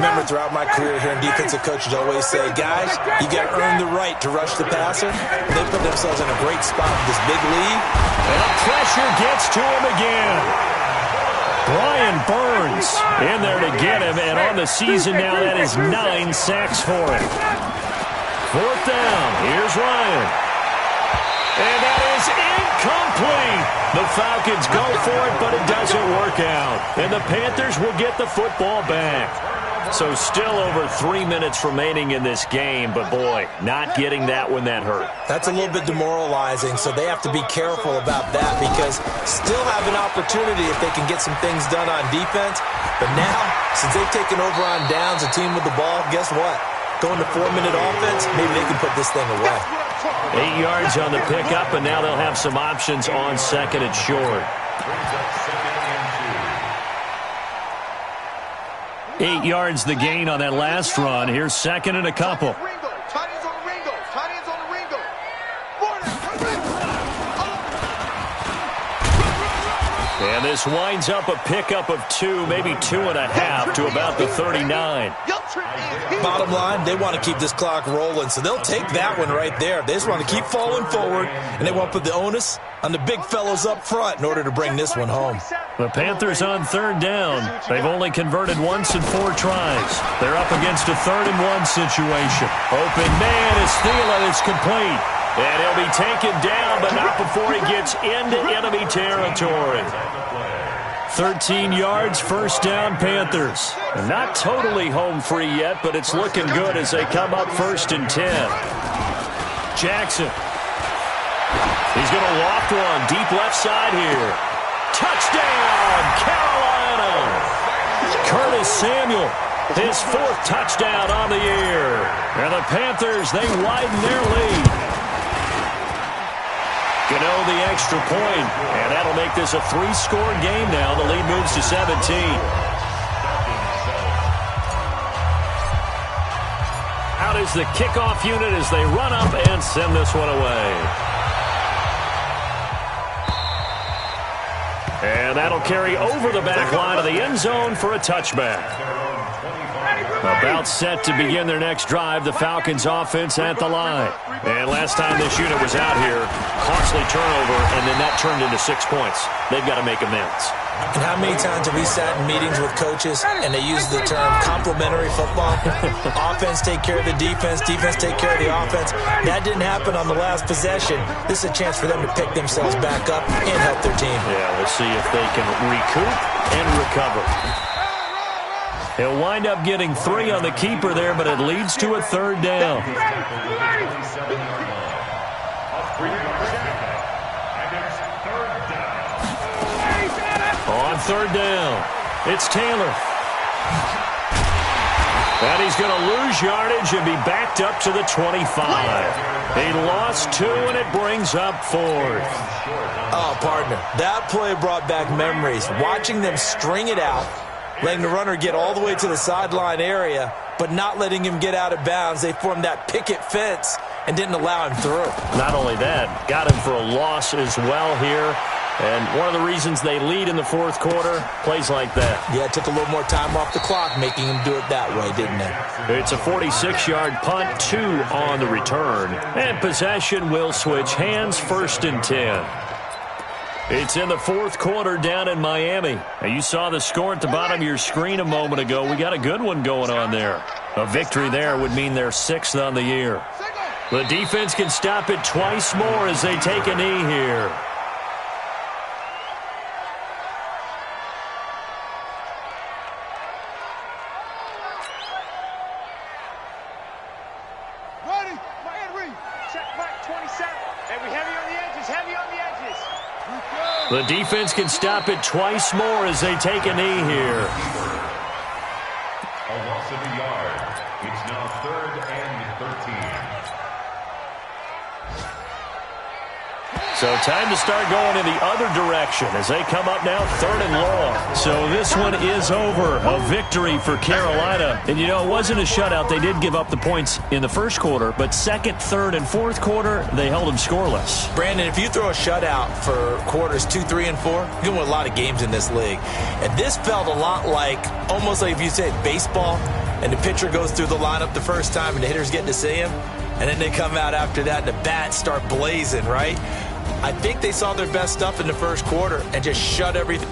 Remember, throughout my career here in defensive coaches always say, guys, you got to earn the right to rush the passer. They put themselves in a great spot with this big lead. And the pressure gets to him again. Brian Burns in there to get him, and on the season now, that is 9 sacks for him. 4th down. Here's Ryan. And that is incomplete. The Falcons go for it, but it doesn't work out. And the Panthers will get the football back. So still over 3 minutes remaining in this game, but boy, not getting that when that hurt. That's a little bit demoralizing, so they have to be careful about that because still have an opportunity if they can get some things done on defense. But now, since they've taken over on downs, a team with the ball, guess what? Going to 4-minute offense, maybe they can put this thing away. 8 yards on the pickup, and now they'll have some options on second and short. 8 yards the gain on that last run. Here's second and a couple. And this winds up a pickup of 2, maybe 2.5 to about the 39. Bottom line, they want to keep this clock rolling, so they'll take that one right there. They just want to keep falling forward, and they want to put the onus on the big fellows up front in order to bring this one home. The Panthers on third down. They've only converted once in 4 tries. They're up against a 3rd-and-1 situation. Open man is Thielen. It's complete. And he'll be taken down, but not before he gets into enemy territory. 13 yards, first down, Panthers. Not totally home free yet, but it's looking good as they come up 1st and 10. Jackson. He's going to loft one deep left side here. Touchdown, Carolina. Curtis Samuel, his 4th touchdown on the year. And the Panthers, they widen their lead. Gano the extra point, and that'll make this a 3-score game now. The lead moves to 17. Out is the kickoff unit as they run up and send this one away. And that'll carry over the back line of the end zone for a touchback. About set to begin their next drive, the Falcons offense at the line. And last time this unit was out here, costly turnover, and then that turned into 6 points. They've got to make amends. And how many times have we sat in meetings with coaches and they use the term complementary football? Offense take care of the defense, defense take care of the offense. That didn't happen on the last possession. This is a chance for them to pick themselves back up and help their team. Yeah, we'll see if they can recoup and recover. He'll wind up getting 3 on the keeper there, but it leads to a 3rd down. On 3rd down, it's Taylor. And he's going to lose yardage and be backed up to the 25. He lost 2, and it brings up 4th. Oh, partner, that play brought back memories. Watching them string it out, letting the runner get all the way to the sideline area, but not letting him get out of bounds. They formed that picket fence and didn't allow him through. Not only that, got him for a loss as well here. And one of the reasons they lead in the 4th quarter, plays like that. Yeah, it took a little more time off the clock, making him do it that way, didn't it? It's a 46-yard punt, 2 on the return. And possession will switch hands, 1st and 10. It's in the 4th quarter down in Miami. Now, you saw the score at the bottom of your screen a moment ago. We got a good one going on there. A victory there would mean they're 6th on the year. The defense can stop it twice more as they take a knee here. Ready? My end read. Check back 27. And we heavy on the edges, heavy on the edges. The defense can stop it twice more as they take a knee here. A loss of a yard. It's now 3rd and 13. So time to start going in the other direction as they come up now 3rd and long. So this one is over. A victory for Carolina. And, you know, it wasn't a shutout. They did give up the points in the 1st quarter, but 2nd, 3rd, and 4th quarter, they held them scoreless. Brandon, if you throw a shutout for quarters 2, 3, and 4, you're going to win a lot of games in this league. And this felt a lot like, almost like if you said baseball, and the pitcher goes through the lineup the first time and the hitters get to see him, and then they come out after that and the bats start blazing, right? I think they saw their best stuff in the 1st quarter and just shut everything.